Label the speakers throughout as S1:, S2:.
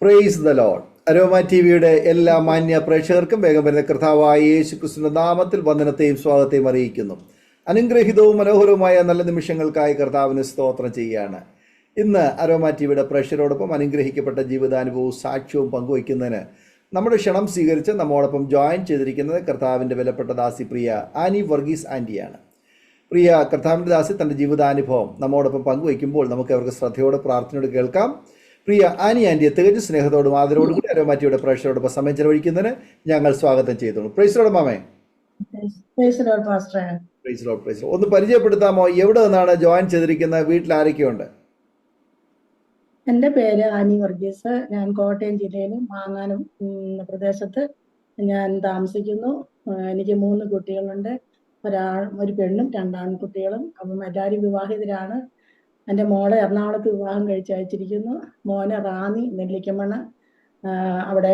S1: Praise the Lord. Aroma T വിയുടെ എല്ലാ മാന്യ പ്രേക്ഷകർക്കും വേഗം വരുന്ന കർത്താവായ യേശു ക്രിസ്തുവിന്റെ നാമത്തിൽ വന്ദനത്തെയും സ്വാഗതത്തെയും അറിയിക്കുന്നു. അനുഗ്രഹീതവും മനോഹരവുമായ നല്ല നിമിഷങ്ങൾക്കായി കർത്താവിന് സ്തോത്രം ചെയ്യുകയാണ്. ഇന്ന് അരോമ ടി വിയുടെ പ്രേക്ഷകരോടൊപ്പം അനുഗ്രഹിക്കപ്പെട്ട ജീവിതാനുഭവവും സാക്ഷ്യവും പങ്കുവയ്ക്കുന്നതിന് നമ്മുടെ ക്ഷണം സ്വീകരിച്ച് നമ്മോടൊപ്പം ജോയിൻ ചെയ്തിരിക്കുന്നത് കർത്താവിൻ്റെ വിലപ്പെട്ട ദാസി പ്രിയ ആനി വർഗീസ് ആൻറ്റിയാണ്. പ്രിയ കർത്താവിൻ്റെ ദാസി തൻ്റെ ജീവിതാനുഭവം നമ്മോടൊപ്പം പങ്കുവയ്ക്കുമ്പോൾ നമുക്ക് അവർക്ക് ശ്രദ്ധയോടെ പ്രാർത്ഥനയോട് കേൾക്കാം. പ്രിയ ആനി ആൻറ്റിയെ തികഞ്ഞ സ്നേഹത്തോടും ആദരവോടും കൂടി അരോമ ടി വിയുടെ പ്രേക്ഷകരോടൊപ്പം സമയം ചെലവഴിക്കുന്നതിന് ഞങ്ങൾ സ്വാഗതം ചെയ്തോളൂ. പ്രൈസ് ലോർഡ് മാമേ.
S2: Praise lord pastor.
S1: Praise lord, praise lord. ഒന്ന് പരിചയപ്പെടുത്താമോ? എവിടെ നിന്നാണ് ജോയിൻ ചെയ്തിരിക്കുന്നത്? വീട്ടിൽ ആരൊക്കെയുണ്ട്?
S2: എൻ്റെ പേര് ആനി വർഗീസ്. ഞാൻ കോട്ടയം ജില്ലയിൽ മാങ്ങാനം പ്രദേശത്ത് ഞാൻ താമസിക്കുന്നു. എനിക്ക് 3 കുട്ടികളുണ്ട്. ഒരു പെണ്ണും 2 ആൺകുട്ടികളും. അപ്പം എല്ലാവരും വിവാഹിതരാണ്. എൻ്റെ മോളെ എറണാകുളത്ത് വിവാഹം കഴിച്ച് അയച്ചിരിക്കുന്നു. മോനെ റാന്നി നെല്ലിക്കമണ്ണ അവിടെ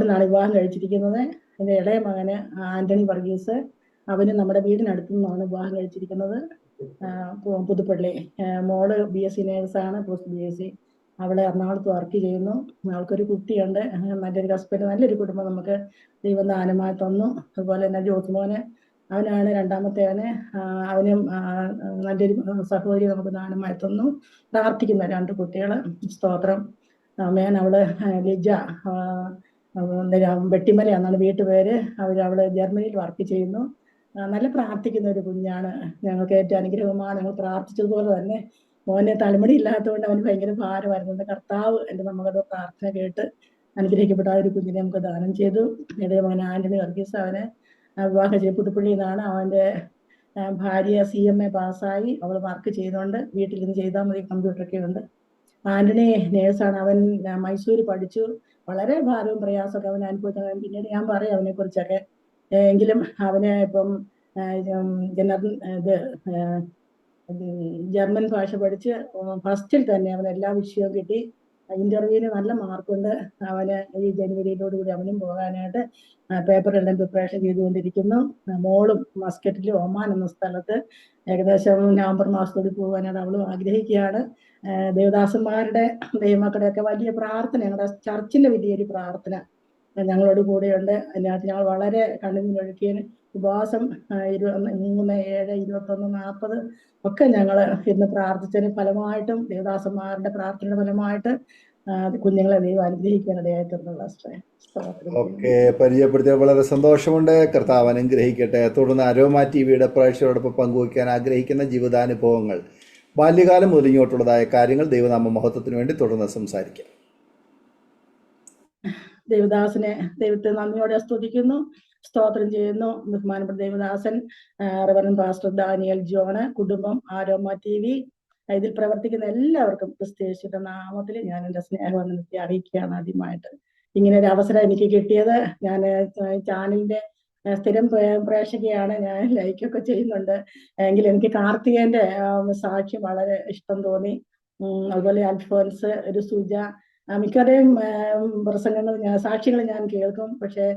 S2: നിന്നാണ് വിവാഹം കഴിച്ചിരിക്കുന്നത്. എൻ്റെ ഇളയ മകന് ആന്റണി വർഗീസ്, അവന് നമ്മുടെ വീടിനടുത്തു നിന്നാണ് വിവാഹം കഴിച്ചിരിക്കുന്നത്, പുതുപ്പള്ളി. മോള് BSc നേഴ്സാണ്, പോസ്റ്റ് BSc. അവളെ എറണാകുളത്ത് വർക്ക് ചെയ്യുന്നു. അവൾക്കൊരു കുട്ടിയുണ്ട്. നല്ലൊരു ഹസ്ബൻഡ്, നല്ലൊരു കുടുംബം നമുക്ക് ദൈവം ദാനമായി തന്നു. അതുപോലെ തന്നെ ജോസ്മോന്, അവനാണ് രണ്ടാമത്തേവന്. അവനും നല്ലൊരു സഹോദരി നമുക്ക് ദാനമായി തന്നു. പ്രാർത്ഥിക്കുന്ന 2 കുട്ടികൾ. സ്തോത്രം. അവള് ലിജ വെട്ടിമല എന്നാണ് വീട്ടുപേര്. അവള് ജർമ്മനിയിൽ വർക്ക് ചെയ്യുന്നു. നല്ല പ്രാർത്ഥിക്കുന്ന ഒരു കുഞ്ഞാണ്. ഞങ്ങൾക്ക് ഏറ്റവും അനുഗ്രഹമാണ്. ഞങ്ങൾ പ്രാർത്ഥിച്ചതുപോലെ തന്നെ മോനെ തലമുടി ഇല്ലാത്തതുകൊണ്ട് അവന് ഭയങ്കര ഭാരമായിരുന്നു. കർത്താവ് എൻ്റെ നമ്മുടെ പ്രാർത്ഥന കേട്ട് അനുഗ്രഹിക്കപ്പെട്ട ഒരു കുഞ്ഞിനെ നമുക്ക് ദാനം ചെയ്തു. ഇടയ മകൻ ആന്റണി വർഗീസ്, അവന് വിവാഹം ചെയ്ത് പുതുപ്പള്ളിയിൽ നിന്നാണ്. അവൻ്റെ ഭാര്യ CMA പാസ്സായി. അവൾ വർക്ക് ചെയ്യുന്നുണ്ട്. വീട്ടിൽ നിന്ന് ചെയ്താൽ മതി, കമ്പ്യൂട്ടറൊക്കെ ഉണ്ട്. ആന്റണി നേഴ്സാണ്. അവൻ മൈസൂർ പഠിച്ചു. വളരെ ഭാരവും പ്രയാസമൊക്കെ അവൻ അനുഭവിച്ചത് പിന്നീട് ഞാൻ പറയാം അവനെ കുറിച്ചൊക്കെ. എങ്കിലും അവന് ഇപ്പം ജർമ്മൻ ഭാഷ പഠിച്ച് ഫസ്റ്റിൽ തന്നെ അവൻ എല്ലാ വിഷയവും കിട്ടി. ഇന്റർവ്യൂവിന് നല്ല മാർക്കുണ്ട്. അവന് ഈ ജനുവരിയിലോടുകൂടി അവനും പോകാനായിട്ട് പേപ്പറെല്ലാം പ്രിപ്പറേഷൻ ചെയ്തുകൊണ്ടിരിക്കുന്നു. മോളും മസ്കറ്റിൽ ഒമാൻ എന്ന സ്ഥലത്ത് ഏകദേശം നവംബർ മാസത്തോടെ പോകാനായിട്ട് അവളും ആഗ്രഹിക്കുകയാണ്. ദേവദാസന്മാരുടെ ദൈവമക്കളുടെ ഒക്കെ വലിയ പ്രാർത്ഥന, ഞങ്ങളുടെ ചർച്ചിന്റെ വലിയൊരു പ്രാർത്ഥന ഞങ്ങളോട് കൂടെയുണ്ട്. അതിനകത്ത് ഞങ്ങൾ വളരെ കണ്ണുനീരൊഴുക്കിയ ഉപവാസം 23, 7, 21, 40 ഒക്കെ ഞങ്ങൾ ഇന്ന് പ്രാർത്ഥിച്ചതിന് ഫലമായിട്ടും ദേവദാസന്മാരുടെ പ്രാർത്ഥനയുടെ ഫലമായിട്ട് കുഞ്ഞുങ്ങളെ ദൈവം അനുഗ്രഹിക്കാനിടയായിട്ടുള്ള
S1: ഓക്കെ, പരിചയപ്പെടുത്തിയ വളരെ സന്തോഷമുണ്ട്. കർത്താവ് അനുഗ്രഹിക്കട്ടെ. തുടർന്ന് അരോമ ടി വിയുടെ പ്രേക്ഷകരോടൊപ്പം പങ്കുവയ്ക്കാൻ ആഗ്രഹിക്കുന്ന ജീവിതാനുഭവങ്ങൾ, ബാല്യകാലം മുതൽ ഇങ്ങോട്ടുള്ളതായ കാര്യങ്ങൾ ദൈവനാമ മഹത്വത്തിന് വേണ്ടി തുടർന്ന് സംസാരിക്കാം.
S2: ദൈവത്തെ നന്ദിയോടെ സ്തുതിക്കുന്നു, സ്തോത്രം ചെയ്യുന്നു. ബഹുമാനപ്പെട്ട Devadasan reverend pastor Daniel John, കുടുംബം, അരോമ TV, ഇതിൽ പ്രവർത്തിക്കുന്ന എല്ലാവർക്കും ക്രിസ്തുയേശുവിന്റെ നാമത്തിൽ ഞാൻ എൻ്റെ സ്നേഹവന്ദനത്തെ അറിയിക്കുകയാണ്. ആദ്യമായിട്ട് ഇങ്ങനെ ഒരു അവസരം എനിക്ക് കിട്ടിയത്. ഞാൻ ചാനലിന്റെ സ്ഥിരം പ്രേക്ഷകയാണ്. ഞാൻ ലൈക്കൊക്കെ ചെയ്യുന്നുണ്ട്. എങ്കിലും എനിക്ക് കാർത്തികേന്റെ സാക്ഷ്യം വളരെ ഇഷ്ടം തോന്നി. അതുപോലെ അൽഫോൻസ്, ഒരു സുജ, മിക്കവരുടെയും പ്രസംഗങ്ങൾ സാക്ഷികൾ ഞാൻ കേൾക്കും. പക്ഷെ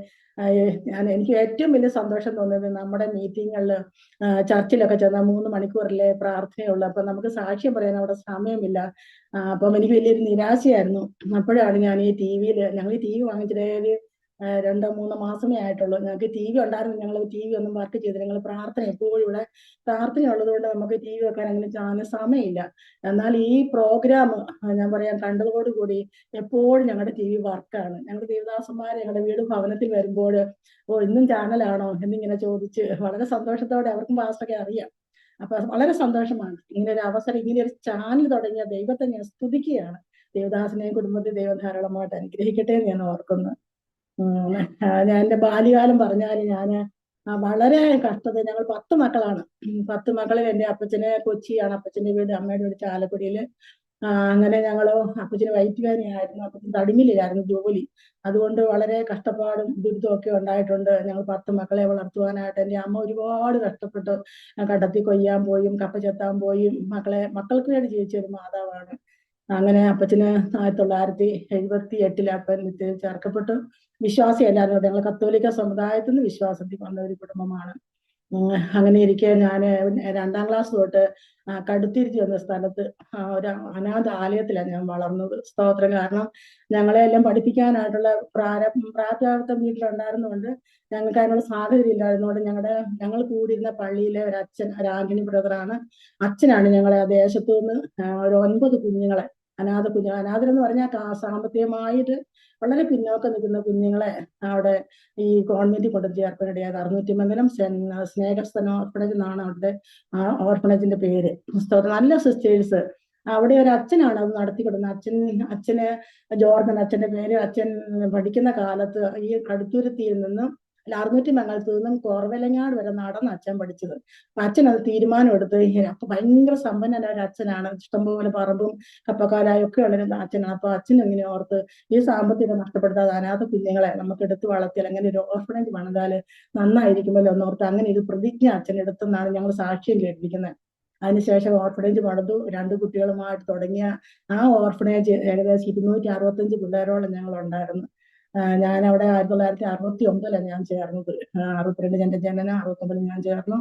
S2: എനിക്ക് ഏറ്റവും വലിയ സന്തോഷം തോന്നുന്നത് നമ്മുടെ മീറ്റിങ്ങുകളിൽ ചർച്ചിലൊക്കെ ചെന്നാൽ 3 മണിക്കൂറിലെ പ്രാർത്ഥനയുള്ളൂ. അപ്പൊ നമുക്ക് സാക്ഷ്യം പറയാൻ അവിടെ സമയമില്ല. അപ്പം എനിക്ക് വലിയൊരു നിരാശയായിരുന്നു. അപ്പോഴാണ് ഞാൻ ഈ TV ഞങ്ങൾ ഈ TV വാങ്ങിച്ചിട്ട് 2-3 മാസമേ ആയിട്ടുള്ളൂ. ഞങ്ങൾക്ക് TV ഉണ്ടായിരുന്നു. ഞങ്ങൾ TV ഒന്നും വർക്ക് ചെയ്തില്ല. ഞങ്ങൾ പ്രാർത്ഥന എപ്പോഴും ഇവിടെ പ്രാർത്ഥന ഉള്ളതുകൊണ്ട് നമുക്ക് TV വെക്കാൻ അങ്ങനെ സമയമില്ല. എന്നാൽ ഈ പ്രോഗ്രാം ഞാൻ പറയാൻ കണ്ടതോടുകൂടി എപ്പോഴും ഞങ്ങളുടെ TV വർക്കാണ്. ഞങ്ങളുടെ ദേവദാസന്മാർ ഞങ്ങളുടെ വീട് ഭവനത്തിൽ വരുമ്പോൾ ഇന്നും ചാനലാണോ എന്നിങ്ങനെ ചോദിച്ച് വളരെ സന്തോഷത്തോടെ, അവർക്കും പാസ്റ്റൊക്കെ അറിയാം. അപ്പൊ വളരെ സന്തോഷമാണ് ഇങ്ങനെ ഒരു അവസരം, ഇങ്ങനെ ഒരു ചാനൽ തുടങ്ങിയ ദൈവത്തെ ഞാൻ സ്തുതിക്കുകയാണ്. ദേവദാസനെയും കുടുംബത്തെ ദൈവം ധാരാളമായിട്ട് അനുഗ്രഹിക്കട്ടെ എന്ന് ഞാൻ ഓർക്കുന്നു. ഞാൻ എൻ്റെ ബാല്യകാലം പറഞ്ഞാൽ ഞാൻ വളരെ കഷ്ടത. ഞങ്ങൾ 10 മക്കളാണ്. 10 മക്കളിൽ എൻ്റെ അപ്പച്ചന് കൊച്ചിയാണ് അപ്പച്ചൻ്റെ വീട്, അമ്മയുടെ വീട് ചാലക്കുടിയിൽ. അങ്ങനെ ഞങ്ങൾ അപ്പച്ചന് വൈറ്റുകാരിയായിരുന്നു. അപ്പച്ചൻ തടിമില്ലായിരുന്നു ജോലി. അതുകൊണ്ട് വളരെ കഷ്ടപ്പാടും ദുരിതവും ഒക്കെ ഉണ്ടായിട്ടുണ്ട്. ഞങ്ങൾ 10 മക്കളെ വളർത്തുവാനായിട്ട് എൻ്റെ അമ്മ ഒരുപാട് കഷ്ടപ്പെട്ടു. കടത്തി കൊയ്യാൻ പോയും കപ്പ ചെത്താൻ പോയും മക്കൾക്ക് വേണ്ടി ജീവിച്ച ഒരു മാതാവാണ്. അങ്ങനെ അപ്പച്ചന് 1978 അപ്പൻ ചേർക്കപ്പെട്ടു. വിശ്വാസി എല്ലാവരും ഞങ്ങൾ കത്തോലിക്ക സമുദായത്തിൽ നിന്ന് വിശ്വാസത്തിൽ വന്ന ഒരു കുടുംബമാണ്. അങ്ങനെ ഇരിക്കെ ഞാൻ 2ാം ക്ലാസ് തൊട്ട് കടുത്തിരുത്തി എന്ന സ്ഥലത്ത് ഒരു അനാഥ ആലയത്തിലാണ് ഞാൻ വളർന്നത്. സ്തോത്രം. കാരണം ഞങ്ങളെ എല്ലാം പഠിപ്പിക്കാനായിട്ടുള്ള പ്രാപ്താവസ്ഥ വീട്ടിലുണ്ടായിരുന്നുകൊണ്ട് ഞങ്ങൾക്ക് അതിനുള്ള സാഹചര്യം ഇല്ലായിരുന്നുകൊണ്ട് ഞങ്ങൾ കൂടിയിരുന്ന പള്ളിയിലെ ഒരു അച്ഛൻ, രാഗിണി ബ്രദറാണ്. അച്ഛനാണ് ഞങ്ങളെ ആ ദേശത്തു നിന്ന് ഒരു 9 കുഞ്ഞുങ്ങളെ, അനാഥരെന്ന് പറഞ്ഞാൽ സാമ്പത്തികമായിട്ട് വളരെ പിന്നോക്കം നിൽക്കുന്ന കുഞ്ഞുങ്ങളെ അവിടെ ഈ ഗവൺമെന്റ് കൊണ്ട് ചേർക്കാനിടയായത്. 600 സ്നേഹസ്ഥന ഓർഫണേജ് എന്നാണ് അവിടുത്തെ ആ ഓർഫണേജിന്റെ പേര്. നല്ല സിസ്റ്റേഴ്സ്. അവിടെ ഒരു അച്ഛനാണ് അത് നടത്തിക്കൊടുക്കുന്നത്. അച്ഛന് ജോർജൻ, അച്ഛന്റെ പേര്. അച്ഛൻ പഠിക്കുന്ന കാലത്ത് ഈ കടുത്തുരുത്തിയിൽ നിന്നും 600 നിന്നും കോർവലങ്ങാട് വരെ നടന്ന് അച്ഛൻ പഠിച്ചത്. അപ്പൊ അച്ഛൻ അത് തീരുമാനം എടുത്ത്. അപ്പൊ ഭയങ്കര സമ്പന്നനായ ഒരു അച്ഛനാണ്. ഇഷ്ടംപോലെ പറമ്പും കപ്പക്കാരായും ഒക്കെ ഉള്ളൊരു അച്ഛനാണ്. അപ്പൊ അച്ഛൻ ഇങ്ങനെ ഓർത്ത് ഈ സാമ്പത്തികം നഷ്ടപ്പെടുത്താതെ അനാഥ കുഞ്ഞുങ്ങളെ നമുക്ക് എടുത്ത് വളർത്തിയാൽ, അങ്ങനെ ഒരു ഓർഫണേജ് പണിതാല് നന്നായിരിക്കുമല്ലോ എന്നോർത്ത് അങ്ങനെ ഒരു പ്രതിജ്ഞ അച്ഛൻ എടുത്തെന്നാണ് ഞങ്ങൾ സാക്ഷ്യം കേട്ടിരിക്കുന്നത്. അതിനുശേഷം ഓർഫണേജ് പണിതു. 2 കുട്ടികളുമായിട്ട് തുടങ്ങിയ ആ ഓർഫണേജ് ഏകദേശം 265 പിള്ളേരോളം ഞങ്ങൾ ഉണ്ടായിരുന്നു. ഞാൻ അവിടെ 1969 ഞാൻ ചേർന്നത്. 62 എന്റെ ജനനം, 69 ഞാൻ ചേർന്നു.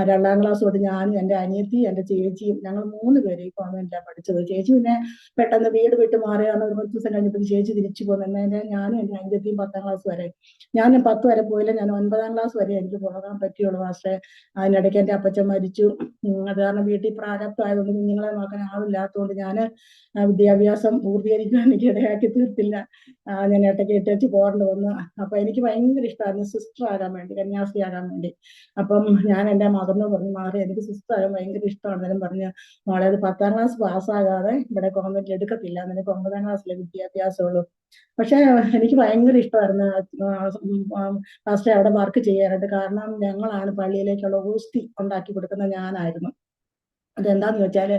S2: 2ാം ക്ലാസ് തൊട്ട് ഞാനും എന്റെ അനിയത്തി, എന്റെ ചേച്ചിയും, ഞങ്ങൾ 3 പേര് ഈ കോൺവെന്റിലാണ് പഠിച്ചത്. ചേച്ചി പിന്നെ പെട്ടെന്ന് വീട് വിട്ട് മാറിയാണ്. ഒരു 10 ദിവസം കഴിഞ്ഞപ്പോൾ ചേച്ചി തിരിച്ചു പോകുന്നത്. ഞാനും എന്റെ അനിയത്തിയും 10ാം ക്ലാസ് വരെ. ഞാൻ 10 വരെ പോയില്ല. ഞാൻ 9ാം ക്ലാസ് വരെ എനിക്ക് പോകാൻ പറ്റുള്ളൂ. പക്ഷേ അതിനിടയ്ക്ക് എന്റെ അപ്പച്ചൻ മരിച്ചു. അത് കാരണം വീട്ടിൽ പ്രാരബ്ധമായതുകൊണ്ട് കുഞ്ഞുങ്ങളെ നോക്കാൻ ആളില്ലാത്തതുകൊണ്ട് ഞാൻ വിദ്യാഭ്യാസം പൂർത്തീകരിക്കാൻ എനിക്ക് ഇടയാക്കി തീർത്തില്ല. ഞാൻ ഇടയ്ക്ക് ഇട്ടേച്ച് പോരേണ്ടി വന്നു. അപ്പൊ എനിക്ക് ഭയങ്കര ഇഷ്ടമായിരുന്നു സിസ്റ്റർ ആകാൻ വേണ്ടി, കന്യാസ്ത്രീ ആകാൻ വേണ്ടി. അപ്പം ഞാൻ എന്റെ മദറിനോട് പറഞ്ഞു, മാറി എനിക്ക് സിസ്റ്റർ ആകാൻ ഭയങ്കര ഇഷ്ടമാണെന്നും പറഞ്ഞ്, മോളെ അത് 10ാം ക്ലാസ് പാസ്സാകാതെ ഇവിടെ കോൺവെന്റിൽ എടുക്കത്തില്ല, നിനക്ക് 9ാം ക്ലാസ്സിലെ വിദ്യാഭ്യാസമുള്ളൂ. പക്ഷെ എനിക്ക് ഭയങ്കര ഇഷ്ടമായിരുന്നു ഫസ്റ്റ് അവിടെ വർക്ക് ചെയ്യാനായിട്ട്. കാരണം ഞങ്ങളാണ് പള്ളിയിലേക്കുള്ള ഓസ്തി ഉണ്ടാക്കി കൊടുക്കുന്ന ഞാനായിരുന്നു. അതെന്താന്ന് വെച്ചാല്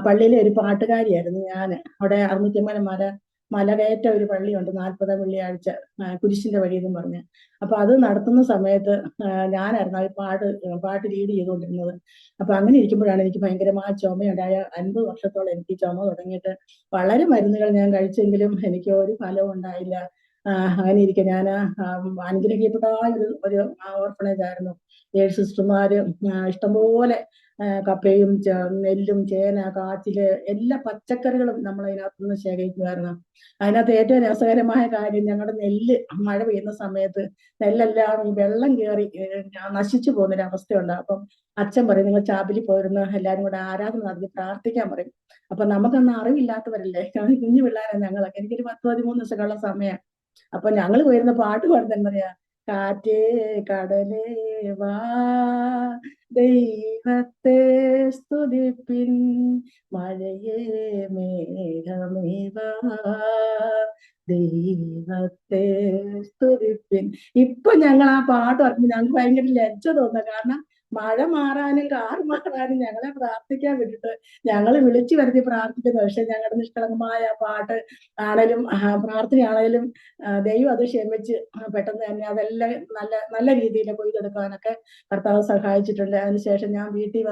S2: പള്ളിയിലെ ഒരു പാട്ടുകാരിയായിരുന്നു ഞാൻ. അവിടെ 600 മലകയറ്റ ഒരു പള്ളിയുണ്ട്, 40ാം വെള്ളിയാഴ്ച, കുരിശിന്റെ വഴി എന്നും പറഞ്ഞ്. അപ്പൊ അത് നടത്തുന്ന സമയത്ത് ഞാനായിരുന്നു അത് പാട്ട് ലീഡ് ചെയ്തുകൊണ്ടിരുന്നത്. അപ്പൊ അങ്ങനെ ഇരിക്കുമ്പോഴാണ് എനിക്ക് ഭയങ്കരമായ ചുമയുണ്ടായ. 50 വർഷത്തോളം എനിക്ക് ചുമ തുടങ്ങിയിട്ട് വളരെ മരുന്നുകൾ ഞാൻ കഴിച്ചെങ്കിലും എനിക്ക് ഒരു ഫലവും ഉണ്ടായില്ല. അങ്ങനെ ഇരിക്കെ ഞാൻ അനുഗ്രഹിക്കപ്പെട്ട ഒരു ഓർഫണേജ് ആയിരുന്നു. 7 സിസ്റ്റർമാര്, ഇഷ്ടംപോലെ കപ്പയും നെല്ലും ചേന കാച്ചില് എല്ലാ പച്ചക്കറികളും നമ്മൾ അതിനകത്ത് നിന്ന് ശേഖരിക്കുമായിരുന്നു. അതിനകത്ത് ഏറ്റവും രസകരമായ കാര്യം, ഞങ്ങളുടെ നെല്ല് മഴ പെയ്യുന്ന സമയത്ത് നെല്ലെല്ലാം ഈ വെള്ളം കയറി നശിച്ചു പോകുന്നൊരവസ്ഥയുണ്ട്. അപ്പം അച്ഛൻ പറയും, നിങ്ങൾ ചാപ്പലിൽ പോയിരുന്ന് എല്ലാരും കൂടെ ആരാധന നടത്തി പ്രാർത്ഥിക്കാൻ പറയും. അപ്പൊ നമുക്കൊന്നും അറിവില്ലാത്തവരല്ലേ, കുഞ്ഞു പിള്ളേരാണ് ഞങ്ങളൊക്കെ. എനിക്കൊരു 10-13 ദിവസമുള്ള സമയം. അപ്പൊ ഞങ്ങൾ പോയിരുന്ന പാട്ട് പാടുന്നത് എന്താ പറയാ, കാറ്റേ കടലേ വാ ദൈവത്തെ സ്തുതിപ്പിൻ, മഴയേ മേഘമേ വാ ദൈവത്തെ സ്തുതിപ്പിൻ. ഇപ്പൊ ഞങ്ങൾ ആ പാട്ട് പറയുമ്പോൾ ഞങ്ങൾക്ക് ഭയങ്കര ലജ്ജ തോന്നുക. കാരണം മഴ മാറാനും കാർ മാറാനും ഞങ്ങളെ പ്രാർത്ഥിക്കാൻ വിട്ടിട്ട് ഞങ്ങൾ വിളിച്ചു വരുത്തി പ്രാർത്ഥിക്കുന്നു. പക്ഷെ ഞങ്ങളുടെ നിഷ്കളങ്കമായ പാട്ട് ആണേലും പ്രാർത്ഥനയാണേലും ദൈവം അത് ക്ഷമിച്ച് പെട്ടെന്ന് തന്നെ അതെല്ലാം നല്ല നല്ല രീതിയിൽ കൊയ്തെടുക്കാനൊക്കെ കർത്താവ് സഹായിച്ചിട്ടുണ്ട്. അതിനുശേഷം ഞാൻ വീട്ടിൽ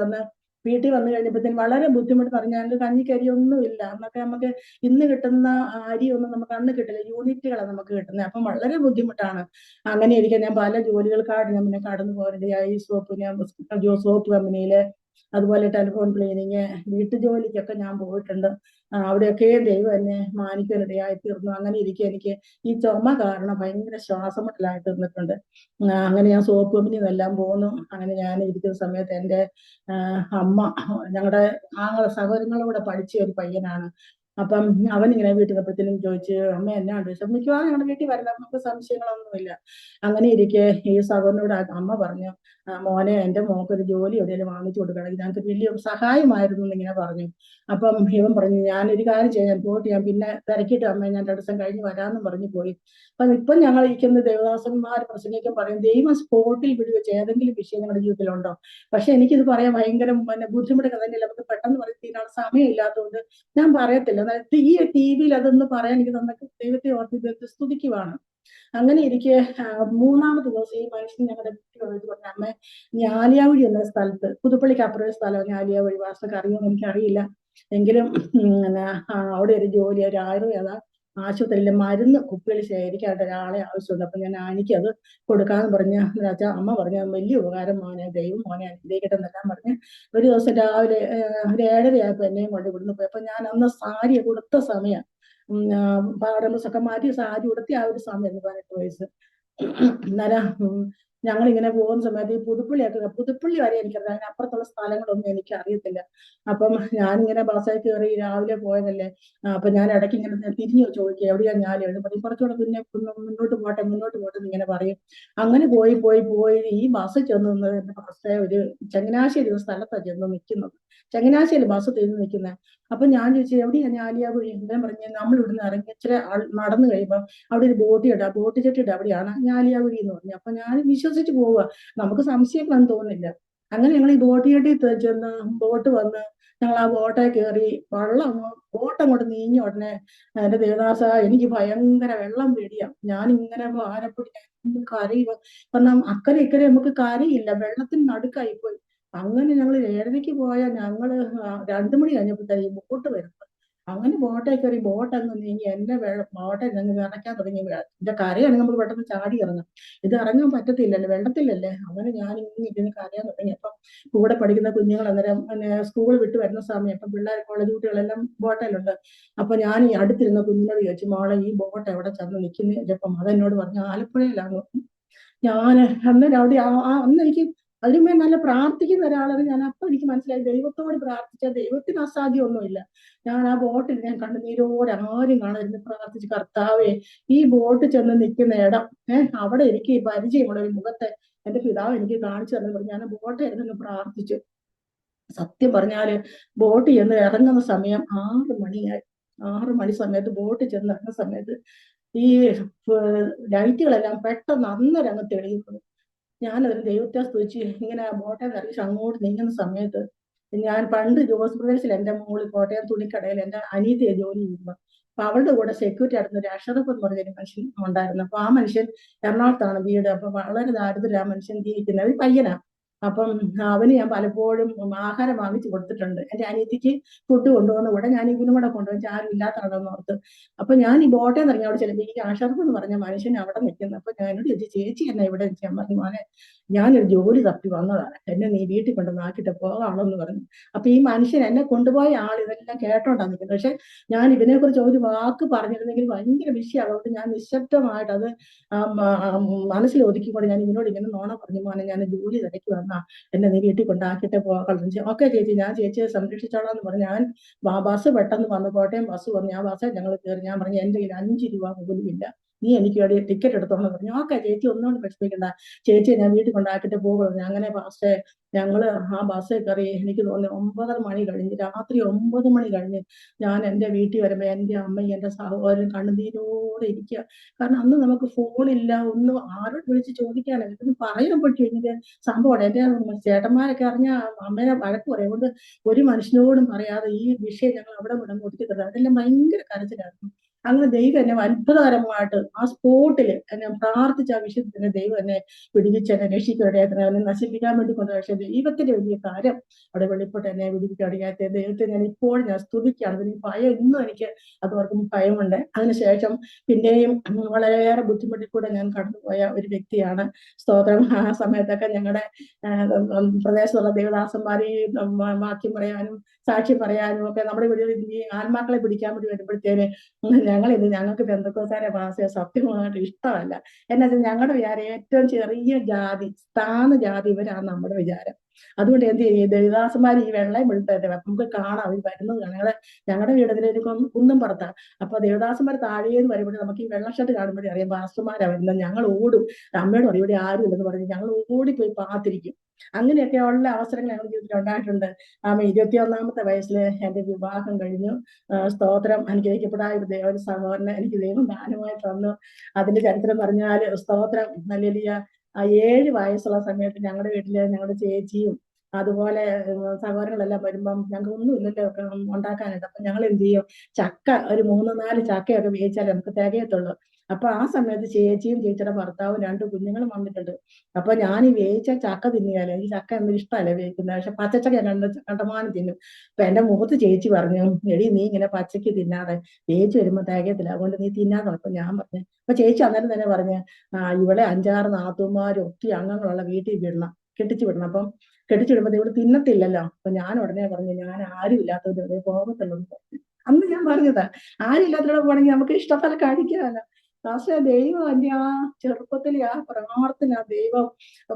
S2: വന്നു കഴിഞ്ഞപ്പോഴത്തേനും വളരെ ബുദ്ധിമുട്ട് പറഞ്ഞു. ഞങ്ങൾക്ക് കഞ്ഞിക്കരി ഒന്നും ഇല്ല. അന്നൊക്കെ നമുക്ക് ഇന്ന് കിട്ടുന്ന അരിയൊന്നും നമുക്ക് അന്ന് കിട്ടില്ല, യൂണിറ്റുകളാണ് നമുക്ക് കിട്ടുന്നത്. അപ്പം വളരെ ബുദ്ധിമുട്ടാണ്. അങ്ങനെ ഇരിക്കാൻ ഞാൻ പല ജോലികൾക്കായിട്ട് ഞാൻ പിന്നെ കടന്നു പോരുകയായി. സോപ്പ് കമ്പനിയില്, അതുപോലെ ടെലിഫോൺ ക്ലീനിങ്, വീട്ടുജോലിക്കൊക്കെ ഞാൻ പോയിട്ടുണ്ട്. അവിടെയൊക്കെ ദൈവം എന്നെ മാനിക്കാനിടയായി തീർന്നു. അങ്ങനെ ഇരിക്കെ എനിക്ക് ഈ ചുമ കാരണം ഭയങ്കര ശ്വാസമുട്ടലായി തീർന്നിട്ടുണ്ട്. അങ്ങനെ ഞാൻ സോപ്പ് കമ്പനിയിൽ നിന്നെല്ലാം പോന്നു. അങ്ങനെ ഞാൻ ഇരിക്കുന്ന സമയത്ത് എൻ്റെ അമ്മ, ഞങ്ങളുടെ സഹോദരങ്ങളുടെ കൂടെ പഠിച്ച ഒരു പയ്യനാണ്. അപ്പം അവൻ ഇങ്ങനെ വീട്ടിൽ വന്നപ്പോഴത്തേനും ചോദിച്ചു, അമ്മ എന്നാണ്ട് ചോദിച്ചു. മിക്കവാറും ഞങ്ങളുടെ വീട്ടിൽ വരണം, നമുക്ക് സംശയങ്ങളൊന്നുമില്ല. അങ്ങനെ ഇരിക്കെ ഈ സഹോദരനോട് അമ്മ പറഞ്ഞു, മോനെ എൻ്റെ മോക്ക് ഒരു ജോലി എവിടെയെങ്കിലും വാങ്ങിച്ചു കൊടുക്കണമെങ്കിൽ ഞങ്ങൾക്ക് വലിയ സഹായമായിരുന്നു എന്നിങ്ങനെ പറഞ്ഞു. അപ്പം ഇവൻ പറഞ്ഞു, ഞാനൊരു കാര്യം ചെയ്യാൻ പോയിട്ട് ഞാൻ പിന്നെ തിരക്കിയിട്ട് അമ്മ ഞാൻ 2 ദിവസം കഴിഞ്ഞ് വരാമെന്നും പറഞ്ഞു പോയി. അപ്പം ഇപ്പം ഞങ്ങൾ ഇരിക്കുന്ന ദേവദാസന്മാർ പ്രസംഗിക്കാൻ പറയും, ദൈവം സ്പോട്ടിൽ വിടുവെച്ച് ഏതെങ്കിലും വിഷയം നിങ്ങളുടെ ജീവിതത്തിലുണ്ടോ? പക്ഷെ എനിക്കിത് പറയാൻ ഭയങ്കര ബുദ്ധിമുട്ടൊക്കെ തന്നെയല്ല. നമുക്ക് പെട്ടെന്ന് പറയുന്നതിനാണ് സമയമില്ലാത്തതുകൊണ്ട് ഞാൻ പറയത്തില്ല. ഈ TV-യിൽ അതൊന്ന് പറയാൻ എനിക്ക് നമുക്ക് ദൈവത്തെ ഓർത്ത് സ്തുതിക്കുവാണ്. അങ്ങനെ ഇരിക്കെ 3-ാമത്തെ ദിവസം ഈ മനുഷ്യൻ ഞങ്ങളുടെ വീട്ടിൽ വന്നിട്ട് പറഞ്ഞു, അമ്മ ഞാലിയാവഴി എന്ന സ്ഥലത്ത്, പുതുപ്പള്ളിക്ക് അപ്പുറം സ്ഥലം ഞാലിയാവഴി, വാസക്ക് അറിയുമെന്ന് എനിക്കറിയില്ല, എങ്കിലും അവിടെ ഒരു ജോലി, ഒരു ആയുർവേദ ആശുപത്രിയിലെ മരുന്ന് കുപ്പികൾ ശേഖരിക്കാനായിട്ട് ഒരാളെ ആവശ്യമുണ്ട്. അപ്പൊ ഞാൻ ആനിക്ക് അത് കൊടുക്കാന്ന് പറഞ്ഞ് അച്ഛാ അമ്മ പറഞ്ഞ വലിയ ഉപകാരം മോനെ, ദൈവം മോനെ അനുഗ്രഹിക്കട്ടെ എന്നെല്ലാം പറഞ്ഞ് ഒരു ദിവസം രാവിലെ ഒരു 7:30 എന്നെയും കൊണ്ട് ഇവിടുന്ന് പോയി. അപ്പൊ ഞാൻ അന്ന് സാരി കൊടുത്ത സമയം, പാടമ്പൊക്കെ മാറ്റി സാരി ഉടുത്തി ആ ഒരു സമയം 18 വയസ്സ്. അന്നേരം ഞങ്ങളിങ്ങനെ പോകുന്ന സമയത്ത് ഈ പുതുപ്പള്ളി വരെ എനിക്കറിയാം, അതിനപ്പുറത്തുള്ള സ്ഥലങ്ങളൊന്നും എനിക്ക് അറിയത്തില്ല. അപ്പം ഞാനിങ്ങനെ ബസ്സിൽ കയറി രാവിലെ പോയതല്ലേ, അപ്പൊ ഞാൻ ഇടയ്ക്ക് ഇങ്ങനെ തിരിഞ്ഞു ചോദിക്കുക എവിടെയാ ഞാൻ പറയും കുറച്ചുകൂടെ പിന്നെ മുന്നോട്ട് പോട്ടെ ഇങ്ങനെ പറയും. അങ്ങനെ പോയി പോയി പോയി ഈ ബസ് ചെന്ന് നിന്നത് എന്റെ ബസ് ഒരു ചങ്ങനാശ്ശേരി ഒരു സ്ഥലത്താണ് ചെന്ന് നിൽക്കുന്നത്. ചങ്ങനാശ്ശേരി ബസ് തിരിഞ്ഞ് നിൽക്കുന്നത്. അപ്പൊ ഞാൻ ചോദിച്ചു എവിടെയാ ഞാലിയാകുഴി? ഞാൻ പറഞ്ഞ് നമ്മൾ ഇവിടുന്ന് ഇറങ്ങി ഇച്ചിരി നടന്നു കഴിയുമ്പോൾ അവിടെ ഒരു ബോട്ടിയുണ്ട്, ആ ബോട്ട് ചെട്ടിയുടെ അവിടെയാണ് ഞാലിയാകുഴി എന്ന് പറഞ്ഞു. അപ്പൊ ഞാൻ വിശ്വസിച്ച് പോവുക, നമുക്ക് സംശയങ്ങളൊന്നും തോന്നുന്നില്ല. അങ്ങനെ ഞങ്ങൾ ഈ ബോട്ട് ചെട്ടി ചെന്ന് ബോട്ട് വന്ന് ഞങ്ങൾ ആ ബോട്ടെ കയറി ബോട്ട് അങ്ങോട്ട് നീങ്ങി ഉടനെ എന്റെ ദേവദാസ എനിക്ക് ഭയങ്കര വെള്ളം പേടിയാ. ഞാൻ ഇങ്ങനെ ഭാരപ്പെട്ട് കരയുക. കാരണം അക്കരെ ഇക്കരെ നമുക്ക് കരയില്ല, വെള്ളത്തിന് നടുക്കായി പോയി. അങ്ങനെ ഞങ്ങൾ 7:30 പോയാൽ ഞങ്ങള് 2 മണി കഴിഞ്ഞപ്പോഴത്തേക്ക് ബോട്ട് വരുന്നത്. അങ്ങനെ ബോട്ടെ കയറി ബോട്ട് അങ്ങ് നീങ്ങി എന്നെ ബോട്ടെ ഞങ്ങൾ ഇറക്കാൻ തുടങ്ങി. ഇതിന്റെ കരയാണെങ്കിൽ നമുക്ക് പെട്ടെന്ന് ചാടി ഇറങ്ങാം, ഇത് ഇറങ്ങാൻ പറ്റത്തില്ലല്ലോ, വെള്ളത്തിലല്ലേ. അങ്ങനെ ഞാൻ ഇങ്ങനെ ഇതിന് കരയാൻ തുടങ്ങി. അപ്പം കൂടെ പഠിക്കുന്ന കുഞ്ഞുങ്ങൾ അന്നേരം പിന്നെ സ്കൂൾ വിട്ട് വരുന്ന സമയം, ഇപ്പം പിള്ളേർ കോളേജ് കുട്ടികളെല്ലാം ബോട്ടിലുണ്ട്. അപ്പൊ ഞാൻ ഈ അടുത്തിരുന്ന കുഞ്ഞിനോട് ചോദിച്ചു മോളെ ഈ ബോട്ട് എവിടെ ചെന്ന് നിൽക്കുന്നത് ചോദിച്ചപ്പം അതെന്നോട് പറഞ്ഞു ആലപ്പുഴയിലാണ്. ഞാൻ അന്നേരം അവിടെ അന്ന് എനിക്ക് അതിനുമേ നല്ല പ്രാർത്ഥിക്കുന്ന ഒരാളാണ് ഞാൻ. അപ്പൊ എനിക്ക് മനസ്സിലായി ദൈവത്തോട് പ്രാർത്ഥിച്ചാൽ ദൈവത്തിന് അസാധ്യമൊന്നുമില്ല. ഞാൻ ആ ബോട്ടിൽ ഞാൻ കണ്ണുനീരോടെ ആരും കാണാതിരുന്ന് പ്രാർത്ഥിച്ചു, കർത്താവേ ഈ ബോട്ട് ചെന്ന് നിൽക്കുന്ന ഇടം അവിടെ എനിക്ക് പരിചയമുള്ള ഒരു മുഖത്തെ എന്റെ പിതാവ് എനിക്ക് കാണിച്ചു തന്നെ പറഞ്ഞു. ഞാൻ ബോട്ട് ഇരുന്ന് പ്രാർത്ഥിച്ചു. സത്യം പറഞ്ഞാല് ബോട്ട് ചെന്ന് ഇറങ്ങുന്ന സമയം 6 മണിയായി. 6 മണി സമയത്ത് ബോട്ട് ചെന്ന് ഇറങ്ങുന്ന സമയത്ത് ഈ ലൈറ്റുകളെല്ലാം പെട്ടെന്ന് അന്നേരം അങ്ങ് തെളിയുന്നത്. ഞാനതിന് ദൈവത്തെ സ്തുതിച്ച് ഇങ്ങനെ ബോട്ടെ നിറച്ച് അങ്ങോട്ട് നീങ്ങുന്ന സമയത്ത് ഞാൻ പണ്ട് ജോസ് ബ്രദേഴ്സിൽ എന്റെ മോള് കോട്ടയം തുണിക്കടയിൽ എന്റെ അനീതിയെ ജോലി ചെയ്യുന്നു. അപ്പൊ അവളുടെ കൂടെ സെക്യൂരിറ്റി ആയിരുന്ന ഒരു അഷറഫ് എന്ന് പറഞ്ഞൊരു മനുഷ്യൻ ഉണ്ടായിരുന്നു. അപ്പൊ ആ മനുഷ്യൻ എറണാകുളത്താണ് വീട്. അപ്പൊ വളരെ ദാരിദ്ര്യം ആ മനുഷ്യൻ ജീവിക്കുന്നത്, ഒരു പയ്യനാ. അപ്പം അവന് ഞാൻ പലപ്പോഴും ആഹാരം വാങ്ങിച്ചു കൊടുത്തിട്ടുണ്ട്. എന്റെ അനിയത്തിക്ക് ഫുഡ് കൊണ്ടുവന്ന കൂടെ ഞാൻ ഇവനും കൂടെ കൊണ്ടുപോയി, ആരും ഇല്ലാത്തതാണെന്ന് ഓർത്ത്. അപ്പൊ ഞാൻ ഈ ബോട്ടെ ഇറങ്ങി അവിടെ ചിലപ്പോൾ ഈ അഷറഫ് എന്ന് പറഞ്ഞ മനുഷ്യൻ അവിടെ നിൽക്കുന്നു. അപ്പൊ ഞാൻ എന്നോട് ചോദിച്ചു ചേച്ചി എന്നെ ഇവിടെ ഞാൻ പറഞ്ഞു മോനെ ഞാനൊരു ജോലി തപ്പി വന്നതാണ്, എന്നെ നീ വീട്ടിൽ കൊണ്ടുവന്ന് ആക്കിയിട്ട് പോകാണോ എന്ന് പറഞ്ഞു. അപ്പൊ ഈ മനുഷ്യൻ എന്നെ കൊണ്ടുപോയ ആൾ ഇതെല്ലാം കേട്ടോണ്ടാണ് നിൽക്കുന്നത്. പക്ഷെ ഞാൻ ഇതിനെ കുറിച്ച് ഒരു വാക്ക് പറഞ്ഞിരുന്നെങ്കിൽ ഭയങ്കര വിഷയം. അതുകൊണ്ട് ഞാൻ നിശബ്ദമായിട്ട് അത് മനസ്സിൽ ഒതുക്കിക്കൊണ്ട് ഞാൻ ഇതിനോട് ഇങ്ങനെ നോണ പറഞ്ഞു മോനെ ഞാൻ ജോലി തിരക്കി വന്നാ എന്നെ നീ വീട്ടിൽ കൊണ്ടാക്കിയിട്ട് പോകാൻ. ഓക്കെ ചേച്ചി ഞാൻ ചേച്ചിയെ സംരക്ഷിച്ചോളാം എന്ന് പറഞ്ഞു. ഞാൻ ബസ് പെട്ടെന്ന് വന്നു, കോട്ടയം ബസ് വന്നു. ആ ബസ്സിൽ ഞങ്ങൾ കയറി. ഞാൻ പറഞ്ഞു എന്റെ കയ്യിൽ 5 രൂപ പോലും ഇല്ല, നീ എനിക്ക് വേണ്ടി ടിക്കറ്റ് എടുത്തോന്ന് പറഞ്ഞു. ഓക്കെ ചേച്ചി ഒന്നുകൊണ്ട് വിഷമിക്കണ്ട, ചേച്ചിയെ ഞാൻ വീട്ടിൽ കൊണ്ടാക്കിയിട്ട് പോകുന്നു. അങ്ങനെ പാസ്റ്റേ ഞങ്ങള് ആ ബസ്സിൽ കയറി. എനിക്ക് തോന്നി 9 മണി കഴിഞ്ഞ്, രാത്രി 9 മണി കഴിഞ്ഞ് ഞാൻ എന്റെ വീട്ടിൽ വരുമ്പോ എന്റെ അമ്മയും എന്റെ സഹോദരൻ കണ്ണുനീരോടെ ഇരിക്കുക. കാരണം അന്ന് നമുക്ക് ഫോണില്ല, ഒന്നും ആരോട് വിളിച്ച് ചോദിക്കാനല്ല, ഇതൊന്നും പറയാൻ പറ്റും ഇതിന്റെ സംഭവമാണ്. എന്റെ ചേട്ടന്മാരൊക്കെ അറിഞ്ഞ അമ്മേനെ വഴക്ക് പറയും. അതുകൊണ്ട് ഒരു മനുഷ്യനോടും പറയാതെ ഈ വിഷയം ഞങ്ങൾ അവിടെ വിടാൻ ഒതുക്കി തരാം. അതെല്ലാം ഭയങ്കര കരച്ചിലായിരുന്നു. അങ്ങനെ ദൈവം എന്നെ അത്ഭുതകരമായിട്ട് ആ സ്പോട്ടിൽ എന്നെ പ്രാർത്ഥിച്ച ആ വിഷയത്തിന് ദൈവം എന്നെ വിടുവിച്ച് എന്നെ രക്ഷിക്കട്ടെ. എന്നെ നശിപ്പിക്കാൻ വേണ്ടി കൊണ്ടുപോയി. പക്ഷെ ദൈവത്തിന്റെ വലിയ കാര്യം അവിടെ വെളിപ്പെട്ട് എന്നെ വിടുവിക്കടിയാത്ത ദൈവത്തെ ഞാൻ ഇപ്പോഴും ഞാൻ സ്തുതിക്കുകയാണ്. എനിക്ക് ഭയം ഇന്നും എനിക്ക് അതോർക്കും ഭയമുണ്ട്. അതിനുശേഷം പിന്നെയും വളരെയേറെ ബുദ്ധിമുട്ടിൽ കൂടെ ഞാൻ കടന്നുപോയ ഒരു വ്യക്തിയാണ്. സ്തോത്രം. ആ സമയത്തൊക്കെ ഞങ്ങളുടെ പ്രദേശത്തുള്ള ദേവദാസന്മാർ ഈ വാക്യം പറയാനും സാക്ഷി പറയാനും ഒക്കെ നമ്മുടെ വീട്ടിൽ ഈ ആത്മാക്കളെ പിടിക്കാൻ വേണ്ടി വരുമ്പോഴത്തേന് ഞങ്ങൾക്ക് ബന്ധുക്കോസാരെ ഭാഷ സത്യമായിട്ട് ഇഷ്ടമല്ല. എന്നുവെച്ചാൽ ഞങ്ങളുടെ വിചാരം ഏറ്റവും ചെറിയ ജാതി, സ്ഥാന ജാതി ഇവരാണ് നമ്മുടെ വിചാരം. അതുകൊണ്ട് എന്ത് ചെയ്യും ദേവദാസന്മാർ ഈ വെള്ളം വിളിത്തട്ടെ നമുക്ക് കാണാം അവർ വരുന്നത്. ഞങ്ങളുടെ വീടതിലൊരു കുന്നും പുറത്താ. അപ്പൊ ദേവദാസന്മാർ താഴേന്ന് വരുമ്പോഴേ നമുക്ക് ഈ വെള്ളഷർട്ട് കാണുമ്പോഴേ അറിയാം പാസ്റ്റർമാരാ വരുന്നത്. ഞങ്ങൾ ഓടും, അമ്മയോട് പറയും ഇവിടെ ആരും ഇല്ലെന്ന് പറഞ്ഞ് ഞങ്ങൾ ഓടിപ്പോയി പാത്തിരിക്കും. അങ്ങനെയൊക്കെ ഉള്ള അവസരങ്ങൾ ഞങ്ങളുടെ ജീവിതത്തിൽ ഉണ്ടായിട്ടുണ്ട്. 21-ാമത്തെ വയസ്സിൽ എന്റെ വിവാഹം കഴിഞ്ഞു. സ്തോത്രം. അനുഗ്രഹിക്കപ്പെടാൻ ഒരു സഹോദരനെ എനിക്ക് ദൈവം ദാനമായി തന്നു. അതിന്റെ ചരിത്രം പറഞ്ഞാൽ സ്തോത്രം നല്ല 7 വയസ്സുള്ള സമയത്ത് ഞങ്ങളുടെ വീട്ടില് ഞങ്ങളുടെ ചേച്ചിയും അതുപോലെ സഹോദരങ്ങളെല്ലാം വരുമ്പം ഞങ്ങൾക്ക് ഒന്നും ഇല്ലല്ലോ ഉണ്ടാക്കാനായിട്ട്. അപ്പൊ ഞങ്ങൾ എന്ത് ചെയ്യും, ചക്ക ഒരു 3-4 ചക്കയൊക്കെ വേവിച്ചാലേ നമുക്ക് തികയത്തുള്ളൂ. അപ്പൊ ആ സമയത്ത് ചേച്ചിയും ചേച്ചിയുടെ ഭർത്താവും 2 കുഞ്ഞുങ്ങളും വന്നിട്ടുണ്ട്. അപ്പൊ ഞാൻ ഈ വേവിച്ച ചക്ക തിന്നിയാലോ, എനിക്ക് ചക്ക എന്തൊരു ഇഷ്ടമല്ല വേവിക്കുന്നത്, പക്ഷെ പച്ചച്ചക്ക ഞാൻ കണ്ടമാനം തിന്നും. അപ്പൊ എന്റെ മുഖത്ത് ചേച്ചി പറഞ്ഞു, എടി നീ ഇങ്ങനെ പച്ചക്ക് തിന്നാതെ ചേച്ചി വരുമ്പോ തികയത്തില്ല, അതുകൊണ്ട് നീ തിന്നാതെ. അപ്പൊ ഞാൻ പറഞ്ഞു, അപ്പൊ ചേച്ചി അന്നേരം തന്നെ പറഞ്ഞു, ഇവിടെ 5-6 നാത്തൂന്മാരും ഒത്തിരി അംഗങ്ങളുള്ള വീട്ടിൽ വിടണം, കെട്ടിച്ചു വിടണം. അപ്പം കെട്ടിച്ചു വിടുമ്പോ ഇവിടെ തിന്നത്തില്ലല്ലോ. അപ്പൊ ഞാൻ ഉടനെ പറഞ്ഞു, ഞാൻ ആരും ഇല്ലാത്തവരുടെ പോകത്തുള്ളൂ എന്ന് പറഞ്ഞു. അന്ന് ഞാൻ പറഞ്ഞതാ, ആരും ഇല്ലാത്തവരുടെ പോകണമെങ്കിൽ നമുക്ക് ഇഷ്ടപ്പെട്ട് കഴിക്കാമല്ലോ. പക്ഷെ ദൈവം എന്റെ ആ ചെറുപ്പത്തിലെ ആ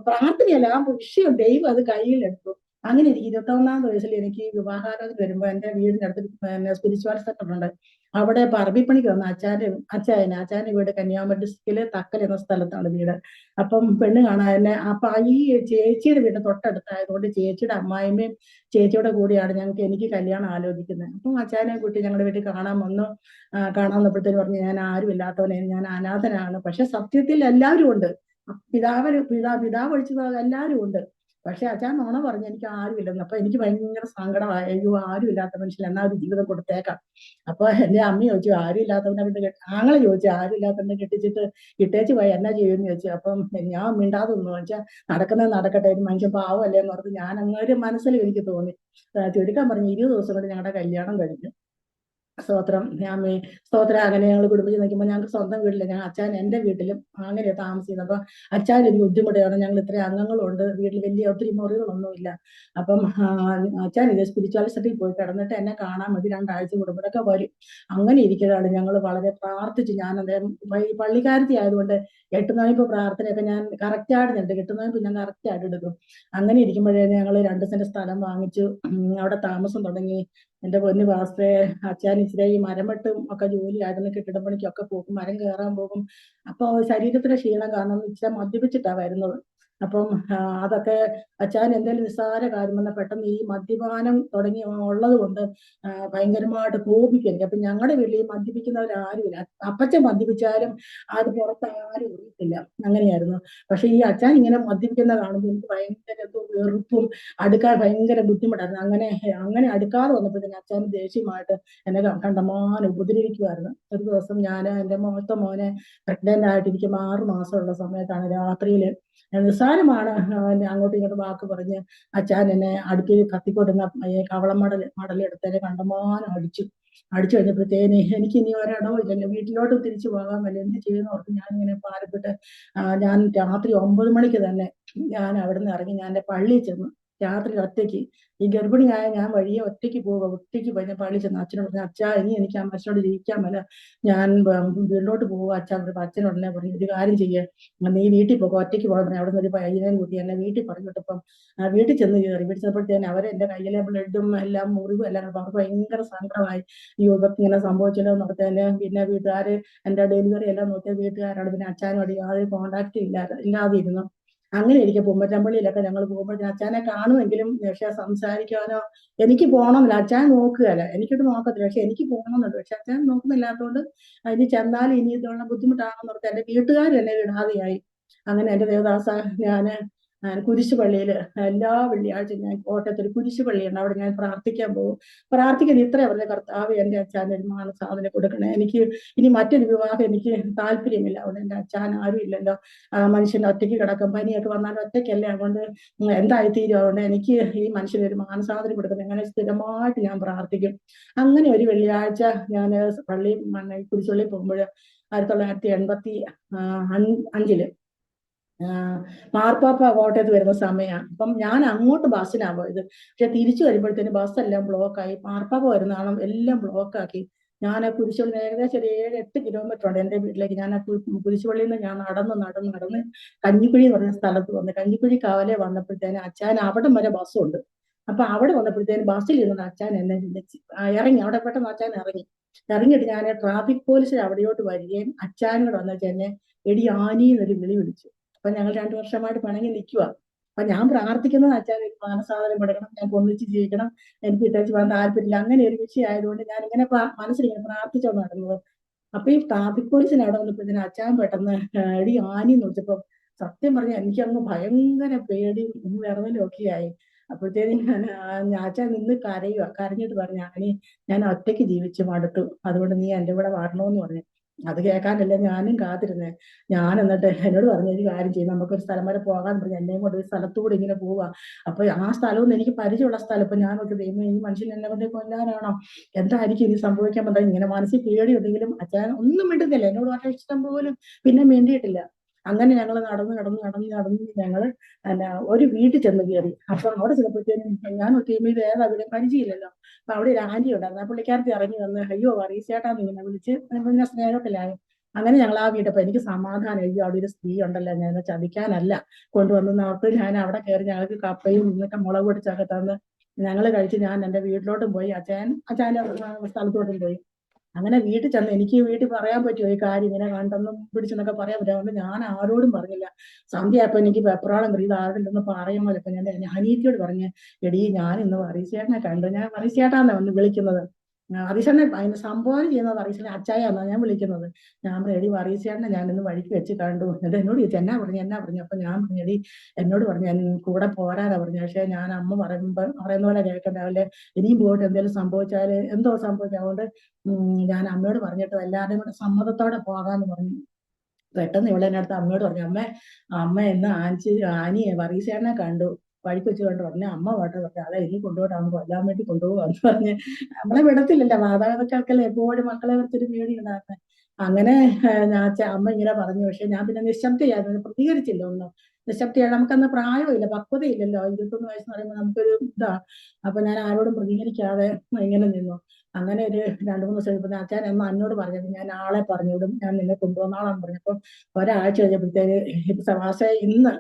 S2: പ്രാർത്ഥനയല്ല, ആ വിഷയം ദൈവം അത് കയ്യിലെടുത്തു. അങ്ങനെ 21-ാമത്തെ വയസ്സിൽ എനിക്ക് വിവാഹാലോചന വരുമ്പോ എന്റെ വീടിനടുത്ത് സ്പിരിച്വാൽ സെന്റർ ഉണ്ട്. അവിടെ പറമ്പിപ്പണിക്ക് വന്ന അച്ചായന്റെ വീട് കന്യാകുമാരി ഡിസ്ട്രിക്റ്റിലെ തക്കൽ എന്ന സ്ഥലത്താണ് വീട്. അപ്പം പെണ്ണ് കാണാൻ തന്നെ, അപ്പൊ ഈ ചേച്ചിയുടെ വീട് തൊട്ടടുത്തായതുകൊണ്ട് ചേച്ചിയുടെ അമ്മായിമ്മയും ചേച്ചിയുടെ കൂടിയാണ് എനിക്ക് കല്യാണം ആലോചിക്കുന്നത്. അപ്പം അച്ചായനെ കൂട്ടി ഞങ്ങളുടെ വീട്ടിൽ കാണാൻ വന്നു. കാണാൻ വന്നപ്പോഴത്തേന് പറഞ്ഞു, ഞാൻ ആരും ഇല്ലാത്തവനെ, ഞാൻ അനാഥനാണ്. പക്ഷെ സത്യത്തിൽ എല്ലാവരും ഉണ്ട്. പിതാവ് ഒഴിച്ചത് എല്ലാവരും ഉണ്ട്. പക്ഷെ അച്ഛൻ നുണ പറഞ്ഞു, എനിക്ക് ആരും ഇല്ലെന്ന്. അപ്പൊ എനിക്ക് ഭയങ്കര സങ്കടമായി, അയ്യോ ആരും ഇല്ലാത്ത മനുഷ്യൻ എന്നാ ഒരു ജീവിതം കൊടുത്തേക്കാം. അപ്പൊ എന്റെ അമ്മ ചോദിച്ചു, ആരും ഇല്ലാത്തവനെ ആങ്ങളെ ചോദിച്ചു, ആരും ഇല്ലാത്തവനെ കെട്ടിച്ചിട്ട് ഇട്ടേച്ച് പോയി എന്നാ ചെയ്യുമെന്ന് ചോദിച്ചു. അപ്പം ഞാൻ മിണ്ടാതെ നിന്നു. വെച്ചാൽ നടക്കുന്നത് നടക്കട്ടെ, ഒരു മനുഷ്യൻ പാവമല്ലേ എന്ന് പറഞ്ഞ് ഞാൻ അങ്ങനെ മനസ്സിൽ എനിക്ക് തോന്നി. ചുരുക്കം പറഞ്ഞു 20 ദിവസം കൊണ്ട് ഞങ്ങളുടെ കല്യാണം കഴിഞ്ഞു. സ്തോത്രം. സ്തോത്രം. അങ്ങനെ ഞങ്ങൾ കുടുംബത്തിൽ നിൽക്കുമ്പോൾ ഞങ്ങൾക്ക് സ്വന്തം വീട്ടില്, ഞാൻ അച്ഛൻ എന്റെ വീട്ടിലും അങ്ങനെ താമസിക്കുന്നത്. അപ്പൊ അച്ഛൻ എനിക്ക് ബുദ്ധിമുട്ടാണ്, ഞങ്ങൾ ഇത്രയും അംഗങ്ങളുണ്ട് വീട്ടിൽ, വലിയ ഒത്തിരി മുറികളൊന്നുമില്ല. അപ്പം അച്ഛൻ ഇത് സ്പിരിച്വാലിറ്റിയിൽ പോയി കിടന്നിട്ട് എന്നെ കാണാൻ മതി 2 ആഴ്ച കൂടുമ്പോഴൊക്കെ വരും. അങ്ങനെ ഇരിക്കുന്നതാണ് ഞങ്ങൾ വളരെ പ്രാർത്ഥിച്ചു. ഞാൻ അദ്ദേഹം ഈ പള്ളിക്കാരത്തി ആയതുകൊണ്ട് 8 നോയമ്പ് പ്രാർത്ഥനയൊക്കെ ഞാൻ കറക്റ്റായിട്ട് ഉണ്ട്, 8 നോയമ്പ് ഞാൻ കറക്റ്റായിട്ട് എടുക്കും. അങ്ങനെ ഇരിക്കുമ്പോഴേ ഞങ്ങൾ 2 സെന്റ് സ്ഥലം വാങ്ങിച്ചു, അവിടെ താമസം തുടങ്ങി. എന്റെ പൊന്നു പാസ്റ്ററെ, അച്ഛൻ ഇച്ചിരി ഈ മരമെട്ടും ഒക്കെ ജോലി ആയിരുന്നു, കെട്ടിട പണിക്കൊക്കെ പോകും, മരം കയറാൻ പോകും. അപ്പൊ ശരീരത്തിലെ ക്ഷീണം കാരണം ഇച്ചിരി മദ്യപിച്ചിട്ടാ വരുന്നത്. അപ്പം അതൊക്കെ അച്ഛൻ എന്തെങ്കിലും നിസ്സാര കാര്യം വന്നാൽ പെട്ടെന്ന് ഈ മദ്യപാനം തുടങ്ങി ഉള്ളത് കൊണ്ട് ഭയങ്കരമായിട്ട് കോപിക്കും. അപ്പൊ ഞങ്ങളുടെ വീട്ടിൽ ഈ മദ്യപിക്കുന്നവരാരുമില്ല. അപ്പച്ചൻ മദ്യപിച്ചാലും അത് പുറത്ത് ആരും അറിയത്തില്ല, അങ്ങനെയായിരുന്നു. പക്ഷെ ഈ അച്ഛൻ ഇങ്ങനെ മദ്യപിക്കുന്ന കാണുമ്പോൾ എനിക്ക് ഭയങ്കര വെറുപ്പും, അടുക്കാൻ ഭയങ്കര ബുദ്ധിമുട്ടായിരുന്നു. അങ്ങനെ അടുക്കാതെ വന്നപ്പോഴത്തേന് അച്ഛൻ ദേഷ്യമായിട്ട് എന്നെ കണ്ടമാനം ഉപദ്രവിക്കുമായിരുന്നു. ഒരു ദിവസം ഞാൻ എന്റെ മൂത്ത മോനെ പ്രഗ്നന്റ് ആയിട്ടിരിക്കും 6 മാസമുള്ള സമയത്താണ് രാത്രിയിൽ നിസ്സാരമാണ് അങ്ങോട്ടും ഇങ്ങോട്ടും വാക്ക് പറഞ്ഞ് അച്ഛൻ എന്നെ അടുപ്പിൽ കത്തിക്കൊടുന്ന കവളം മടലെടുത്തതിനെ കണ്ടമാനം അടിച്ചു കഴിഞ്ഞപ്പോഴത്തേന് എനിക്ക് ഇനി ഒരിടവും ഇല്ലല്ലോ, വീട്ടിലോട്ട് തിരിച്ചു പോകാമല്ലോ, എന്ത് ചെയ്യുന്ന ഓർത്ത് ഞാനിങ്ങനെ പാരപ്പെട്ട് ഞാൻ രാത്രി 9 മണിക്ക് തന്നെ ഞാൻ അവിടുന്ന് ഇറങ്ങി ഞാൻ എന്റെ പള്ളിയിൽ ചെന്നു. രാത്രി ഒറ്റയ്ക്ക്, ഈ ഗർഭിണിയായ ഞാൻ വഴിയെ ഒറ്റയ്ക്ക് പോയി പള്ളി ചെന്ന് അച്ഛനോട് പറഞ്ഞു, അച്ഛാ ഇനി എനിക്ക് ആ മനുഷ്യനോട് ജീവിക്കാൻ മേല, ഞാൻ വീട്ടിലോട്ട് പോകുക അച്ഛൻ. അച്ഛൻ ഉടനെ പറഞ്ഞു, ഒരു കാര്യം ചെയ്യേ, നീ വീട്ടിൽ പോകുക, ഒറ്റയ്ക്ക് പോകാൻ പറഞ്ഞു. അവിടെ നിന്ന് ഒരു പയ്യനെയും കൂട്ടി എന്നെ വീട്ടിൽ പറഞ്ഞിട്ടിപ്പം വീട്ടിൽ ചെന്ന് കയറി. വീട്ടിൽ ചെന്നപ്പോഴത്തേന് അവരെന്റെ കയ്യിലെ ബ്ലഡും എല്ലാം മുറിവും എല്ലാം കണ്ടു. അവർക്ക് ഭയങ്കര സങ്കടമായി, ഈ ഇവർക്ക് ഇങ്ങനെ സംഭവിച്ചല്ലോ നോർത്തേന്. പിന്നെ വീട്ടുകാര് എന്റെ ഡെലിവറി എല്ലാം നോക്കിയ വീട്ടുകാരാണ്. പിന്നെ അച്ഛനോട് യാതൊരു കോണ്ടാക്ട് ഇല്ലാതിരുന്നു. അങ്ങനെ ഇരിക്കും പൂമ്പറ്റമ്പള്ളിയിലൊക്കെ ഞങ്ങൾ പോകുമ്പോഴത്തേന് അച്ഛനെ കാണുമെങ്കിലും പക്ഷെ സംസാരിക്കാനോ എനിക്ക് പോകണമെന്നില്ല. അച്ഛൻ നോക്കുകയല്ല, എനിക്കിട്ട് നോക്കത്തില്ല, പക്ഷെ എനിക്ക് പോകണമെന്നുണ്ട്. പക്ഷെ അച്ഛൻ നോക്കുന്നില്ലാത്തതുകൊണ്ട് ഇനി ചെന്നാൽ ഇനി ഇതുള്ള ബുദ്ധിമുട്ടാണെന്ന് ഓർത്ത് എന്റെ വീട്ടുകാർ എന്നെ വിടാതെയായി. അങ്ങനെ എന്റെ ദേവദാസ, ഞാന് കുരിശുപള്ളിയിൽ എല്ലാ വെള്ളിയാഴ്ചയും ഞാൻ കോട്ടയത്ത് ഒരു കുരിശുപള്ളിയുണ്ട്, അവിടെ ഞാൻ പ്രാർത്ഥിക്കാൻ പോകും. പ്രാർത്ഥിക്കുന്നത് ഇത്രയും പറഞ്ഞ, കർത്താവ് എന്റെ അച്ഛൻ ഒരു മാനസാധനം കൊടുക്കണേ, എനിക്ക് ഇനി മറ്റൊരു വിവാഹം എനിക്ക് താല്പര്യമില്ല. അവിടെ എന്റെ അച്ഛൻ ആരും ഇല്ലല്ലോ, മനുഷ്യൻ ഒറ്റയ്ക്ക് കിടക്കും, പനിയൊക്കെ വന്നാൽ ഒറ്റയ്ക്കല്ലേ, അതുകൊണ്ട് എന്തായി തീരും, അതുകൊണ്ട് എനിക്ക് ഈ മനുഷ്യന് ഒരു മാനസാധനം കൊടുക്കുന്നത്, അങ്ങനെ സ്ഥിരമായിട്ട് ഞാൻ പ്രാർത്ഥിക്കും. അങ്ങനെ ഒരു വെള്ളിയാഴ്ച ഞാൻ കുരിശുപള്ളി പോകുമ്പോൾ 1985 മാർപ്പാപ്പ കോട്ടയത്ത് വരുന്ന സമയമാണ്. അപ്പം ഞാൻ അങ്ങോട്ട് ബസ്സിനാണ് പോയത്. പക്ഷെ തിരിച്ചു വരുമ്പോഴത്തേന് ബസ്സെല്ലാം ബ്ലോക്കായി, മാർപ്പാപ്പ വരുന്നതാണ് എല്ലാം ബ്ലോക്കാക്കി. ഞാൻ കുരിശുപള്ളി ഏകദേശം ഒരു 7-8 കിലോമീറ്റർ ഉണ്ട് എന്റെ വീട്ടിലേക്ക്. ഞാൻ കുരിശുപള്ളിയിൽ നിന്ന് ഞാൻ നടന്ന് കഞ്ഞിക്കുഴി എന്ന് പറഞ്ഞ സ്ഥലത്ത് വന്ന് കഞ്ഞിക്കുഴി കാവലെ വന്നപ്പോഴത്തേന് അച്ഛൻ അവിടം വരെ ബസ്സുണ്ട്. അപ്പൊ അവിടെ വന്നപ്പോഴത്തേന് ബസ്സിൽ ഇരുന്ന് അച്ഛൻ എന്നെ ഇറങ്ങി. അവിടെ പെട്ടെന്ന് അച്ഛൻ ഇറങ്ങിയിട്ട് ഞാൻ ട്രാഫിക് പോലീസിൽ അവിടെയോട്ട് വരികയും അച്ഛനോട് വന്നിട്ട് എന്നെ എടി ആനി എന്നൊരു വിളി വിളിച്ചു. അപ്പൊ ഞങ്ങൾ 2 വർഷമായിട്ട് പിണങ്ങി നിൽക്കുക. അപ്പൊ ഞാൻ പ്രാർത്ഥിക്കുന്നത് അച്ഛൻ മാനസാധനം കൊടുക്കണം, ഞങ്ങൾക്ക് ഒന്നിച്ച് ജീവിക്കണം, എനിക്ക് ഇട്ടേച്ച് പോകാൻ താല്പര്യമില്ല, അങ്ങനെ ഒരു വിഷയം ആയതുകൊണ്ട് ഞാൻ ഇങ്ങനെ മനസ്സിലിങ്ങനെ പ്രാർത്ഥിച്ചോ നടന്നത്. അപ്പൊ ഈ ട്രാഫിക് പോലീസിന് അവിടെ വന്നപ്പോഴത്തേന് അച്ഛൻ പെട്ടെന്ന് എടി ആനി എന്ന് വിളിച്ചപ്പോ സത്യം പറഞ്ഞ എനിക്ക് അങ്ങ് ഭയങ്കര പേടിയും വിറവലും ഒക്കെ ആയി. അപ്പോഴത്തേനും അച്ഛൻ നിന്ന് കരഞ്ഞിട്ട് പറഞ്ഞു, ആനി ഞാൻ ഒറ്റയ്ക്ക് ജീവിച്ചു മടുത്തു, അതുകൊണ്ട് നീ എന്റെ കൂടെ വരണമെന്ന് പറഞ്ഞു. അത് കേൾക്കാനല്ലേ ഞാനും കാത്തിരുന്നേ. ഞാൻ എന്നിട്ട് എന്നോട് പറഞ്ഞു ഒരു കാര്യം ചെയ്യും, നമുക്കൊരു സ്ഥലം വരെ പോകാൻ പറഞ്ഞു എന്നെയും കൊണ്ട് ഒരു സ്ഥലത്തൂടെ ഇങ്ങനെ പോവാ. അപ്പൊ ആ സ്ഥലമൊന്നും എനിക്ക് പരിചയമുള്ള സ്ഥലം. ഇപ്പൊ ഞാൻ നോക്കി ദൈവം ഈ മനുഷ്യൻ എന്നെ കൊണ്ട് കൊല്ലാനാണോ, എന്തായിരിക്കും ഇനി സംഭവിക്കാൻ പറ്റുന്നത്, ഇങ്ങനെ മനസ്സിൽ പേടിയുണ്ടെങ്കിലും അച്ഛൻ ഒന്നും മിണ്ടുന്നില്ല, എന്നോട് പറഞ്ഞ ഇഷ്ടം പോലും പിന്നെ മിണ്ടിയിട്ടില്ല. അങ്ങനെ ഞങ്ങൾ നടന്ന് നടന്ന് നടന്ന് നടന്ന് ഞങ്ങള് ഒരു വീട്ടിൽ ചെന്ന് കയറി. അപ്പൊ അവിടെ ചെന്നപ്പോഴത്തേനും ഞാൻ ടീമിൽ ഇത് ഏതാ വീട് പരിചയമില്ലല്ലോ. അപ്പൊ അവിടെ ഒരു ആന്റി ഉണ്ടായിരുന്നു. ആ പുള്ളിക്കാരത്തി ഇറങ്ങി വന്ന് അയ്യോ വറീസേട്ടാന്ന് ഇങ്ങനെ വിളിച്ച് പിന്നെ സ്നേഹത്തിലായി. അങ്ങനെ ഞങ്ങൾ ആ വീട്ടപ്പോ എനിക്ക് സമാധാനം, അയ്യോ അവിടെ ഒരു സ്ത്രീ ഉണ്ടല്ലോ, ഞാൻ ചതിക്കാനല്ല കൊണ്ടുവന്നെന്ന് ഓർത്ത് ഞാൻ അവിടെ കയറി. ഞങ്ങൾക്ക് കപ്പയും ഇന്നൊക്കെ മുളക് പൊടിച്ചൊക്കെ തന്ന് ഞങ്ങൾ കഴിച്ച് ഞാൻ എൻ്റെ വീട്ടിലോട്ടും പോയി, അച്ഛൻ്റെ സ്ഥലത്തോട്ടും പോയി. അങ്ങനെ വീട്ടിൽ ചെന്ന് എനിക്ക് വീട്ടിൽ പറയാൻ പറ്റുമോ ഈ കാര്യം ഇങ്ങനെ കണ്ടെന്നും പിടിച്ചെന്നൊക്കെ പറയാൻ പറ്റും. അതുകൊണ്ട് ഞാൻ ആരോടും പറഞ്ഞില്ല. സന്ധ്യയപ്പോ എനിക്ക് വെപ്രാളം കറി ഇത് ആരോടൊന്നും പറയുമല്ലോ. ഇപ്പൊ ഞാൻ അനീത്തിയോട് പറഞ്ഞ്, എടീ ഞാൻ ഇന്ന് വറീസേട്ടനെ കണ്ടു. ഞാൻ വറീസേട്ടാന്നാ വന്ന് വിളിക്കുന്നത്. വറീസേട്ടനെ അതിന് സംബോധന ചെയ്യുന്നത് വറീസേട്ടനെ അച്ചായാന്നാ ഞാൻ വിളിക്കുന്നത്. ഞാൻ പറഞ്ഞു എടി വറീസേട്ടനെ ഞാൻ ഇന്ന് വഴിക്ക് വെച്ച് കണ്ടു. എന്നിട്ട് എന്നോട് ചോദിച്ചു എന്നാ പറഞ്ഞു. അപ്പൊ ഞാൻ പറഞ്ഞു എടി എന്നോട് പറഞ്ഞു ഞാൻ കൂടെ പോരാനാ പറഞ്ഞു. പക്ഷെ ഞാൻ അമ്മ പറയുന്ന പോലെ കേൾക്കണ്ടാവില്ലേ, ഇനിയും പോയിട്ട് എന്തെങ്കിലും സംഭവിച്ചാല് എന്തോ സംഭവിക്കും, അതുകൊണ്ട് ഞാൻ അമ്മയോട് പറഞ്ഞിട്ട് എല്ലാവരുടെയും കൂടെ സമ്മതത്തോടെ പോകാന്ന് പറഞ്ഞു. പെട്ടെന്ന് ഇവിടെ എൻ്റെ അടുത്ത് അമ്മയോട് പറഞ്ഞു, അമ്മ ഇന്ന് ആനിയെ വറീസേട്ടനെ കണ്ടു, വഴിക്ക് വെച്ച് കണ്ടു. പറഞ്ഞു അമ്മ പാട്ട് പറഞ്ഞു അതെ ഇനി കൊണ്ടുപോയിട്ട് അവൻ കൊല്ലാൻ വേണ്ടി കൊണ്ടുപോകാന്ന് പറഞ്ഞ്. നമ്മളെ വിടത്തില്ലല്ലോ, മാതാപിതാക്കൾക്കല്ലേ എപ്പോഴും മക്കളെ കുറിച്ചൊരു പേടി ഉണ്ടാകുന്നത്. അങ്ങനെ അമ്മ ഇങ്ങനെ പറഞ്ഞു. പക്ഷെ ഞാൻ പിന്നെ നിശബ്ദയായിരുന്നു, പ്രതികരിച്ചില്ല ഒന്നും. നിശബ്ദയാണ്, നമുക്കന്ന് പ്രായമില്ല, പക്വതയില്ലല്ലോ. 21 വയസ്സെന്ന് പറയുമ്പോൾ നമുക്കൊരു ഇതാ. അപ്പൊ ഞാൻ ആരോടും പ്രതികരിക്കാതെ ഇങ്ങനെ നിന്നു. അങ്ങനെ ഒരു 2-3 ദിവസം കഴിഞ്ഞപ്പോൾ അച്ഛൻ അമ്മ എന്നോട് പറഞ്ഞത് ഞാൻ ആളെ പറഞ്ഞുവിടും, ഞാൻ നിന്നെ കൊണ്ടുവന്നാളാന്ന് പറഞ്ഞപ്പോൾ ഒരാഴ്ച കഴിഞ്ഞപ്പോഴത്തേക്ക് സമാസ ഇന്ന്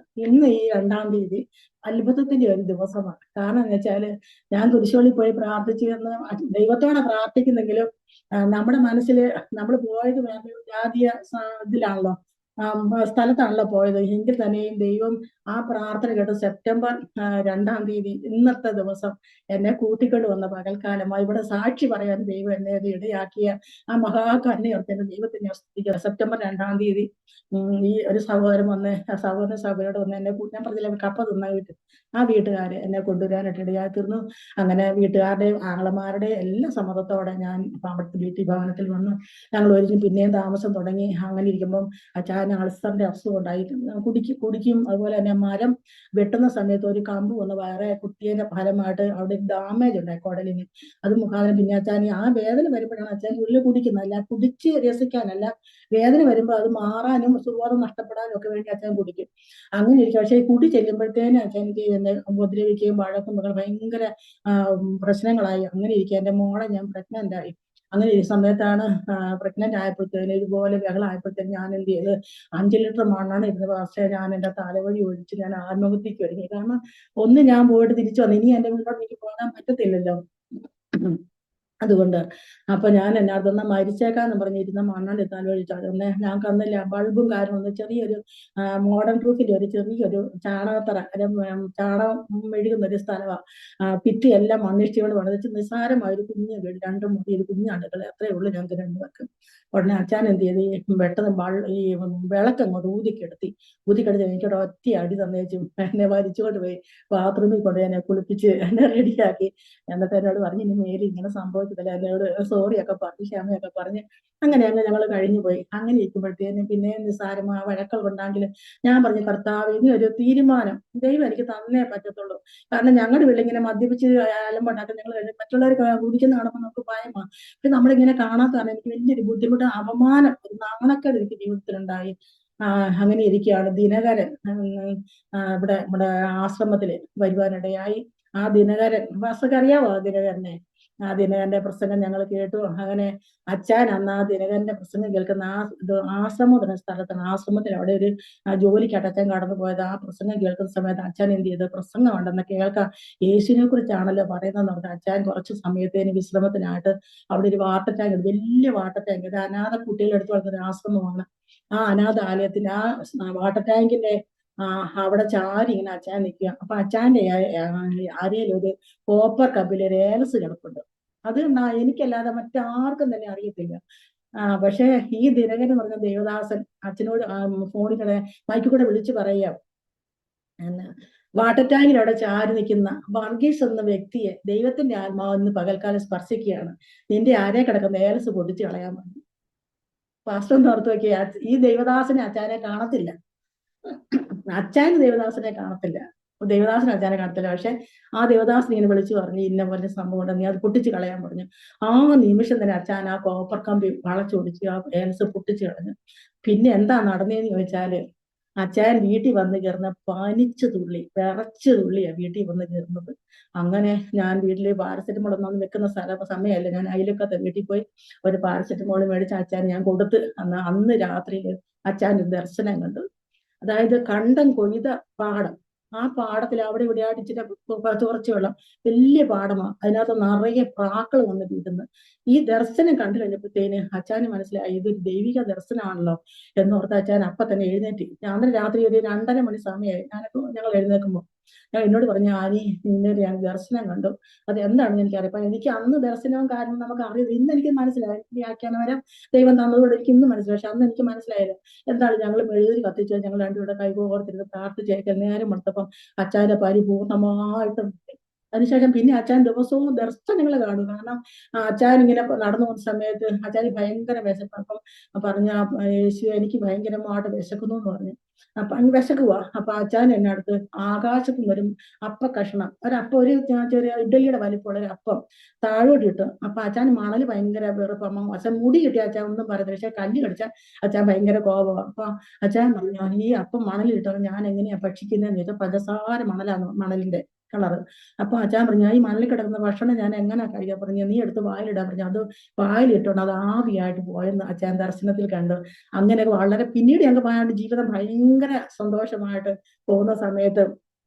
S2: ഈ 2-ാം തീയതി അത്ഭുതത്തിന്റെ ഒരു ദിവസമാണ്. കാരണം എന്ന് വെച്ചാല് ഞാൻ കുരിശുപള്ളിയിൽ പോയി പ്രാർത്ഥിച്ചു എന്ന് ദൈവത്തോടെ പ്രാർത്ഥിക്കുന്നെങ്കിലും നമ്മുടെ മനസ്സില് നമ്മൾ പോയത് വേറെ ജാതീയ ഇതിലാണല്ലോ, സ്ഥലത്താണല്ലോ പോയത്. എങ്കിൽ തന്നെയും ദൈവം ആ പ്രാർത്ഥന കേട്ട് സെപ്റ്റംബർ 2-ാം തീയതി ഇന്നത്തെ ദിവസം എന്നെ കൂട്ടിക്കൊണ്ട് വന്ന പകൽക്കാലമായി ഇവിടെ സാക്ഷി പറയാൻ ദൈവം എന്നെ ഇടയാക്കിയ ആ മഹാകരുണയോർത്ത് എന്റെ ദൈവത്തിനെ സ്തുതിക്കുക. സെപ്റ്റംബർ 2-ാം തീയതി ഈ ഒരു സഹോദരൻ വന്ന് സഹോദരൻ സഭയോട് വന്ന് എന്നെ ഞാൻ പറഞ്ഞില്ല കപ്പ തിന്ന ആ വീട്ടുകാരെ എന്നെ കൊണ്ടുവരാനായിട്ട് ഇടയായി തീർന്നു. അങ്ങനെ വീട്ടുകാരുടെയും ആങ്ങളമാരുടെയും എല്ലാ സമ്മതത്തോടെ ഞാൻ അവിടുത്തെ വീട്ടിൽ ഭവനത്തിൽ വന്നു. ഞങ്ങൾ ഒരുക്കും പിന്നെയും താമസം തുടങ്ങി. അങ്ങനെ ഇരിക്കുമ്പം അച്ഛന് അൾസറിന്റെ അസുഖം ഉണ്ടായി, കുടിക്കും. അതുപോലെ തന്നെ മരം വെട്ടുന്ന സമയത്ത് ഒരു കമ്പ് വന്ന് വേറെ കുത്തിയതിന്റെ ഫലമായിട്ട് അവിടെ ഡാമേജ് ഉണ്ടായി കുടലിന്. അത് മുഖാന്തരം പിന്നെ അച്ഛൻ ആ വേദന വരുമ്പോഴാണ് അച്ഛൻ ഉള്ളിൽ കുടിക്കുന്നത്, അല്ല കുടിച്ച് രസിക്കാനല്ല, വേദന വരുമ്പോൾ അത് മാറാനും സുബോധം നഷ്ടപ്പെടാനും ഒക്കെ വേണ്ടി അച്ഛൻ കുടിക്കും. അങ്ങനെ ഇരിക്കും. പക്ഷെ ഈ കുടി ചെല്ലുമ്പോഴത്തേനും അച്ഛൻ എന്നെ ഉപദ്രവിക്കുകയും വഴക്കും ഭയങ്കര പ്രശ്നങ്ങളായി. അങ്ങനെ ഇരിക്കുക. എന്റെ മോളെ ഞാൻ പ്രഗ്നന്റ് ആയി. അങ്ങനെ ഈ സമയത്താണ് പ്രഗ്നന്റ് ആയപ്പോഴത്തേന് ഇതുപോലെ ബഹളമായപ്പോഴത്തേന് ഞാൻ എന്ത് ചെയ്ത് 5 ലിറ്റർ മണ്ണെണ്ണ ഇരുന്നത് പക്ഷേ ഞാൻ എന്റെ തലവഴി ഒഴിച്ച് ഞാൻ ആത്മഹത്യക്ക് ഒരുങ്ങി. കാരണം ഒന്ന് ഞാൻ പോയിട്ട് തിരിച്ചു വന്നു, ഇനി എന്റെ വീട്ടിലോട്ട് എനിക്ക് പോകാൻ പറ്റത്തില്ലല്ലോ. അതുകൊണ്ട് അപ്പൊ ഞാൻ എന്നാർത്തന്ന മരിച്ചേക്കാന്ന് പറഞ്ഞിരുന്ന മണ്ണെണ്ണ തലവഴിച്ചു. അതൊന്ന് ഞങ്ങൾക്ക് അന്നില്ല ബൾബും കാരണം ഒന്ന് ചെറിയൊരു മോഡേൺ പ്രൂഫിന്റെ ഒരു ചെറിയൊരു ചാണകത്തറ, ചാണകം മെഴുകുന്ന ഒരു സ്ഥലമാണ്. ഭിത്തി എല്ലാം മണ്ണിഷ്ടിയോട് വളർച്ച് നിസ്സാരമായ ഒരു കുഞ്ഞ് വീട്, 2 മുറി ഒരു കുഞ്ഞ് അടുക്കള, അത്രയേ ഉള്ളൂ ഞങ്ങൾക്ക് 2 പേർക്ക്. ഉടനെ അച്ഛൻ എന്ത് ചെയ്ത് ഈ പെട്ടെന്ന് ഈ വിളക്കങ്ങോട്ട് ഊതിക്കെടുത്ത് എനിക്കോട് ഒറ്റ അടി തന്നേച്ചു എന്നെ വലിച്ചുകൊണ്ട് പോയി ബാത്റൂമിൽ കൊണ്ട് എന്നെ കുളിപ്പിച്ച് എന്നെ റെഡിയാക്കി. എന്നിട്ട് എന്നോട് പറഞ്ഞു ഇനി മേലിൽ ഇങ്ങനെ സംഭവിച്ചതല്ല, എന്നോട് സോറിയൊക്കെ പറഞ്ഞ് ക്ഷമയൊക്കെ പറഞ്ഞ് അങ്ങനെ ഞങ്ങൾ കഴിഞ്ഞു പോയി. അങ്ങനെ ഇരിക്കുമ്പോഴത്തേനും പിന്നെ നിസ്സാരമായ വഴക്കൾ കൊണ്ടാണെങ്കിലും ഞാൻ പറഞ്ഞു കർത്താവ് ഇനി ഒരു തീരുമാനം ദൈവം എനിക്ക് തന്നേ പറ്റത്തുള്ളൂ. കാരണം ഞങ്ങളുടെ വീട്ടിൽ ഇങ്ങനെ മദ്യപിച്ച് അലമ്പുണ്ടാക്കാൻ ഞങ്ങൾ മറ്റുള്ളവർ കുടിക്കുന്ന കാണുമ്പോൾ നമുക്ക് ഭയമാണ്. പക്ഷെ നമ്മളിങ്ങനെ കാണാത്തതാണ് എനിക്ക് വലിയൊരു ബുദ്ധിമുട്ട്, അപമാനം, ഒരു നാണക്കേട് എനിക്ക് ജീവിതത്തിലുണ്ടായി. അങ്ങനെ ഇരിക്കുകയാണ് ദിനകരൻ ഇവിടെ നമ്മുടെ ആശ്രമത്തില് വരുവാനിടയായി. ആ ദിനകരൻ വാസക്ക് അറിയാവോ ദിനകരനെ? ആ ദിനകരന്റെ പ്രസംഗം ഞങ്ങൾ കേട്ടു. അങ്ങനെ അച്ഛൻ അന്ന് ആ ദിനകരന്റെ പ്രസംഗം കേൾക്കുന്ന ആശ്രമം എന്ന സ്ഥലത്താണ്. ആശ്രമത്തിൽ അവിടെ ഒരു ജോലിക്കായിട്ട് അച്ഛൻ കടന്നു പോയത്. ആ പ്രസംഗം കേൾക്കുന്ന സമയത്ത് അച്ഛൻ എന്ത് ചെയ്ത് പ്രസംഗം ഉണ്ടെന്ന് കേൾക്കാം, യേശുവിനെ കുറിച്ചാണല്ലോ പറയുന്നതെന്ന് പറഞ്ഞാൽ അച്ഛൻ കുറച്ച് സമയത്തേന് വിശ്രമത്തിനായിട്ട് അവിടെ ഒരു വാട്ടർ ടാങ്ക്, വലിയ വാട്ടർ ടാങ്ക്, ഇത് അനാഥ കുട്ടികളെ എടുത്തു വളർത്തുന്ന ആശ്രമമാണ്. ആ അനാഥ ആലയത്തിന്റെ ആ വാട്ടർ ടാങ്കിന്റെ അവിടെ ചാരി ഇങ്ങനെ അച്ഛൻ നിൽക്കുക. അപ്പൊ അച്ഛന്റെ അരയിൽ ഒരു കോപ്പർ കപ്പിൽ ഒരു ഏലസ് കിടപ്പുണ്ട്. അത് എനിക്കല്ലാതെ മറ്റാർക്കും തന്നെ അറിയത്തില്ല. പക്ഷെ ഈ ദിനകരൻ എന്ന് പറഞ്ഞ ദേവദാസൻ അച്ഛനോട് ഫോണിൽ കൂടെ മൈക്കിൽ കൂടെ വിളിച്ചു പറയാം, വാട്ടർ ടാങ്കിൽ അവിടെ ചാരി നിൽക്കുന്ന വർഗീസ് എന്ന വ്യക്തിയെ ദൈവത്തിന്റെ ആത്മാവെന്ന് പകൽക്കാലം സ്പർശിക്കുകയാണ്, നിന്റെ ആരെ കിടക്കുന്ന ഏലസ് പൊടിച്ചു കളയാൻ പറഞ്ഞു. പാസ്റ്റർ ഒന്ന് ഓർത്ത് നോക്കിയ ഈ ദൈവദാസനെ അച്ചാനെ കാണത്തില്ല, അച്ചാന് ദേവദാസനെ കാണത്തില്ല, ദേവദാസന് അച്ചാനെ കാണത്തില്ല. പക്ഷെ ആ ദേവദാസൻ ഇങ്ങനെ വിളിച്ചു പറഞ്ഞു ഇന്ന പോലെ സംഭവം ഉണ്ട്, നീ അത് പൊട്ടിച്ച് കളയാൻ പറഞ്ഞു. ആ നിമിഷം തന്നെ അച്ചാൻ ആ കോപ്പർ കമ്പി വളച്ചൊടിച്ച് ആ ഏലസ് പൊട്ടിച്ച് കളഞ്ഞു. പിന്നെ എന്താ നടന്നതെന്ന് ചോദിച്ചാല്, അച്ചായൻ വീട്ടിൽ വന്ന് കയറുന്ന പനിച്ചു തുള്ളി, വിറച്ചു തുള്ളിയാ വീട്ടിൽ വന്ന് കയറുന്നത്. അങ്ങനെ ഞാൻ വീട്ടില് പാരസെറ്റമോൾ ഒന്നും വെക്കുന്ന സമയമല്ല, ഞാൻ അയലൊക്കത്തെ വീട്ടിൽ പോയി ഒരു പാരസെറ്റമോൾ മേടിച്ച് അച്ചാൻ ഞാൻ കൊടുത്ത്. അന്ന് രാത്രിയിൽ അച്ചാൻ്റെ ദർശനം കണ്ടു. അതായത് കണ്ടം കൊയ്ത പാടം, ആ പാടത്തിൽ അവിടെ ഇവിടെ ആയിട്ട് ഇച്ചിരി കുറച്ച് വെള്ളം, വലിയ പാടമാണ്, അതിനകത്ത് നിറയെ പ്രാക്കൾ വന്ന് വീഴുന്നു. ഈ ദർശനം കണ്ടു കഴിഞ്ഞപ്പോഴത്തേന് അച്ചാന് മനസ്സിലായി ഇതൊരു ദൈവിക ദർശനമാണല്ലോ എന്നോർത്ത് അച്ചാൻ അപ്പൊ തന്നെ എഴുന്നേറ്റ്. ഞാൻ രാത്രി ഒരു 2:30 മണി സമയമായി. ഞങ്ങൾ എഴുന്നേൽക്കുമ്പോൾ ഞാൻ എന്നോട് പറഞ്ഞു, ആനി ഇന്നൊരു ഞാൻ ദർശനം കണ്ടു, അത് എന്താണെന്ന് എനിക്കറിയാം. അപ്പൊ എനിക്ക് അന്ന് ദർശനവും കാരണം നമുക്ക് അറിയില്ല. ഇന്ന് എനിക്ക് മനസ്സിലായി, വ്യാഖ്യാനവരം ദൈവം തന്നതോടെ എനിക്ക് ഇന്ന് മനസ്സിലായി. പക്ഷെ അന്ന് എനിക്ക് മനസ്സിലായില്ല. എന്താണ്, ഞങ്ങൾ മെഴുകുതിരി കത്തിച്ച് ഞങ്ങൾ രണ്ടുകൂടെ കൈകോർത്തിരുന്ന് പ്രാർത്ഥിച്ചേക്കാൻ നേരം എടുത്തപ്പം അച്ചാന്റെ പരിപൂർണമായിട്ടും. അതിനുശേഷം പിന്നെ അച്ചാൻ ദിവസവും ദർശനങ്ങൾ കാണും. കാരണം അച്ചാൻ ഇങ്ങനെ നടന്നു പോകുന്ന സമയത്ത് അച്ചാന് ഭയങ്കര വിശപ്പ്. അപ്പം പറഞ്ഞ യേശു എനിക്ക് ഭയങ്കരമായിട്ട് വിശക്കുന്നു എന്ന് പറഞ്ഞു. അപ്പൊ അങ്ങ് വിശക്കുവാ. അപ്പൊ അച്ചാൻ എന്നെ അടുത്ത് ആകാശത്ത് വരും അപ്പ കഷ്ണം ഒരപ്പം, ഒരു ചെറിയ ഇഡലിയുടെ വലിപ്പമുള്ള ഒരു അപ്പം താഴോട്ട് ഇട്ടു. അപ്പൊ അച്ചാൻ മണല് ഭയങ്കര വെറുപ്പം. അച്ഛൻ മുടി കിട്ടിയ അച്ഛൻ ഒന്നും പറയുന്നത്, പക്ഷെ കല്ല് കടിച്ചാൽ അച്ഛൻ ഭയങ്കര കോപമാണ്. അപ്പൊ അച്ഛൻ പറഞ്ഞു, ഈ അപ്പം മണലിട്ടോ ഞാൻ എങ്ങനെയാ ഭക്ഷിക്കുന്നതെന്ന് ചോദിച്ചാൽ പഞ്ചസാര മണലാണ് മണലിന്റെ കളറ്. അപ്പൊ അച്ഛൻ പറഞ്ഞു, ഈ മണലിൽ കിടക്കുന്ന ഭക്ഷണം ഞാൻ എങ്ങനെ കഴിക്കാൻ പറഞ്ഞു, നീ എടുത്ത് വായിലിടാൻ പറഞ്ഞു. അത് വായിലിട്ടോണ്ട് അത് ആവിയായിട്ട് പോയെന്ന് അച്ഛൻ ദർശനത്തിൽ കണ്ടു. അങ്ങനെ വളരെ പിന്നീട് ഞങ്ങൾക്ക് ജീവിതം ഭയങ്കര സന്തോഷമായിട്ട് പോകുന്ന സമയത്ത്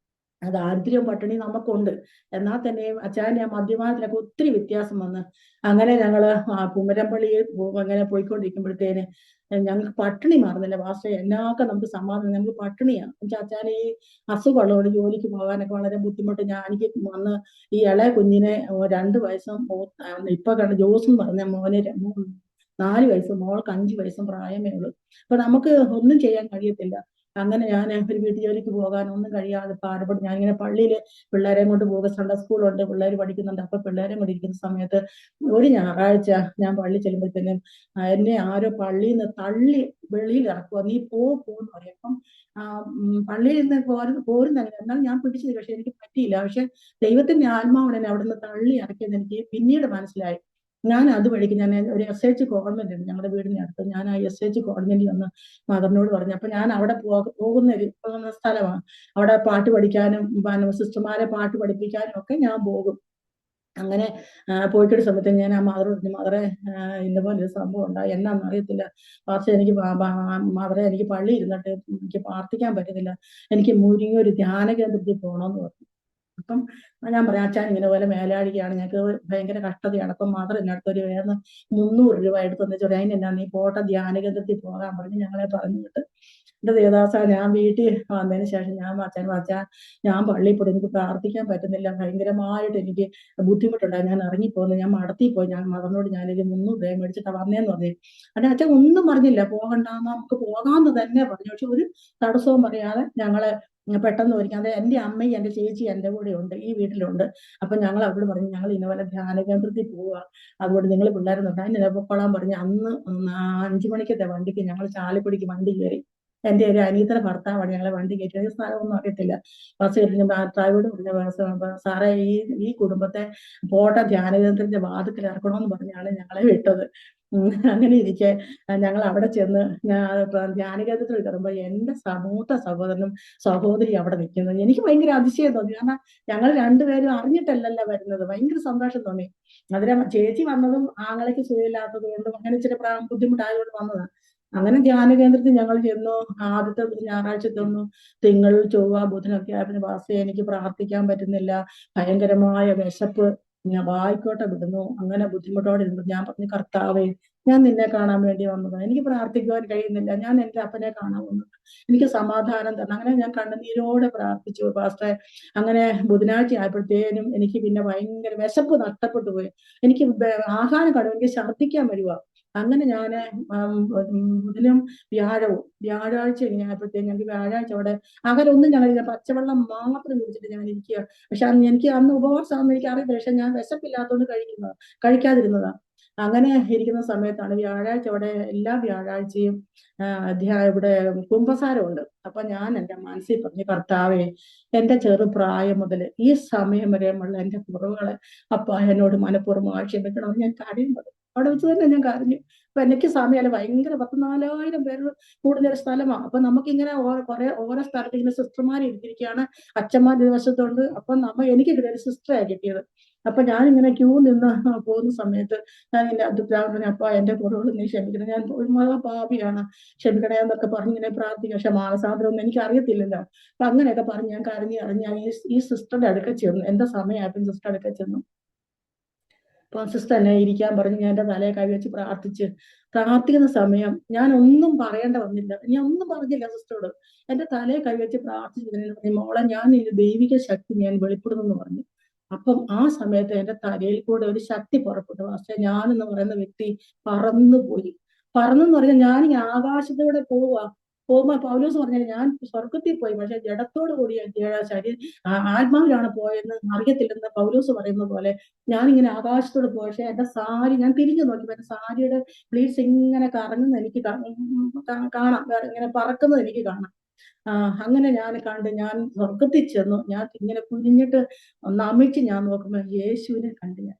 S2: ദാരിദ്ര്യം പട്ടിണി നമുക്കുണ്ട്, എന്നാൽ തന്നെയും അച്ചായന്റെ ആ മദ്യപാനത്തിലൊക്കെ ഒത്തിരി വ്യത്യാസം വന്ന്. അങ്ങനെ ഞങ്ങള് കുമരപ്പള്ളിയിൽ അങ്ങനെ പോയിക്കൊണ്ടിരിക്കുമ്പോഴത്തേന് ഞങ്ങൾക്ക് പട്ടിണി മാറുന്നില്ല പാസ്റ്റർ, എന്നൊക്കെ നമുക്ക് സമാധാനം, നമുക്ക് പട്ടിണിയാണ്. എന്നുവെച്ചാൽ അച്ചാൻ ഈ അസുഖമുള്ളതുകൊണ്ട് ജോലിക്ക് പോകാനൊക്കെ വളരെ ബുദ്ധിമുട്ട്. എനിക്ക് വന്ന് ഈ ഇളയ കുഞ്ഞിനെ 2 വയസ്സും ഇപ്പൊ കണ്ട ജോസ് എന്ന് പറഞ്ഞ മോന് 4 വയസ്സും മോൾക്ക് 5 വയസ്സും പ്രായമേ ഉള്ളൂ. അപ്പൊ നമുക്ക് ഒന്നും ചെയ്യാൻ കഴിയത്തില്ല. അങ്ങനെ ഞാൻ ഒരു വീട്ടു ജോലിക്ക് പോകാനൊന്നും കഴിയാതെ പാടുപെട്ട് ഞാനിങ്ങനെ പള്ളിയില് പിള്ളേരെ കൊണ്ട് പോകുക, സൺഡേ സ്കൂളുണ്ട്, പിള്ളേർ പഠിക്കുന്നുണ്ട്. അപ്പൊ പിള്ളേരെ കൊണ്ട് ഇരിക്കുന്ന സമയത്ത് ഒരു ഞായറാഴ്ച ഞാൻ പള്ളി ചെല്ലുമ്പോഴത്തേനും എന്നെ ആരോ പള്ളിയിൽ നിന്ന് തള്ളി വെളിയിൽ ഇറക്കുക, നീ പോന്ന് പറയും. അപ്പം പള്ളിയിൽ നിന്ന് പോരുന്നില്ല, എന്നാൽ ഞാൻ പിടിച്ചത്, പക്ഷെ എനിക്ക് പറ്റിയില്ല. പക്ഷെ ദൈവത്തിന്റെ ആത്മാവാണ് എന്നെ അവിടെ നിന്ന് തള്ളി ഇറക്കിയത് എനിക്ക് പിന്നീട് മനസ്സിലായി. ഞാൻ അതുവഴിക്ക് ഞാൻ ഒരു SH കോൺവെന്റ് ഉണ്ട് ഞങ്ങളുടെ വീടിന് അടുത്ത്, ഞാൻ ആ SH കോൺവെന്റിൽ വന്ന് മദറിനോട് പറഞ്ഞു. അപ്പൊ ഞാൻ അവിടെ പോകുന്ന സ്ഥലമാണ്. അവിടെ പാട്ട് പഠിക്കാനും സിസ്റ്റർമാരെ പാട്ട് പഠിപ്പിക്കാനും ഒക്കെ ഞാൻ പോകും. അങ്ങനെ പോയിക്കൊരു സമയത്ത് ഞാൻ ആ മദറോട് പറഞ്ഞു, മദറെ ഇന്നപോലെ ഒരു സംഭവം ഉണ്ടായി, എന്നാന്ന് അറിയത്തില്ല പക്ഷെ എനിക്ക് മദറെ എനിക്ക് പള്ളി ഇരുന്നിട്ട് എനിക്ക് പ്രാർത്ഥിക്കാൻ പറ്റുന്നില്ല, എനിക്ക് മുരിങ്ങൊരു ധ്യാന കേന്ദ്രത്തിൽ പോകണമെന്ന് പറഞ്ഞു. അപ്പം ഞാൻ പറയാം, അച്ഛൻ ഇങ്ങനെ പോലെ മേലാഴികയാണ്, ഞങ്ങൾക്ക് ഭയങ്കര കഷ്ടതയാണ്. അപ്പം മദർ എന്നെ അടുത്തൊരു 300 രൂപ എടുത്ത് തന്നിട്ട് അതിനെന്നാ നീ പോട്ടെ ധ്യാന കേന്ദ്രത്തിൽ പോകാൻ പറഞ്ഞ് ഞങ്ങളെ പറഞ്ഞു വിട്ട്. എന്റെ ദേവദാസ, ഞാൻ വീട്ടിൽ വന്നതിന് ശേഷം ഞാൻ അച്ഛൻ ഞാൻ പള്ളിയിൽ പോയി എനിക്ക് പ്രാർത്ഥിക്കാൻ പറ്റുന്നില്ല, ഭയങ്കരമായിട്ട് എനിക്ക് ബുദ്ധിമുട്ടുണ്ടായി, ഞാൻ ഇറങ്ങിപ്പോന്നു, ഞാൻ മടത്തി പോയി. ഞാൻ മദറിനോട് ഞാനൊരു 300 രൂപ മേടിച്ചിട്ടാ വന്നേന്ന് പറഞ്ഞു. അല്ലെ അച്ഛൻ ഒന്നും പറഞ്ഞില്ല, പോകണ്ട നമുക്ക് പോകാമെന്ന് തന്നെ പറഞ്ഞു. പക്ഷെ ഒരു തടസ്സവും പറയാതെ ഞങ്ങളെ പെട്ടെന്ന് ഒരുക്കാതെ എന്റെ അമ്മയും എന്റെ ചേച്ചി എന്റെ കൂടെ ഉണ്ട്, ഈ വീട്ടിലുണ്ട്. അപ്പൊ ഞങ്ങൾ അവരോട് പറഞ്ഞു, ഞങ്ങൾ ഇന്നപോലെ ധ്യാന കേന്ദ്രത്തിൽ പോവുക, അതുകൊണ്ട് നിങ്ങൾ പിള്ളേരെ നോക്കാം, അതിന് പൊക്കോളാൻ പറഞ്ഞു. അന്ന് 5 മണിക്കത്തെ വണ്ടിക്ക് ഞങ്ങൾ ചാലക്കുടിക്ക് വണ്ടി കയറി. എന്റെ ഒരു അനിയത്തിന്റെ ഭർത്താവാണ് ഞങ്ങളെ വണ്ടി കയറ്റിയത്, സ്ഥലമൊന്നും അറിയത്തില്ല. ബസ് കയറ്റി ഡ്രൈവറോട് പറഞ്ഞ, സാറേ ഈ കുടുംബത്തെ പോട്ട ധ്യാന കേന്ദ്രത്തിന്റെ വാതിക്കൽ ഇറക്കണമെന്ന് പറഞ്ഞാണ് ഞങ്ങളെ വിട്ടത്. അങ്ങനെ ഇരിക്കെ ഞങ്ങൾ അവിടെ ചെന്ന് ധ്യാന കേന്ദ്രത്തിൽ കയറുമ്പോ എന്റെ മൂത്ത സഹോദരനും സഹോദരി അവിടെ നിൽക്കുന്നത് എനിക്ക് ഭയങ്കര അതിശയം തോന്നി. കാരണം ഞങ്ങൾ രണ്ടുപേരും അറിഞ്ഞിട്ടല്ലല്ലോ വരുന്നത്. ഭയങ്കര സന്തോഷം തോന്നി. അതിലെ ചേച്ചി വന്നതും ആങ്ങളയ്ക്ക് സുഖമില്ലാത്തത് കൊണ്ടും അങ്ങനെ ഇച്ചിരി ബുദ്ധിമുട്ടായതുകൊണ്ട് വന്നതാണ്. അങ്ങനെ ധ്യാന കേന്ദ്രത്തിൽ ഞങ്ങൾ ചെന്നു. ആദ്യത്തെ ഞായറാഴ്ച തന്നു, തിങ്കൾ ചൊവ്വ ബുധനൊക്കെ ആയതിന് വാസ്തവ എനിക്ക് പ്രാർത്ഥിക്കാൻ പറ്റുന്നില്ല, ഭയങ്കരമായ വിശപ്പ്, ഞാൻ വായിക്കോട്ടെ വിടുന്നു. അങ്ങനെ ബുദ്ധിമുട്ടോടെ ഇരുന്നു. ഞാൻ പറഞ്ഞു, കർത്താവേ ഞാൻ നിന്നെ കാണാൻ വേണ്ടി വന്നതാണ്, എനിക്ക് പ്രാർത്ഥിക്കുവാൻ കഴിയുന്നില്ല, ഞാൻ എന്റെ അപ്പനെ കാണാൻ വന്നത്, എനിക്ക് സമാധാനം തരണം. അങ്ങനെ ഞാൻ കണ്ണുനീരോടെ പ്രാർത്ഥിച്ചു പാസ്റ്ററെ. അങ്ങനെ ബുധനാഴ്ച ആയപ്പോഴത്തേനും എനിക്ക് പിന്നെ ഭയങ്കര വിശപ്പ് നഷ്ടപ്പെട്ടു പോയി. എനിക്ക് ആഹാരം കടവും, എനിക്ക് ഛർദ്ദിക്കാൻ വരുക. അങ്ങനെ ഞാന് ബുധനും വ്യാഴാഴ്ച ഇങ്ങനെ ആയപ്പോഴത്തേക്കും ഞങ്ങൾക്ക് വ്യാഴാഴ്ച അവിടെ ആഹാരമൊന്നും ഞങ്ങളില്ല, പച്ചവെള്ളം മാത്രം കുടിച്ചിട്ട് ഞാൻ ഇരിക്കുക. പക്ഷെ എനിക്ക് അന്ന് ഉപവാസമാണെന്ന് എനിക്ക് അറിയില്ല, പക്ഷെ ഞാൻ വിശപ്പില്ലാത്തതുകൊണ്ട് കഴിക്കാതിരുന്നതാ. അങ്ങനെ ഇരിക്കുന്ന സമയത്താണ് വ്യാഴാഴ്ച അവിടെ എല്ലാ വ്യാഴാഴ്ചയും ഇവിടെ കുംഭസാരമുണ്ട്. അപ്പൊ ഞാൻ എൻ്റെ മനസ്സിൽ പറഞ്ഞു, കർത്താവേ, എന്റെ ചെറുപ്രായം മുതൽ ഈ സമയം വരെയുള്ള എന്റെ കുറവുകളെ അപ്പ എന്നോട് മനഃപൂർവ്വം ക്ഷമിക്കണമെന്ന് ഞാൻ കരയുന്നത്. അവിടെ വെച്ച് തന്നെ ഞാൻ കരഞ്ഞു. അപ്പൊ എനിക്ക് സമയമല്ല, ഭയങ്കര 14,000 പേര് കൂടുതൽ സ്ഥലമാണ്. അപ്പൊ നമുക്കിങ്ങനെ ഓരോ സ്ഥലത്ത് ഇങ്ങനെ സിസ്റ്റർമാർ ഇരിക്കുകയാണ്, അച്ഛന്മാർ ദിവസത്തുണ്ട്. അപ്പൊ എനിക്ക് കിട്ടിയ സിസ്റ്ററാണ് കിട്ടിയത്. അപ്പൊ ഞാനിങ്ങനെ ക്യൂ നിന്ന് പോകുന്ന സമയത്ത് ഞാൻ എന്റെ അബ്ദുൽ അപ്പ എന്റെ കുറവുകൾ നീ ക്ഷമിക്കണം, ഞാൻ ഒരു മഹാപാപിയാണ്, ക്ഷമിക്കണേ എന്നൊക്കെ പറഞ്ഞ് ഇങ്ങനെ പ്രാർത്ഥിക്കും. പക്ഷെ മാനസാന്തരം ഒന്നും എനിക്ക് അറിയത്തില്ലല്ലോ. അപ്പൊ അങ്ങനെയൊക്കെ പറഞ്ഞ് ഞാൻ കരഞ്ഞ് ഞാൻ ഈ സിസ്റ്ററുടെ അടുക്ക ചെന്നു. എന്റെ സമയമായപ്പോൾ സിസ്റ്റർ അടുക്ക ചെന്നു. അപ്പൊ സിസ്റ്റർ എന്നെ ഇരിക്കാൻ പറഞ്ഞ് ഞാൻ എന്റെ തലയെ കൈവച്ച് പ്രാർത്ഥിക്കുന്ന സമയം ഞാൻ ഒന്നും പറയേണ്ട വന്നില്ല. ഞാൻ ഒന്നും പറഞ്ഞില്ല സിസ്റ്ററോട്. എന്റെ തലയെ കൈവച്ച് പ്രാർത്ഥിച്ചു, മോളെ, ഞാൻ ഈ ദൈവിക ശക്തി ഞാൻ വെളിപ്പെടുന്നു പറഞ്ഞു. അപ്പം ആ സമയത്ത് എന്റെ തലയിൽ കൂടെ ഒരു ശക്തി പുറപ്പെട്ടു. പക്ഷെ ഞാനെന്ന് പറയുന്ന വ്യക്തി പറന്നുപോയി. പറന്നെന്ന് പറഞ്ഞാൽ ഞാൻ ഈ ആകാശത്തൂടെ പോകുമ്പോ പൗലോസ് പറഞ്ഞാൽ ഞാൻ സ്വർഗത്തിൽ പോയി, പക്ഷെ ജഡത്തോട് കൂടിയ ആത്മാവിലാണ് പോയെന്ന് അറിയത്തില്ലെന്ന് പൗലോസ് പറയുന്ന പോലെ ഞാനിങ്ങനെ ആകാശത്തോട് പോയി. പക്ഷെ എന്റെ സാരി ഞാൻ തിരിഞ്ഞു നോക്കിയപ്പോ എന്റെ സാരിയുടെ പ്ലീറ്റ്സ് ഇങ്ങനെ കറങ്ങുന്ന എനിക്ക് കാണാം, ഇങ്ങനെ പറക്കുന്നത് എനിക്ക് കാണാം. അങ്ങനെ ഞാൻ സ്വർഗത്തിൽ ചെന്നു. ഞാൻ ഇങ്ങനെ കുനിഞ്ഞിട്ട് നമിച്ച് ഞാൻ നോക്കുമ്പോ യേശുവിനെ കണ്ടു. ഞാൻ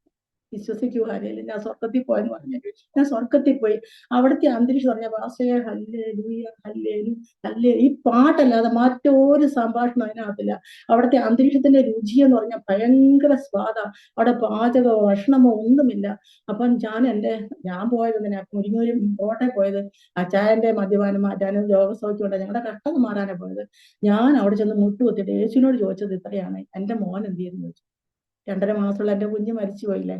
S2: വിശ്വസിക്കുക അറിയില്ല, ഞാൻ സ്വർഗത്തിൽ പോയെന്ന് പറഞ്ഞു. ഞാൻ സ്വർഗത്തിൽ പോയി. അവിടുത്തെ അന്തരീക്ഷം പറഞ്ഞ ഭാഷയെ ഹല്ലേലൂയ ഹല്ലേലൂയ ഹല്ലേ, ഈ പാട്ടല്ലാതെ മറ്റൊരു സംഭാഷണം അതിനകത്തില്ല. അവിടുത്തെ അന്തരീക്ഷത്തിന്റെ രുചി എന്ന് പറഞ്ഞാൽ ഭയങ്കര സ്വാദാ. അവിടെ പാചകമോ ഭക്ഷണമോ ഒന്നുമില്ല. അപ്പം ഞാൻ പോയത് എന്തിനാ, മുരിങ്ങൂരും കോട്ടെ പോയത് അച്ചായന്റെ മദ്യപാനം മാറ്റാനും രോഗസൗഖ്യം ഞങ്ങളുടെ കഷ്ടത മാറാനാണ് പോയത്. ഞാൻ അവിടെ ചെന്ന് മുട്ടുകുത്തിട്ട് യേശുവിനോട് ചോദിച്ചത് ഇത്രയാണ്, എന്റെ മോൻ എന്ത് ചെയ്യുന്നു ചോദിച്ചു. 2.5 മാസമുള്ള എന്റെ കുഞ്ഞ് മരിച്ചു പോയില്ലേ.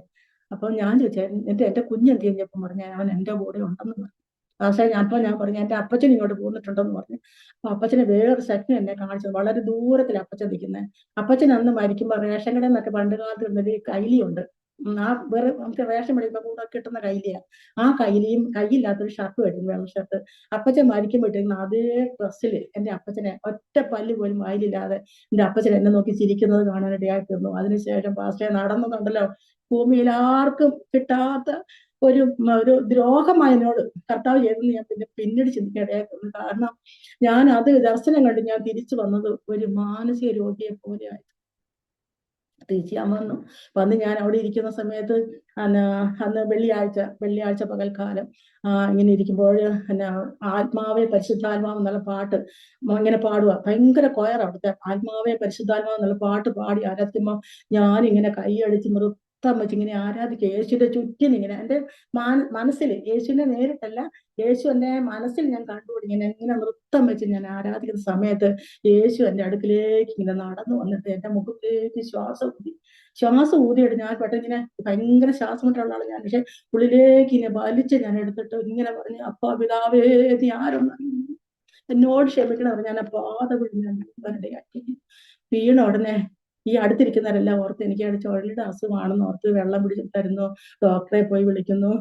S2: അപ്പൊ ഞാൻ ചോദിച്ചു, എന്റെ കുഞ്ഞ് എന്ത് കഴിഞ്ഞപ്പം പറഞ്ഞ അവൻ എന്റെ കൂടെ ഉണ്ടെന്ന് പറഞ്ഞു. പക്ഷേ ഞാൻ പറഞ്ഞു എന്റെ അപ്പച്ചൻ ഇങ്ങോട്ട് പോന്നിട്ടുണ്ടെന്ന് പറഞ്ഞു. അപ്പൊ അപ്പച്ചനെ വേറൊരു സെക്ഷൻ എന്നെ കാണിച്ചത്, വളരെ ദൂരത്തിൽ അപ്പച്ചൻ നിൽക്കുന്നത്. അപ്പച്ചൻ അന്ന് മരിക്കുമ്പോ റേഷൻ കടയിൽ നിന്നൊക്കെ പണ്ട് കാലത്ത് ഒരു കൈലിയുണ്ട്. നമുക്ക് റേഷൻ മേടിക്കുമ്പോ കൂടെ കിട്ടുന്ന കൈലിയാ. ആ കൈലിയും കൈയില്ലാത്തൊരു ഷർട്ട് കിട്ടും, വെള്ള ഷർട്ട്. അപ്പച്ചൻ മരിക്കുമ്പോ ഇട്ടിരുന്ന അതേ ഡ്രസ്സിൽ എന്റെ അപ്പച്ചനെ ഒറ്റ പല്ല് പോലും വായിലില്ലാതെ എന്റെ അപ്പച്ചൻ എന്നെ നോക്കി ചിരിക്കുന്നത് കാണാനിടയായി തീർന്നു. അതിനുശേഷം പാസ്റ്റേ നടന്നതുണ്ടല്ലോ, ഭൂമിയിൽ ആർക്കും കിട്ടാത്ത ഒരു ദ്രോഹമായി എന്നോട് കർത്താവ് ചെയ്തെന്ന് ഞാൻ പിന്നീട് ചിന്തിക്കാനിടയായി തീർന്നു. കാരണം ഞാൻ അത് ദർശനം കണ്ട് ഞാൻ തിരിച്ചു വന്നത് ഒരു മാനസിക രോഗിയെ പോലെയായി. തിരിച്ച് ഞാൻ വന്ന് ഞാൻ അവിടെ ഇരിക്കുന്ന സമയത്ത് അന്ന് വെള്ളിയാഴ്ച പകൽക്കാലം ഇങ്ങനെ ഇരിക്കുമ്പോൾ ആത്മാവെ പരിശുദ്ധാത്മാവ് എന്നുള്ള പാട്ട് ഇങ്ങനെ പാടുക. ഭയങ്കര കൊയർ അവിടുത്തെ. ആത്മാവെ പരിശുദ്ധാത്മാവ് എന്നുള്ള പാട്ട് പാടി ആരാധിക്കുമ്പോൾ ഞാനിങ്ങനെ കൈയടിച്ച് നൃത്തം വെച്ച് ഇങ്ങനെ ആരാധിക്കുക. യേശുവിന്റെ ചുറ്റിനും ഇങ്ങനെ എന്റെ മനസ്സിൽ, യേശുവിനെ നേരിട്ടല്ല, യേശു എന്റെ മനസ്സിൽ ഞാൻ കണ്ടുപിടി ഇങ്ങനെ നൃത്തം വെച്ച് ഞാൻ ആരാധിക്കുന്ന സമയത്ത് യേശു എന്റെ അടുക്കിലേക്ക് ഇങ്ങനെ നടന്നു വന്നിട്ട് എന്റെ മുഖത്തേക്ക് ശ്വാസം ഊതിയിട്ട് ഞാൻ പെട്ടെന്ന് ഇങ്ങനെ ഭയങ്കര ശ്വാസം മുട്ടുള്ള ആള് ഞാൻ. പക്ഷെ ഉള്ളിലേക്ക് ഇങ്ങനെ വലിച്ച് ഞാൻ എടുത്തിട്ട് ഇങ്ങനെ പറഞ്ഞു, അപ്പാ പിതാവേ, നീ ആരൊന്നും എന്നോട് ക്ഷമിക്കണം പറഞ്ഞു. ഞാൻ ആ പാത ഇടയാക്കി വീണ ഉടനെ ഈ അടുത്തിരിക്കുന്നവരെല്ലാം ഓർത്ത് എനിക്ക് ചുഴലിയുടെ അസുഖമാണെന്ന് ഓർത്ത് വെള്ളം പിടിച്ച് തരുന്നു, ഡോക്ടറെ പോയി വിളിക്കുന്നു,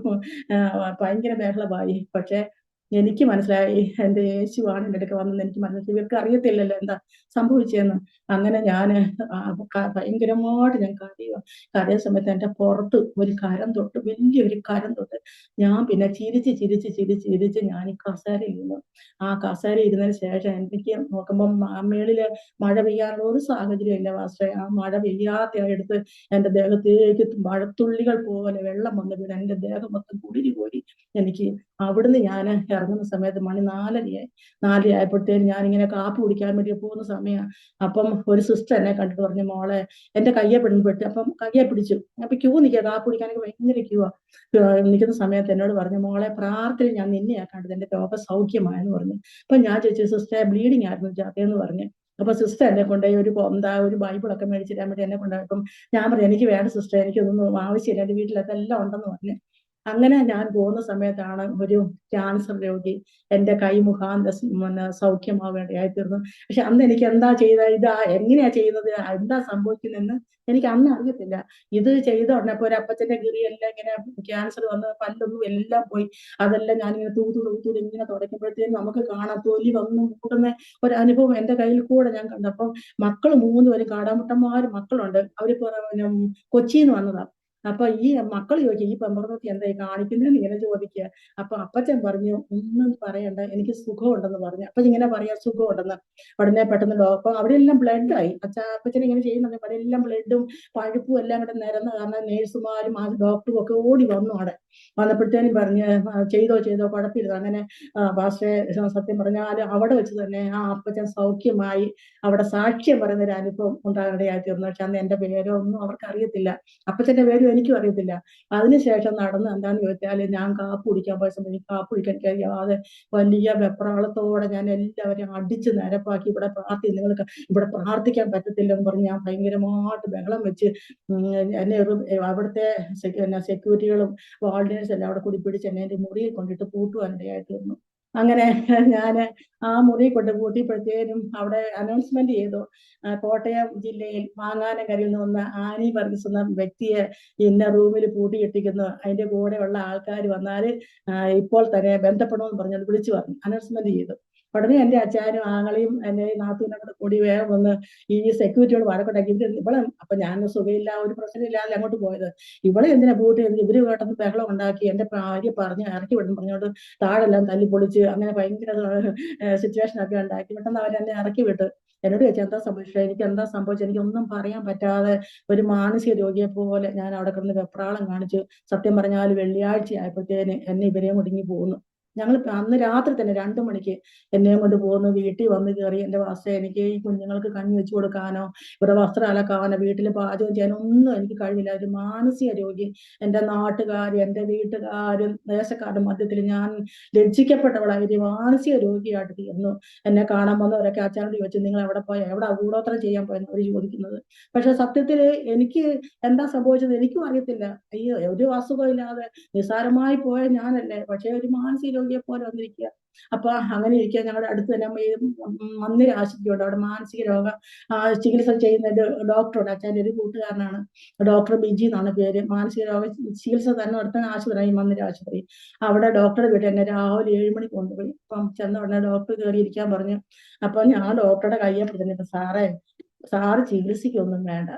S2: ഭയങ്കര ബഹളമായി. പക്ഷെ എനിക്ക് മനസ്സിലായി എന്റെ യേശുവാണ് എൻ്റെ അടുക്ക വന്നെന്ന് എനിക്ക് മനസ്സിലായി. ഇവർക്ക് അറിയത്തില്ലല്ലോ എന്താ സംഭവിച്ചതെന്ന്. അങ്ങനെ ഞാന് ഭയങ്കരമായിട്ട് ഞാൻ കരയ സമയത്ത് എന്റെ പുറത്ത് ഒരു കരം തൊട്ട്, വലിയൊരു കരം തൊട്ട്. ഞാൻ പിന്നെ ചിരിച്ച് ഞാൻ ഈ കസേര ഇരുന്നു. ആ കസേര ഇരുന്നതിന് ശേഷം എനിക്ക് നോക്കുമ്പോൾ മേളില് മഴ പെയ്യാനുള്ള ഒരു സാഹചര്യം ഇല്ല പക്ഷേ ആ മഴ പെയ്യാത്ത എടുത്ത് എന്റെ ദേഹത്തേക്ക് മഴത്തുള്ളികൾ പോലെ വെള്ളം വന്ന് വീണ് എന്റെ ദേഹം മൊത്തം കുളിരി പോയി. എനിക്ക് അവിടുന്ന് ഞാൻ ഇറങ്ങുന്ന സമയത്ത് മണി 4 ആയപ്പോഴത്തേനും ഞാനിങ്ങനെ കാപ്പി കുടിക്കാൻ വേണ്ടി പോകുന്ന സമയമാണ്. അപ്പം ഒരു സിസ്റ്റർ എന്നെ കണ്ടിട്ട് പറഞ്ഞു, മോളെ, എന്റെ കയ്യെ പെട്ട്. അപ്പം കയ്യെ പിടിച്ചു. അപ്പൊ ക്യൂ നിൽക്കുക, കാപ്പി കുടിക്കാനൊക്കെ ഭയങ്കര ക്യൂവാ. നിൽക്കുന്ന സമയത്ത് എന്നോട് പറഞ്ഞു, മോളെ, പ്രാർത്ഥന ഞാൻ നിന്നെയാ കണ്ടത്, എന്റെ രോഗ സൗഖ്യമായെന്ന് പറഞ്ഞു. അപ്പൊ ഞാൻ ചോദിച്ചു, സിസ്റ്റർ ബ്ലീഡിങ് ആയിരുന്നു ജാതയെന്ന് പറഞ്ഞു. അപ്പൊ സിസ്റ്റർ എന്നെ കൊണ്ടുപോയി ഒരു ബൈബിളൊക്കെ മേടിച്ചിടാൻ വേണ്ടി എന്നെ കൊണ്ടുപോയപ്പം ഞാൻ പറഞ്ഞു, എനിക്ക് വേണ്ട സിസ്റ്റർ, എനിക്കൊന്നും ആവശ്യമില്ല, എന്റെ വീട്ടിൽ അതെല്ലാം ഉണ്ടെന്ന് പറഞ്ഞു. അങ്ങനെ ഞാൻ പോകുന്ന സമയത്താണ് ഒരു ക്യാൻസർ രോഗി എന്റെ കൈ മുഖാന്തരം സൗഖ്യമാവേണ്ടതായി തീർന്നു. പക്ഷെ അന്ന് എനിക്ക് എന്താ എങ്ങനെയാ ചെയ്യുന്നത്, എന്താ സംഭവിക്കുന്നതെന്ന് എനിക്ക് അന്ന് അറിയത്തില്ല. ഇത് ചെയ്ത ഉടനെ ഇപ്പൊ ഒരു അപ്പച്ചന്റെ ഗിരിയെല്ലാം ഇങ്ങനെ ക്യാൻസർ വന്ന് പല്ലൊന്നും എല്ലാം പോയി. അതെല്ലാം ഞാനിങ്ങനെ തൂത്തൂട് ഇങ്ങനെ തുടയ്ക്കുമ്പോഴത്തേക്കും നമുക്ക് കാണാം തൊലി വന്ന് കൂടുന്ന ഒരു അനുഭവം എന്റെ കയ്യിൽ കൂടെ ഞാൻ കണ്ടു. അപ്പം മക്കള് 3 പേരും കാടാമുട്ടന്മാര് മക്കളുണ്ട്. അവര് കൊച്ചിയിൽ നിന്ന് വന്നതാ. അപ്പൊ ഈ മക്കൾ ചോദിക്കുക ഈ പെമ്പറന്നൊക്കെ എന്തായി കാണിക്കുന്നതെന്ന് ഇങ്ങനെ ചോദിക്കുക. അപ്പൊ അപ്പച്ചൻ പറഞ്ഞു ഒന്നും പറയണ്ട, എനിക്ക് സുഖമുണ്ടെന്ന് പറഞ്ഞു. അപ്പൊ ഇങ്ങനെ പറയാ സുഖമുണ്ടെന്ന്. ഉടനെ പെട്ടെന്ന് ഡോക്ടർ അവിടെ എല്ലാം ബ്ലഡ് ആയി. അപ്പച്ചൻ ഇങ്ങനെ ചെയ്യുന്നുണ്ട്, അവിടെ എല്ലാം ബ്ലഡും പഴുപ്പും എല്ലാം കൂടെ നിരന്ന കാരണം നേഴ്സുമാരും ആ ഡോക്ടറും ഒക്കെ ഓടി വന്നു. അവിടെ വന്നപ്പോഴത്തേനും പറഞ്ഞ് ചെയ്തോ കുഴപ്പമില്ല. അങ്ങനെ പക്ഷേ സത്യം പറഞ്ഞാൽ അവിടെ വെച്ച് തന്നെ ആ അപ്പച്ചൻ സൗഖ്യമായി അവിടെ സാക്ഷ്യം പറയുന്ന ഒരു അനുഭവം ഉണ്ടാകാനിടയായി തീർന്നു. പക്ഷെ അന്ന് എന്റെ പേരോ ഒന്നും അവർക്ക് അറിയത്തില്ല, അപ്പച്ചന്റെ പേരും എനിക്കും അറിയത്തില്ല. അതിനുശേഷം നടന്ന് എന്താന്ന് ചോദിച്ചാല് ഞാൻ കാപ്പ് കുടിക്കാൻ പോയ സമയം കാപ്പ് കുടിക്കാൻ കഴിയാതെ വലിയ വെപ്രാളത്തോടെ ഞാൻ എല്ലാവരെയും അടിച്ച് നിരപ്പാക്കി ഇവിടെ നിങ്ങൾക്ക് ഇവിടെ പ്രാർത്ഥിക്കാൻ പറ്റത്തില്ലെന്ന് പറഞ്ഞ് ഞാൻ ഭയങ്കരമായിട്ട് ബഹളം വെച്ച് എന്നെ അവിടുത്തെ സെക്യൂരിറ്റികളും വാളണ്ടിയേഴ്സ് എല്ലാം അവിടെ കൂടി പിടിച്ച് എന്നെ എന്റെ മുറിയിൽ കൊണ്ടിട്ട് പൂട്ടുവാനിടയായി തീർന്നു. അങ്ങനെ ഞാൻ ആ മുറി കൊണ്ട് പൂട്ടിയപ്പോഴത്തേനും അവിടെ അനൗൺസ്മെന്റ് ചെയ്തു, കോട്ടയം ജില്ലയിൽ മാങ്ങാനക്കരയിൽ നിന്ന് വന്ന ആനി വർഗീസ് എന്ന വ്യക്തിയെ ഇന്ന റൂമിൽ പൂട്ടിയിട്ടിരിക്കുന്നു, അതിന്റെ കൂടെയുള്ള ആൾക്കാർ വന്നാൽ ഇപ്പോൾ തന്നെ ബന്ധപ്പെടണമെന്ന് പറഞ്ഞത് വിളിച്ചു പറഞ്ഞു, അനൗൺസ്മെന്റ് ചെയ്തു. ഉടനെ എന്റെ അച്ഛനും ആങ്ങളെയും എന്റെ നാത്തൂനോട് കൂടി വേഗം വന്ന് ഈ സെക്യൂരിറ്റിയോട് വഴക്കുണ്ടാക്കി. ഇവളെ അപ്പൊ ഞാൻ സുഖമില്ല ഒരു പ്രശ്നമില്ലാതെ അങ്ങോട്ട് പോയത്, ഇവളെ എന്തിനാ പൂട്ടി ഇവര് കേട്ടെന്ന് ബഹളം ഉണ്ടാക്കി എന്റെ ഭാര്യ പറഞ്ഞ് ഇറക്കി വിടുന്നു പറഞ്ഞോണ്ട് താഴെല്ലാം തല്ലി പൊളിച്ച് അങ്ങനെ ഭയങ്കര സിറ്റുവേഷൻ ഒക്കെ ഉണ്ടാക്കി. പെട്ടെന്ന് അവരെന്നെ ഇറക്കി വിട്ട് എന്നോട് ചോദിച്ചാൽ എന്താ സംഭവിച്ചത്, എനിക്ക് എന്താ സംഭവിച്ചത്, എനിക്കൊന്നും പറയാൻ പറ്റാതെ ഒരു മാനസിക രോഗിയെ പോലെ ഞാൻ അവിടെ കിടന്ന് വെപ്രാളം കാണിച്ചു. സത്യം പറഞ്ഞാൽ വെള്ളിയാഴ്ച ആയപ്പോഴത്തേന് എന്നെ ഇവരെയും ഒടുങ്ങി പോകുന്നു. ഞങ്ങൾ അന്ന് രാത്രി തന്നെ 2 മണിക്ക് എന്നെയും കൊണ്ട് പോകുന്നു. വീട്ടിൽ വന്ന് കയറി എന്റെ വാസ എനിക്ക് ഈ കുഞ്ഞുങ്ങൾക്ക് കഞ്ഞി വെച്ചു കൊടുക്കാനോ ഇവിടെ വസ്ത്രം അലക്കാനോ വീട്ടിൽ പാചകം ചെയ്യാനോ ഒന്നും എനിക്ക് കഴിവില്ല. ഒരു മാനസിക രോഗി, എന്റെ നാട്ടുകാരും എന്റെ വീട്ടുകാരും ദേശക്കാരുടെ മധ്യത്തിൽ ഞാൻ ലജ്ജിക്കപ്പെട്ടവളായി ഒരു മാനസിക രോഗിയായിട്ട് തീർന്നു. എന്നെ കാണാൻ വന്നവരൊക്കെ അച്ഛനോട് ചോദിച്ചു നിങ്ങൾ എവിടെ പോയാ, എവിടെ കൂടോത്രം ചെയ്യാൻ പോയെന്ന് അവർ ചോദിക്കുന്നത്. പക്ഷെ സത്യത്തില് എനിക്ക് എന്താ സംഭവിച്ചത് എനിക്കും അറിയത്തില്ല. ഈ ഒരു അസുഖമില്ലാതെ നിസ്സാരമായി പോയ ഞാനല്ലേ, പക്ഷെ ഒരു മാനസിക രോഗിയെ പോലെ വന്നിരിക്കുക. അപ്പൊ അങ്ങനെ ഇരിക്കുക ഞങ്ങളുടെ അടുത്ത് തന്നെ മന്ദിര ആശുപത്രിയുണ്ട്, അവിടെ മാനസിക രോഗ ചികിത്സ ചെയ്യുന്ന ഒരു ഡോക്ടറുണ്ട്, അച്ഛൻ്റെ ഒരു കൂട്ടുകാരനാണ്, ഡോക്ടർ ബിജി എന്നാണ് പേര്. മാനസിക രോഗ ചികിത്സ തന്നെ നടത്തുന്ന ആശുപത്രി ഈ മന്ദിര ആശുപത്രി. അവിടെ ഡോക്ടറെ വീട്ടിൽ എന്നെ രാവിലെ 7 മണിക്ക് കൊണ്ടുപോയി. അപ്പം ചെന്ന ഉടനെ ഡോക്ടർ കയറി ഇരിക്കാൻ പറഞ്ഞു. അപ്പൊ ഞാൻ ഡോക്ടറുടെ കയ്യെ പിടിച്ചിട്ട് സാറ് ചികിത്സിക്കൊന്നും വേണ്ട,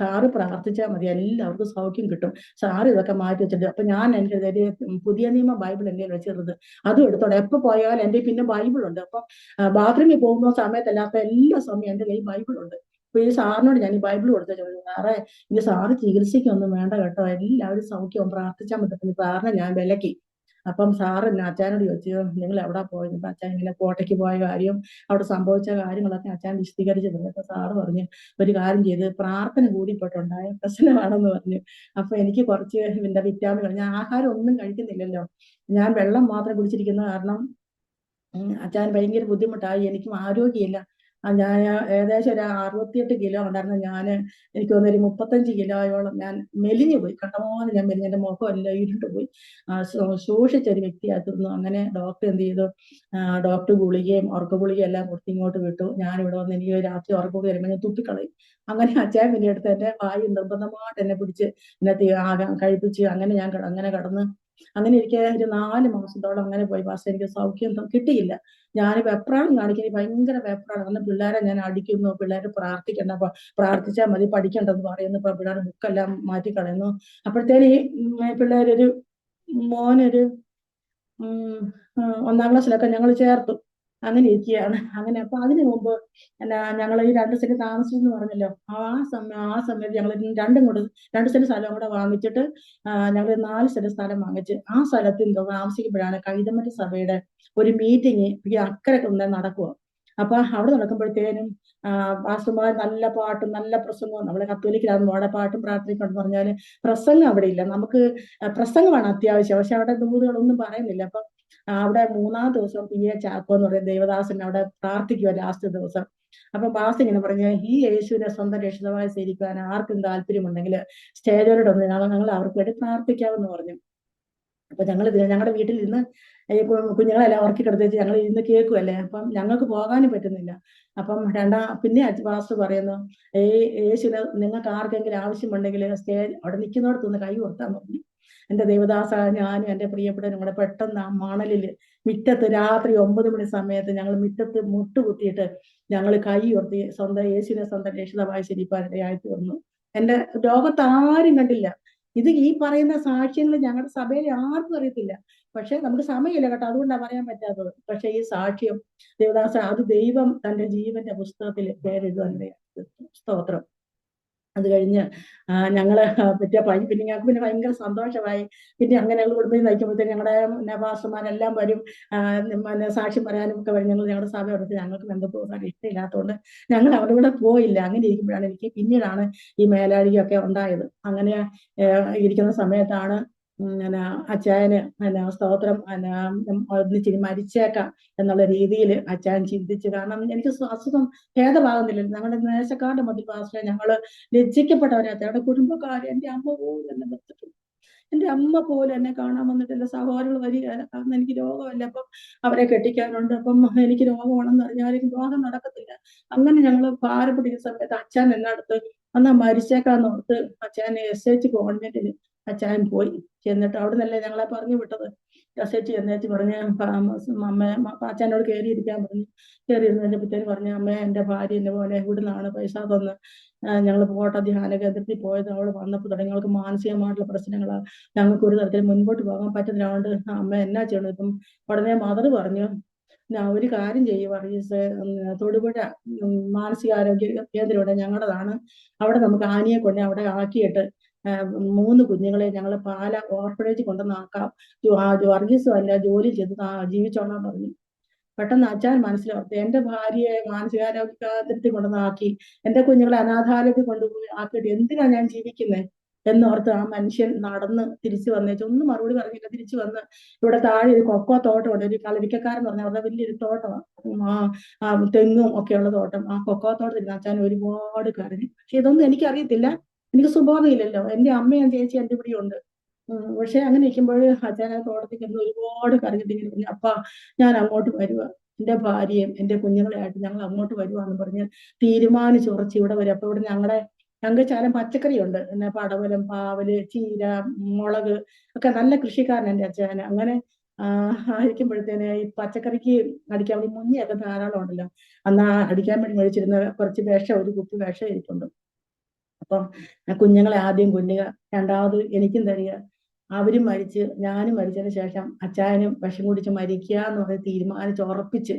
S2: സാറ് പ്രാർത്ഥിച്ചാൽ മതി, എല്ലാവർക്കും സൗഖ്യം കിട്ടും, സാറ് ഇതൊക്കെ മാറ്റി വെച്ചിട്ട്. അപ്പൊ ഞാൻ എൻ്റെ ഒരു പുതിയ നിയമ ബൈബിൾ എൻ്റെ വെച്ചിരുന്നത് അതും എടുത്തോടെ എപ്പോ പോയാലും എൻ്റെ പിന്നെ ബൈബിളുണ്ട്. അപ്പൊ ബാത്റൂമിൽ പോകുന്ന സമയത്തല്ലാത്ത എല്ലാ സമയം എൻ്റെ കയ്യിൽ ബൈബിളുണ്ട്. അപ്പൊ ഈ സാറിനോട് ഞാൻ ഈ ബൈബിൾ കൊടുത്ത ചോദിച്ചു, സാറേ ഇനി സാറ് ചികിത്സയ്ക്കൊന്നും വേണ്ട കേട്ടോ, എല്ലാവരും സൗഖ്യവും പ്രാർത്ഥിച്ചാൽ മതി. സാറിനെ ഞാൻ വിലക്കി. അപ്പം സാറ് അച്ഛനോട് ചോദിച്ചു നിങ്ങൾ എവിടെ പോയത്, അച്ഛൻ ഇങ്ങനെ കോട്ടയ്ക്ക് പോയ കാര്യം അവിടെ സംഭവിച്ച കാര്യങ്ങളൊക്കെ അച്ഛൻ വിശദീകരിച്ച് പറഞ്ഞു. അപ്പൊ സാറ് പറഞ്ഞു ഒരു കാര്യം ചെയ്ത് പ്രാർത്ഥന കൂടിപ്പെട്ടുണ്ടായ പ്രശ്നമാണെന്ന് പറഞ്ഞു. അപ്പൊ എനിക്ക് കുറച്ച് വിറ്റാമിൻ, ഞാൻ ആഹാരം ഒന്നും കഴിക്കുന്നില്ലല്ലോ, ഞാൻ വെള്ളം മാത്രം കുടിച്ചിരിക്കുന്ന കാരണം അച്ഛൻ ഭയങ്കര ബുദ്ധിമുട്ടായി, എനിക്കും ആരോഗ്യമില്ല. ഞാൻ ഏകദേശം ഒരു 68 കിലോ ഉണ്ടായിരുന്നു. എനിക്ക് തോന്നുന്നു ഒരു 35 കിലോയോളം ഞാൻ മെലിഞ്ഞു പോയി, കണ്ടമാനം ഞാൻ മെലിഞ്ഞു, എന്റെ മുഖം എല്ലാം ഇരുണ്ടു പോയി, സൂക്ഷിച്ചൊരു വ്യക്തിയായിരുന്നു. അങ്ങനെ ഡോക്ടർ എന്ത് ചെയ്തു, ഡോക്ടർ ഗുളികയും ഉറക്ക ഗുളികയും എല്ലാം കൊടുത്ത് ഇങ്ങോട്ട് വിട്ടു. ഞാനിവിടെ വന്ന് എനിക്ക് രാത്രി ഉറക്ക ഗുളിക വരുമ്പോൾ ഞാൻ തുപ്പിക്കളയും. അങ്ങനെ അച്ഛൻ പിന്നെ എടുത്ത് എന്റെ വായു നിർബന്ധമായിട്ട് എന്നെ പിടിച്ച് എന്നെ കഴിപ്പിച്ച് അങ്ങനെ ഞാൻ അങ്ങനെ കടന്ന് അങ്ങനെ എനിക്ക് ഒരു 4 മാസത്തോളം അങ്ങനെ പോയി. പക്ഷെ എനിക്ക് സൗഖ്യം കിട്ടിയില്ല. ഞാൻ വെപ്രാളം കാണിക്കുന്നത് ഭയങ്കര വെപ്രാളം. അന്ന് പിള്ളേരെ ഞാൻ അടിക്കുന്നു, പിള്ളേര് പ്രാർത്ഥിക്കണ്ട, അപ്പൊ പ്രാർത്ഥിച്ചാൽ മതി പഠിക്കണ്ടെന്ന് പറയുന്നു. ഇപ്പൊ പിള്ളേരുടെ ബുക്കെല്ലാം മാറ്റി കളയുന്നു. അപ്പോഴത്തേന് ഈ പിള്ളേരൊരു മോനൊരു 1-ാം ക്ലാസ്സിലൊക്കെ ഞങ്ങൾ ചേർത്തു. അങ്ങനെ ഇരിക്കുകയാണ്. അങ്ങനെ അപ്പൊ അതിനു മുമ്പ് ഞങ്ങൾ ഈ 2 സെന്റ് താമസിച്ചെന്ന് പറഞ്ഞല്ലോ, ആ സമയത്ത് ഞങ്ങൾ 2 സെന്റ് സ്ഥലം കൂടെ വാങ്ങിച്ചിട്ട് ഞങ്ങൾ 4 സെന്റ് സ്ഥലം വാങ്ങിച്ച് ആ സ്ഥലത്തിൽ താമസിക്കുമ്പോഴാണ് കൈതമറ്റ സഭയുടെ ഒരു മീറ്റിംഗ് ഈ അക്കരെ നടക്കുക. അപ്പൊ അവിടെ നടക്കുമ്പോഴത്തേനും പാസ്റ്റർമാർ നല്ല പാട്ടും നല്ല പ്രസംഗവും, നമ്മളെ കത്തോലിക്കലാകുമ്പോൾ അവിടെ പാട്ടും പ്രാർത്ഥനയ്ക്കുണ്ടെന്ന് പറഞ്ഞാല് പ്രസംഗം അവിടെ ഇല്ല. നമുക്ക് പ്രസംഗമാണ് അത്യാവശ്യം, പക്ഷെ അവിടെ ദൂതുകളൊന്നും പറയുന്നില്ല. അപ്പൊ അവിടെ 3-ാം ദിവസം PA ചാക്കോ എന്ന് പറയുന്ന ദേവദാസൻ അവിടെ പ്രാർത്ഥിക്കുക ലാസ്റ്റ് ദിവസം. അപ്പൊ ബാസ് ഇങ്ങനെ പറഞ്ഞു, ഈ യേശുവിനെ സ്വന്തം രക്ഷിതമായി സ്വീകരിക്കാൻ ആർക്കും താല്പര്യമുണ്ടെങ്കിൽ സ്റ്റേജോട് ഒന്ന് ഞങ്ങൾ അവർക്ക് വേണ്ടി പ്രാർത്ഥിക്കാമെന്ന് പറഞ്ഞു. അപ്പൊ ഞങ്ങളുടെ വീട്ടിൽ ഇരുന്ന് ഈ കുഞ്ഞുങ്ങളെല്ലാം ഉറക്കി കിടത്തിച്ച് ഞങ്ങൾ ഇരുന്ന് കേൾക്കുമല്ലേ, അപ്പം ഞങ്ങൾക്ക് പോകാനും പറ്റുന്നില്ല. അപ്പം പിന്നെ പാസ്റ്റർ പറയുന്നു, യേശുവിനെ നിങ്ങൾക്ക് ആർക്കെങ്കിലും ആവശ്യമുണ്ടെങ്കിൽ അവിടെ നിൽക്കുന്നിടത്തൊന്ന് കൈ ഉയർത്താൻ പറഞ്ഞു. എന്റെ ദേവദാസ ഞാനും എന്റെ പ്രിയപ്പെട്ടവരും കൂടെ പെട്ടെന്ന് ആ മണലില് മുറ്റത്ത് രാത്രി 9 മണി സമയത്ത് ഞങ്ങൾ മുറ്റത്ത് മുട്ടുകുത്തിയിട്ട് ഞങ്ങൾ കൈ ഉയർത്തി സ്വന്തം യേശുവിനെ സ്വന്തം രക്ഷിതമായി ശരിപ്പാനിടയായി തീർന്നു. എന്റെ ലോകത്ത് ആരും കണ്ടില്ല, ഇത് ഈ പറയുന്ന സാക്ഷ്യങ്ങൾ ഞങ്ങളുടെ സഭയിൽ ആർക്കും അറിയത്തില്ല. പക്ഷെ നമുക്ക് സമയമില്ല കേട്ടോ, അതുകൊണ്ടാണ് പറയാൻ പറ്റാത്തത്. പക്ഷെ ഈ സാക്ഷ്യം ദേവദാസ അത് ദൈവം തന്റെ ജീവന്റെ പുസ്തകത്തിൽ പേരെഴുതാൻ സ്തോത്രം. അത് കഴിഞ്ഞ് ഞങ്ങള് പിന്നെ ഞങ്ങൾക്ക് പിന്നെ ഭയങ്കര സന്തോഷമായി. പിന്നെ അങ്ങനെ ഞങ്ങൾ കുടുംബത്തിൽ നയിക്കുമ്പോഴത്തേക്ക് ഞങ്ങളുടെ പാസ്റ്റർമാരെല്ലാം വരും, സാക്ഷ്യം പറയാനും ഒക്കെ വരും. ഞങ്ങളുടെ സഭ എടുത്ത് ഞങ്ങൾക്ക് ബന്ധുക്കൂടാൻ ഇഷ്ടമില്ലാത്തതുകൊണ്ട് ഞങ്ങൾ അവിടെ കൂടെ പോയില്ല. അങ്ങനെ ഇരിക്കുമ്പോഴാണ് എനിക്ക് പിന്നീടാണ് ഈ മേലാഴികയൊക്കെ ഉണ്ടായത്. അങ്ങനെ ഇരിക്കുന്ന സമയത്താണ് അച്ചായന് സ്തോത്രം ഒന്നിച്ചിരി മരിച്ചേക്കാം എന്നുള്ള രീതിയിൽ അച്ചായൻ ചിന്തിച്ചു. കാരണം എനിക്ക് അസുഖം ഭേദമാകുന്നില്ല. ഞങ്ങളുടെ മേശക്കാരുടെ മധ്യ പാസ്റ്ററെ ഞങ്ങള് ലജ്ജിക്കപ്പെട്ടവരാത്ത ഞങ്ങളുടെ കുടുംബക്കാര്, എന്റെ അമ്മ പോലും എന്നെ നിർത്തിട്ടുണ്ട്. എന്റെ അമ്മ പോലും എന്നെ കാണാൻ വന്നിട്ടില്ല. സഹോദരങ്ങൾ വരിക, കാരണം എനിക്ക് രോഗമല്ല, അപ്പം അവരെ കെട്ടിക്കാനുണ്ട്, അപ്പം എനിക്ക് രോഗമാണെന്ന് അറിഞ്ഞാൽ വിവാഹം നടക്കത്തില്ല. അങ്ങനെ ഞങ്ങൾ ഭാരപ്പെട്ടിരിക്കുന്ന സമയത്ത് അച്ഛൻ എന്നടുത്ത് അന്നാ മരിച്ചേക്കാന്ന് ഓർത്ത് അച്ഛൻ SH ഗവൺമെന്റിന് അച്ഛൻ പോയി. ചെന്നിട്ട് അവിടെ നിന്നല്ലേ ഞങ്ങളെ പറഞ്ഞു വിട്ടത്. SH ചെന്നേച്ച് പറഞ്ഞ് അച്ഛനോട് കയറിയിരിക്കാൻ പറഞ്ഞു. കയറി ഇരുന്നപ്പോഴത്തേന് പറഞ്ഞു, അമ്മ എന്റെ ഭാര്യ എന്നെ പോലെ ഇവിടുന്നാണ് പൈസ തന്ന് ഞങ്ങൾ പോട്ട ധ്യാന കേന്ദ്രത്തിൽ പോയത്. അവൾ വന്നപ്പോൾ തുടങ്ങി ഞങ്ങൾക്ക് മാനസികമായിട്ടുള്ള പ്രശ്നങ്ങളാണ്, ഞങ്ങൾക്ക് ഒരു തരത്തിൽ മുൻപോട്ട് പോകാൻ പറ്റുന്നതുകൊണ്ട് അമ്മ എന്നാ ചെയ്യണം. ഇപ്പം ഉടനെ മദർ പറഞ്ഞു, ഒരു കാര്യം ചെയ്യുക വർഗീസ്, തൊടുപുഴ മാനസികാരോഗ്യ കേന്ദ്രമുണ്ട്, ഞങ്ങളുടേതാണ്. അവിടെ നമുക്ക് ആനിയെ കൊണ്ട് അവിടെ ആക്കിയിട്ട് 3 കുഞ്ഞുങ്ങളെ ഞങ്ങൾ പാല ഓർഫനേജ് കൊണ്ടുവന്നാക്കാം, വർഗീസും അല്ല ജോലി ചെയ്ത് ജീവിച്ചോളാൻ പറഞ്ഞു. പെട്ടെന്ന് അച്ഛൻ മനസ്സിലാക്കി, എന്റെ ഭാര്യയെ മാനസികാരോഗ്യ കേന്ദ്രത്തിൽ കൊണ്ടുവന്നാക്കി എന്റെ കുഞ്ഞുങ്ങളെ അനാഥാലയത്തിൽ കൊണ്ടുപോയി ആക്കിയിട്ട് എന്തിനാ ഞാൻ ജീവിക്കുന്നത് എന്നോർത്ത് ആ മനുഷ്യൻ നടന്ന് തിരിച്ചു വന്നേച്ചു. ഒന്നും മറുപടി പറഞ്ഞില്ല. തിരിച്ചു വന്ന് ഇവിടെ താഴെ ഒരു കൊക്കോ തോട്ടമുണ്ട്, ഒരു കളരിക്കക്കാരെന്ന് പറഞ്ഞാൽ അവരുടെ വലിയൊരു തോട്ടമാണ്, തെങ്ങും ഒക്കെയുള്ള തോട്ടം. ആ കൊക്കോ തോട്ടത്തിൽ അച്ഛൻ ഒരുപാട് കരഞ്ഞു. പക്ഷെ ഇതൊന്നും എനിക്കറിയത്തില്ല, എനിക്ക് സുബോധമില്ലല്ലോ. എന്റെ അമ്മയും ചേച്ചി എന്റെ ഇവിടെ ഉണ്ട്. പക്ഷെ അങ്ങനെ ഇരിക്കുമ്പോൾ അച്ഛനെ തോട്ടത്തിൽ നിന്ന് ഒരുപാട് കരഞ്ഞിട്ട് ഇങ്ങനെ പറഞ്ഞു, അപ്പ ഞാൻ അങ്ങോട്ട് വരുക, എന്റെ ഭാര്യയും എന്റെ കുഞ്ഞുങ്ങളെയായിട്ട് ഞങ്ങൾ അങ്ങോട്ട് വരുവാന്ന് പറഞ്ഞ് തീരുമാനിച്ചുറച്ച് ഇവിടെ വരും. അപ്പൊ ഇവിടെ ഞങ്ങൾക്ക് ശകലം പച്ചക്കറിയുണ്ട്, പിന്നെ പടവലം, പാവല്, ചീര, മുളക് ഒക്കെ നല്ല കൃഷിക്കാരൻ എന്റെ അച്ഛന്. അങ്ങനെ ആയിരിക്കുമ്പോഴത്തേന് ഈ പച്ചക്കറിക്ക് അടിക്കാൻ വേണ്ടി മുന്നിയൊക്കെ ധാരാളം ഉണ്ടല്ലോ, അന്ന് അടിക്കാൻ വേണ്ടി മേടിച്ചിരുന്ന കുറച്ച് വിഷം, ഒരു കുപ്പി വിഷം ഇരിപ്പുണ്ട്. അപ്പം കുഞ്ഞുങ്ങളെ ആദ്യം കൊല്ലുക, രണ്ടാമത് എനിക്കും തരിക. അവരും മരിച്ച് ഞാനും മരിച്ചതിന് ശേഷം അച്ചായനും വിഷം കുടിച്ച് മരിക്കുക എന്ന് പറഞ്ഞ് തീരുമാനിച്ച് ഉറപ്പിച്ച്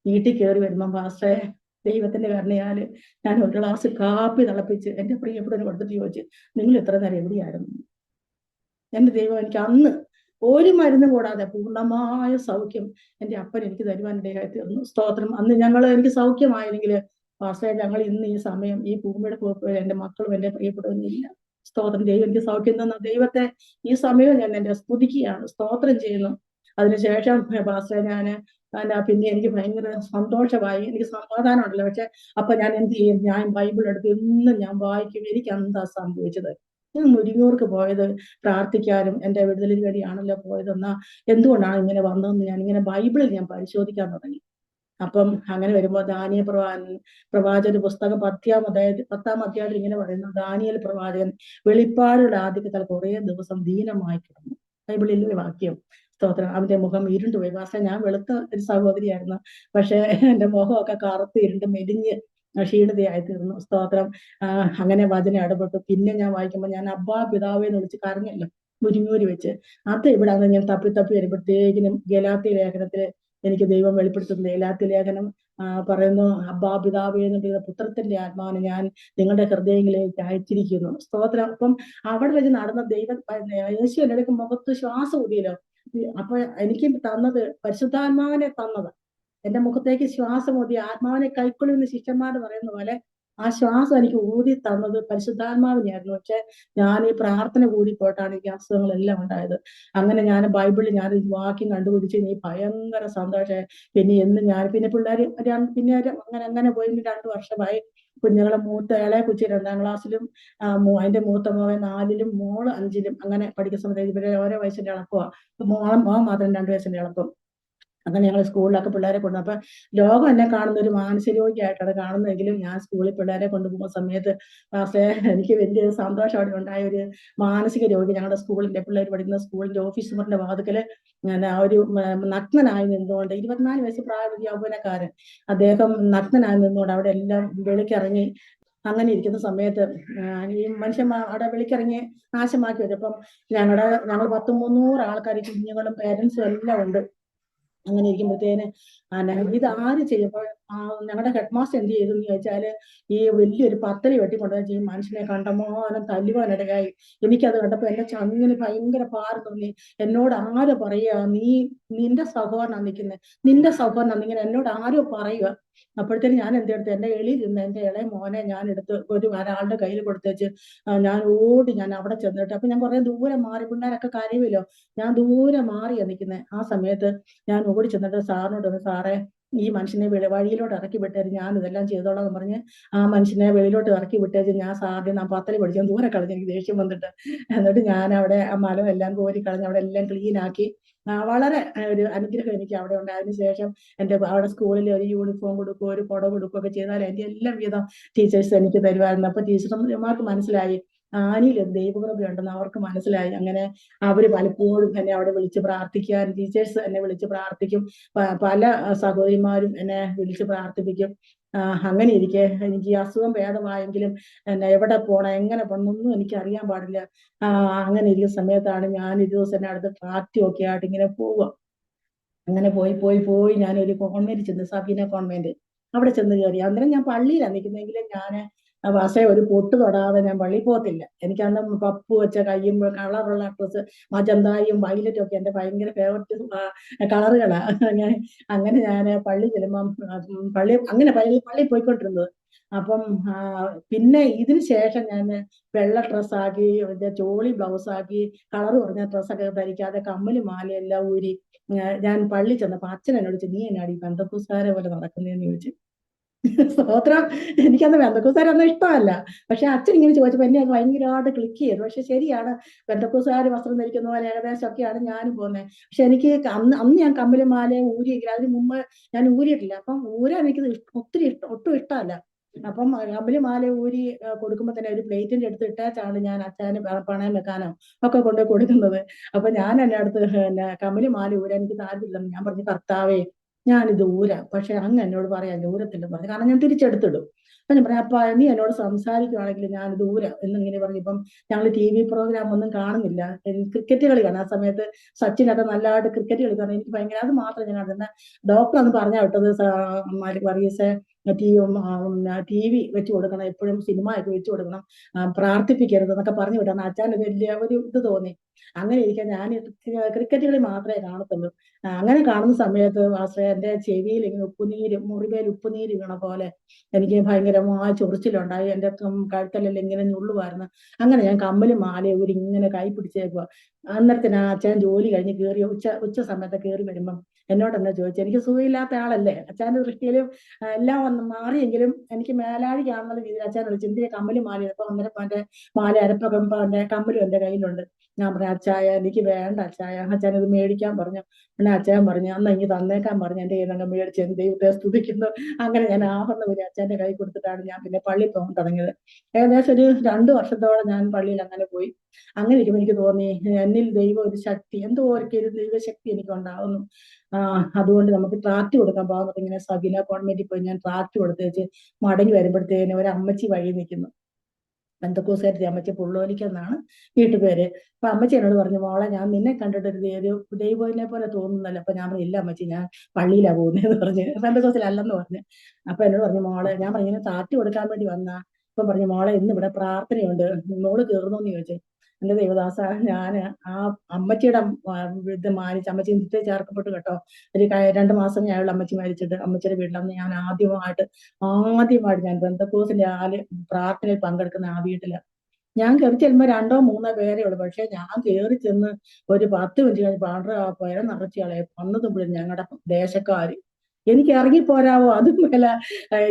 S2: വീട്ടിൽ കയറി വരുമ്പം പാസ്റ്ററെ ദൈവത്തിന്റെ കരുണയാല് ഞാൻ ഒരു ഗ്ലാസ് കാപ്പി തിളപ്പിച്ച് എന്റെ പ്രിയപ്പെട്ടവന് കൊടുത്തിട്ട് ചോദിച്ചു, നിങ്ങൾ ഇത്ര നേരം എവിടെയായിരുന്നു? എന്റെ ദൈവം എനിക്ക് അന്ന് ഒരു മരുന്നും കൂടാതെ പൂർണ്ണമായ സൗഖ്യം എന്റെ അപ്പൻ എനിക്ക് തരുവാനിടയായി തീർന്നു. സ്തോത്രം. അന്ന് എനിക്ക് സൗഖ്യമായിരുന്നെങ്കിൽ പാസ്റ്ററെ ഞങ്ങൾ ഇന്ന് ഈ സമയം ഈ ഭൂമിയുടെ പോക്ക് എന്റെ മക്കളും എന്റെ പ്രിയപ്പെട്ടവനും ഇല്ല. സ്തോത്രം. ദൈവം എനിക്ക് സൗഖ്യം തന്ന ദൈവത്തെ ഈ സമയവും ഞാൻ എന്റെ സ്തുതിക്കുകയാണ്, സ്തോത്രം ചെയ്യുന്നു. അതിനുശേഷം പാസ്റ്ററെ പിന്നെ എനിക്ക് ഭയങ്കര സന്തോഷമായി, എനിക്ക് സമാധാനം ഉണ്ടല്ലോ. പക്ഷെ അപ്പൊ ഞാൻ എന്ത് ചെയ്യും? ഞാൻ ബൈബിൾ എടുത്ത് എന്നും ഞാൻ വായിക്കും. എനിക്ക് എന്താ സംഭവിച്ചത്? ഞാൻ മുരിങ്ങൂർക്ക് പോയത് പ്രാർത്ഥിക്കാനും എന്റെ വിടുതലിന് വേണ്ടിയാണല്ലോ പോയതെന്നാ എന്തുകൊണ്ടാണ് ഇങ്ങനെ വന്നതെന്ന് ഞാൻ ഇങ്ങനെ ബൈബിളിൽ ഞാൻ പരിശോധിക്കാൻ തുടങ്ങി. അപ്പം അങ്ങനെ വരുമ്പോൾ ദാനിയേൽ പ്രവാചകന്റെ പുസ്തകം 10ാം അധ്യായത്തിൽ ഇങ്ങനെ പറയുന്നു, ദാനിയേൽ പ്രവാചകൻ വെളിപ്പാടുകളുടെ ആദ്യത്തെ കുറെ ദിവസം ദീനമായി കിടന്നു. ബൈബിളിലെ വാക്യം. സ്തോത്രം. അവന്റെ മുഖം ഇരുണ്ടുപോയി. പക്ഷെ ഞാൻ വെളുത്ത ഒരു സഹോദരിയായിരുന്നു, പക്ഷെ എന്റെ മുഖമൊക്കെ കറുത്ത് ഇരുണ്ട് മെലിഞ്ഞ് ക്ഷീണിതയായി തീർന്നു. സ്തോത്രം. അങ്ങനെ വചനം ഇടപെട്ടു. പിന്നെ ഞാൻ വായിക്കുമ്പോൾ ഞാൻ അബ്ബാ പിതാവേ എന്ന് വിളിച്ച് കരഞ്ഞല്ലോ മുരിങ്ങൂരി വെച്ച്. അത് ഇവിടാന്ന് ഞാൻ തപ്പി വരുമ്പോഴത്തേക്കിനും ഗലാത്യ ലേഖനത്തില് എനിക്ക് ദൈവം വെളിപ്പെടുത്തുന്നത്. ഗലാത്യ ലേഖനം പറയുന്നു, അബ്ബാ പിതാവേ എന്നുള്ള പുത്രത്തിന്റെ ആത്മാവിനെ ഞാൻ നിങ്ങളുടെ ഹൃദയങ്ങളിലേക്ക് അയച്ചിരിക്കുന്നു. സ്തോത്രം. അപ്പം അവിടെ വെച്ച് നടന്ന യേശു എൻ്റെ മുഖത്ത് ശ്വാസം ഊതിയല്ലോ. അപ്പൊ എനിക്ക് തന്നത് പരിശുദ്ധാത്മാവിനെ തന്നത്, എന്റെ മുഖത്തേക്ക് ശ്വാസം ഊതി ആത്മാവിനെ കൈക്കൊള്ളുന്ന ശിഷ്യന്മാർ പറയുന്ന പോലെ ആ ശ്വാസം എനിക്ക് ഊതി തന്നത് പരിശുദ്ധാത്മാവിനെയായിരുന്നു. പക്ഷെ ഞാൻ ഈ പ്രാർത്ഥന കൂടി പോയിട്ടാണ് എനിക്ക് അസുഖങ്ങളെല്ലാം ഉണ്ടായത്. അങ്ങനെ ഞാൻ ബൈബിളിൽ ഞാൻ വാക്യം കണ്ടുപിടിച്ച് നീ ഭയങ്കര സന്തോഷമായി. പിന്നെ പിന്നെ പിള്ളേർ അങ്ങനെ പോയി 2 വർഷമായി. കുഞ്ഞുങ്ങളെ ഇളയ കൊച്ചി 2ാം ക്ലാസ്സിലും അതിന്റെ മൂത്ത മോൻ 4ലും മോള് 5ലും അങ്ങനെ പഠിക്കുന്ന സമയത്ത് ഇവരെ ഓരോ വയസ്സിന്റെ ഇളപ്പമാണ്. മോൻ മാത്രം 2 വയസ്സിന്റെ ഇളപ്പം. അങ്ങനെ ഞങ്ങൾ സ്കൂളിലൊക്കെ പിള്ളേരെ കൊണ്ടു. അപ്പൊ ലോകം എന്നെ കാണുന്ന ഒരു മാനസിക രോഗിയായിട്ടാണ് കാണുന്നതെങ്കിലും ഞാൻ സ്കൂളിൽ പിള്ളേരെ കൊണ്ടുപോകുന്ന സമയത്ത് എനിക്ക് വലിയൊരു സന്തോഷം അവിടെ ഉണ്ടായ ഒരു മാനസിക രോഗി ഞങ്ങളുടെ സ്കൂളിന്റെ പിള്ളേർ പഠിക്കുന്ന സ്കൂളിന്റെ ഓഫീസറിന്റെ വാതിക്കല് ഒരു നഗ്നനായി നിന്നുകൊണ്ട് 24 വയസ്സ് പ്രായമുള്ള യൗവനക്കാരൻ, അദ്ദേഹം നഗ്നനായി നിന്നുകൊണ്ട് അവിടെ എല്ലാം വെളിക്കിറങ്ങി അങ്ങനെ ഇരിക്കുന്ന സമയത്ത് ഈ മനുഷ്യന്മാർ അവിടെ വിളിക്കിറങ്ങി നാശമാക്കി വെച്ചപ്പം ഞങ്ങൾ 100-300 ആൾക്കാർ, കുഞ്ഞുങ്ങളും പേരൻസും എല്ലാം ഉണ്ട്. അങ്ങനെ ഇരിക്കുമ്പോഴത്തേന് ഇത് ആര് ചെയ്യുമ്പോൾ ഞങ്ങളുടെ ഹെഡ് മാസ്റ്റർ എന്ത് ചെയ്തു എന്ന് ചോദിച്ചാല്, ഈ വലിയൊരു പത്തല് വെട്ടിക്കൊണ്ടുവന്ന് ഈ മനുഷ്യനെ കണ്ടമാനം തല്ലുവാനിടയായി. എനിക്കത് കണ്ടപ്പോ എന്റെ ചങ്ങിന് ഭയങ്കര പാറ് തോന്നി. എന്നോട് ആരോ പറയുക, നിന്റെ സഹോദരനാണ് നിൽക്കുന്നത്, നിന്റെ സഹോദരനാണ് ഇങ്ങനെ എന്നോട് ആരോ പറയുക. അപ്പോഴത്തേന് ഞാൻ എന്തെടുത്ത്, എന്റെ എളിയിരുന്ന എന്റെ ഇളയ മോനെ ഞാൻ എടുത്ത് ഒരാളുടെ കയ്യിൽ കൊടുത്തേച്ച് ഞാൻ അവിടെ ചെന്നിട്ട്, അപ്പൊ ഞാൻ കുറെ ദൂരെ മാറി, പിള്ളേരൊക്കെ കരയുമല്ലോ, ഞാൻ ദൂരെ മാറിയാ നിൽക്കുന്നത്. ആ സമയത്ത് ഞാൻ ഓടി ചെന്നിട്ട് സാറിനോട്, സാറേ ഈ മനുഷ്യനെ വഴിയിലോട്ട് ഇറക്കി വിട്ടേര്, ഞാൻ ഇതെല്ലാം ചെയ്തോളാം എന്ന് പറഞ്ഞ് ആ മനുഷ്യനെ വെളിയിലോട്ട് ഇറക്കി വിട്ടേച്ച് ഞാൻ സാറിന് പത്തല് പഠിച്ചാൽ ദൂരെ കളഞ്ഞ് എനിക്ക് ദേഷ്യം വന്നിട്ട്, എന്നിട്ട് ഞാൻ അവിടെ ആ മലം എല്ലാം കോരി കളഞ്ഞ് അവിടെ എല്ലാം ക്ലീൻ ആക്കി. വളരെ ഒരു അനുഗ്രഹം എനിക്ക് അവിടെ ഉണ്ട്. അതിനുശേഷം അവിടെ സ്കൂളിൽ ഒരു യൂണിഫോം കൊടുക്കുക, ഒരു കുട കൊടുക്കുകയൊക്കെ ചെയ്താൽ അതിന്റെ എല്ലാം വീതം ടീച്ചേഴ്സ് എനിക്ക് തരുമായിരുന്നു. അപ്പൊ ടീച്ചർമാർക്ക് മനസ്സിലായി ആനിയിൽ ദൈവകൃപയുണ്ടെന്ന് അവർക്ക് മനസ്സിലായി. അങ്ങനെ അവര് പലപ്പോഴും എന്നെ അവിടെ വിളിച്ച് പ്രാർത്ഥിക്കാൻ, ടീച്ചേഴ്സ് എന്നെ വിളിച്ച് പ്രാർത്ഥിക്കും, പല സഹോദരിമാരും എന്നെ വിളിച്ച് പ്രാർത്ഥിപ്പിക്കും. അങ്ങനെ ഇരിക്കെ എനിക്ക് ഈ അസുഖം ഭേദമായെങ്കിലും എന്നെ എവിടെ പോണം, എങ്ങനെ പോകണം ഒന്നും എനിക്ക് അറിയാൻ പാടില്ല. അങ്ങനെ ഇരിക്കുന്ന സമയത്താണ് ഞാൻ ഒരു ദിവസം എന്നെ അടുത്ത് ട്രാക്റ്റും ഒക്കെ ആയിട്ട് ഇങ്ങനെ പോവുക. അങ്ങനെ പോയി ഞാനൊരു കോൺവെന്റ് ചെന്ന്, സബീന കോൺവെന്റ്, അവിടെ ചെന്ന് കയറി. അന്നേരം ഞാൻ പള്ളിയിലാണ് നിൽക്കുന്നെങ്കിലും ഞാൻ പക്ഷേ ഒരു പൊട്ട് തൊടാതെ ഞാൻ പള്ളിയിൽ പോകത്തില്ല. എനിക്ക് അന്ന് പപ്പു വെച്ച കയ്യും കളറുള്ള ഡ്രസ്സ്, മജന്തായും വയലറ്റും ഒക്കെ എന്റെ ഭയങ്കര ഫേവററ്റ് കളറുകളാ. അങ്ങനെ ഞാൻ പള്ളി ചെല്ലുമ്പം പള്ളി പോയിക്കൊണ്ടിരുന്നത്. അപ്പം പിന്നെ ഇതിന് ശേഷം ഞാൻ വെള്ള ഡ്രസ്സാക്കി, ചോളി ബ്ലൗസാക്കി, കളർ കുറഞ്ഞ ഡ്രസ്സൊക്കെ ധരിക്കാതെ കമ്മല് മാലയെല്ലാം ഊരി ഞാൻ പള്ളി ചെന്നപ്പോ അച്ഛൻ എന്നോട് ചോദിച്ചു, നീ എന്നാടി പെന്തക്കോസ്തുകാരെ പോലെ നടക്കുന്നതെന്ന് ചോദിച്ചു. സ്തോത്രം. എനിക്കന്ന് പെന്തക്കോസ്തുകാരൊന്നും ഇഷ്ടമല്ല, പക്ഷെ അച്ഛൻ ഇങ്ങനെ ചോദിച്ചപ്പോ എന്നെ അത് ഭയങ്കരമായിട്ട് ക്ലിക്ക് ചെയ്തു. പക്ഷെ ശരിയാണ്, പെന്തക്കോസ്തുകാർ വസ്ത്രം ധരിക്കുന്ന പോലെ ഏകദേശം ഒക്കെയാണ് ഞാനും പോകുന്നത്. പക്ഷെ എനിക്ക് അന്ന് ഞാൻ കമ്മലും മാലയും ഊരിയെങ്കിലും അതിന് മുമ്പ് ഞാൻ ഊരിയിട്ടില്ല. അപ്പം ഊരാൻ എനിക്ക് ഒട്ടും ഇഷ്ടമല്ല. അപ്പം കമ്മല് മാല ഊരി കൊടുക്കുമ്പോ തന്നെ ഒരു പ്ലേറ്റിന്റെ അടുത്ത് ഇട്ടേച്ചാണ് ഞാൻ അച്ഛന് പണയം വെക്കാനോ ഒക്കെ കൊണ്ട് കൊടുക്കുന്നത്. അപ്പൊ ഞാൻ എന്നെ അടുത്ത് കമ്മല് മാല ഊരാൻ എനിക്ക് താല്പര്യമില്ലെന്ന് ഞാൻ പറഞ്ഞു, കർത്താവേ ഞാനിത് ഊരാം, പക്ഷെ അങ്ങ് എന്നോട് പറയാൻ ഊരത്തില്ലെന്ന് പറഞ്ഞു, കാരണം ഞാൻ തിരിച്ചെടുത്തിടും. അപ്പൊ ഞാൻ പറയാം, അപ്പൊ നീ എന്നോട് സംസാരിക്കുവാണെങ്കിൽ ഞാനിത് ഊരാം എന്നിങ്ങനെ പറഞ്ഞു. ഇപ്പം ഞങ്ങൾ TV പ്രോഗ്രാം ഒന്നും കാണുന്നില്ല, ക്രിക്കറ്റ് കളി കാണാം. ആ സമയത്ത് സച്ചിനൊക്കെ നല്ലതായിട്ട് ക്രിക്കറ്റ് കളിക്കണം, എനിക്ക് ഭയങ്കര അത് മാത്രം ഞാൻ കണ്ടത്. ഡോക്ടർ അന്ന് പറഞ്ഞാ വിട്ടത്, വർഗീസ് TV വെച്ച് കൊടുക്കണം, എപ്പോഴും സിനിമ ഒക്കെ വെച്ച് കൊടുക്കണം, പ്രാർത്ഥിപ്പിക്കരുത് എന്നൊക്കെ പറഞ്ഞു വിട്ടാണ്. അച്ഛൻ വലിയ ഒരു ഇത് തോന്നി. അങ്ങനെ ഇരിക്കാൻ ഞാൻ ക്രിക്കറ്റ് കളി മാത്രമേ കാണത്തുള്ളൂ. അങ്ങനെ കാണുന്ന സമയത്ത് എന്റെ ചെവിയിൽ ഇങ്ങനെ മുറിവേൽ ഉപ്പുനീര് വീണ പോലെ എനിക്ക് ഭയങ്കരമായ ചൊറിച്ചിലുണ്ടായി. എന്റെ കഴുത്തലെല്ലാം ഇങ്ങനെ ഞുള്ളുമായിരുന്നു. അങ്ങനെ ഞാൻ കമ്മലും മാലയും ഊരി ഇങ്ങനെ കൈ പിടിച്ചേക്കുക. അന്നേരത്തിന് അച്ഛൻ ജോലി കഴിഞ്ഞ് കയറി ഉച്ച സമയത്ത് കയറി വരുമ്പം എന്നോട് എന്നാ ചോദിച്ചു, എനിക്ക് സുഖമില്ലാത്ത ആളല്ലേ, അച്ഛന്റെ ദൃഷ്ടിയിലും എല്ലാം വന്ന് മാറിയെങ്കിലും എനിക്ക് മേലാഴിക്കാണെന്നുള്ള രീതിയിൽ അച്ഛൻ വിളിച്ചു, എന്തിനാ കമ്മലും മാല? അപ്പൊ അന്നേരം എന്റെ മാല അരപ്പൊക്കെ എന്റെ കമ്മലും എന്റെ കയ്യിലുണ്ട്. ഞാൻ പറഞ്ഞു, അച്ചായ എനിക്ക് വേണ്ട അച്ചായ, അച്ഛൻ ഇത് മേടിക്കാൻ പറഞ്ഞു. പിന്നെ അച്ഛൻ പറഞ്ഞു, അന്ന് എനിക്ക് തന്നേക്കാൻ പറഞ്ഞു. എന്റെ കയ്യിൽ നിന്ന് മേടിച്ച് ദൈവത്തെ സ്തുതിക്കുന്നു. അങ്ങനെ ഞാൻ ആഭരണം ഒരു അച്ഛന്റെ കൈ കൊടുത്തിട്ടാണ് ഞാൻ പിന്നെ പള്ളി പോകാൻ തുടങ്ങിയത്. ഏകദേശം ഒരു 2 വർഷത്തോളം ഞാൻ പള്ളിയിൽ അങ്ങനെ പോയി. അങ്ങനെ ഇരിക്കുമ്പോൾ എനിക്ക് തോന്നി, എന്നിൽ ദൈവം ഒരു ശക്തി, എന്തോ ഒരു ദൈവശക്തി എനിക്ക് ഉണ്ടാവുന്നു. അതുകൊണ്ട് നമുക്ക് ട്രാക്റ്റ് കൊടുക്കാൻ പോകുന്നത്. ഇങ്ങനെ സബീന കോൺവെന്റിൽ പോയി ഞാൻ ട്രാക്റ്റ് കൊടുത്തേച്ച് മടങ്ങി വരുമ്പോഴത്തേന് ഒരു അമ്മച്ചി വഴി നിൽക്കുന്നു. പെന്തക്കോസ്തുകാരി അമ്മച്ചി, പുള്ളോലിക്കെന്നാണ് വീട്ടുപേര്. അപ്പൊ അമ്മച്ചി എന്നോട് പറഞ്ഞു, മോളെ ഞാൻ നിന്നെ കണ്ടിട്ട് ഒരു ദൈവത്തിനെ പോലെ തോന്നുന്നല്ലോ. അപ്പൊ ഞാൻ പറഞ്ഞു, ഇല്ല അമ്മച്ചി, ഞാൻ പള്ളിയിലാ പോകുന്നതെന്ന് പറഞ്ഞു, പെന്തക്കോസ്തിലല്ലെന്ന് പറഞ്ഞു. അപ്പൊ എന്നോട് പറഞ്ഞു, മോളെ, ഞാൻ പറഞ്ഞു ഇങ്ങനെ താറ്റി കൊടുക്കാൻ വേണ്ടി വന്നാ. ഇപ്പൊ പറഞ്ഞു, മോളെ ഇന്ന് ഇവിടെ പ്രാർത്ഥനയുണ്ട്, മോള് കയറുന്നോന്ന് ചോദിച്ചു. എന്റെ ദൈവദാസ, ഞാൻ ആ അമ്മച്ചിയുടെ ഇത് മാനിച്ച്, അമ്മച്ചി നിത്യ ചേർക്കപ്പെട്ടു കേട്ടോ. ഒരു 2 മാസം ഞാനുള്ള അമ്മച്ചി മരിച്ചിട്ട് അമ്മച്ചിയുടെ വീട്ടിലന്ന് ഞാൻ ആദ്യമായിട്ട് ഞാൻ പെന്തക്കോസ്തിന്റെ പ്രാർത്ഥനയിൽ പങ്കെടുക്കുന്ന ആ വീട്ടില് ഞാൻ കയറി ചെല്ലുമ്പോ 2-3 പേരേ ഉള്ളു. പക്ഷെ ഞാൻ കയറി ചെന്ന് ഒരു 10 മിനിറ്റ് കഴിഞ്ഞ് പാണ്ഡ്ര പേര നിറച്ചാളെ വന്നതുമ്പോഴും ഞങ്ങളുടെ ദേശക്കാര്, എനിക്ക് ഇറങ്ങിപ്പോരാവോ, അതും മേല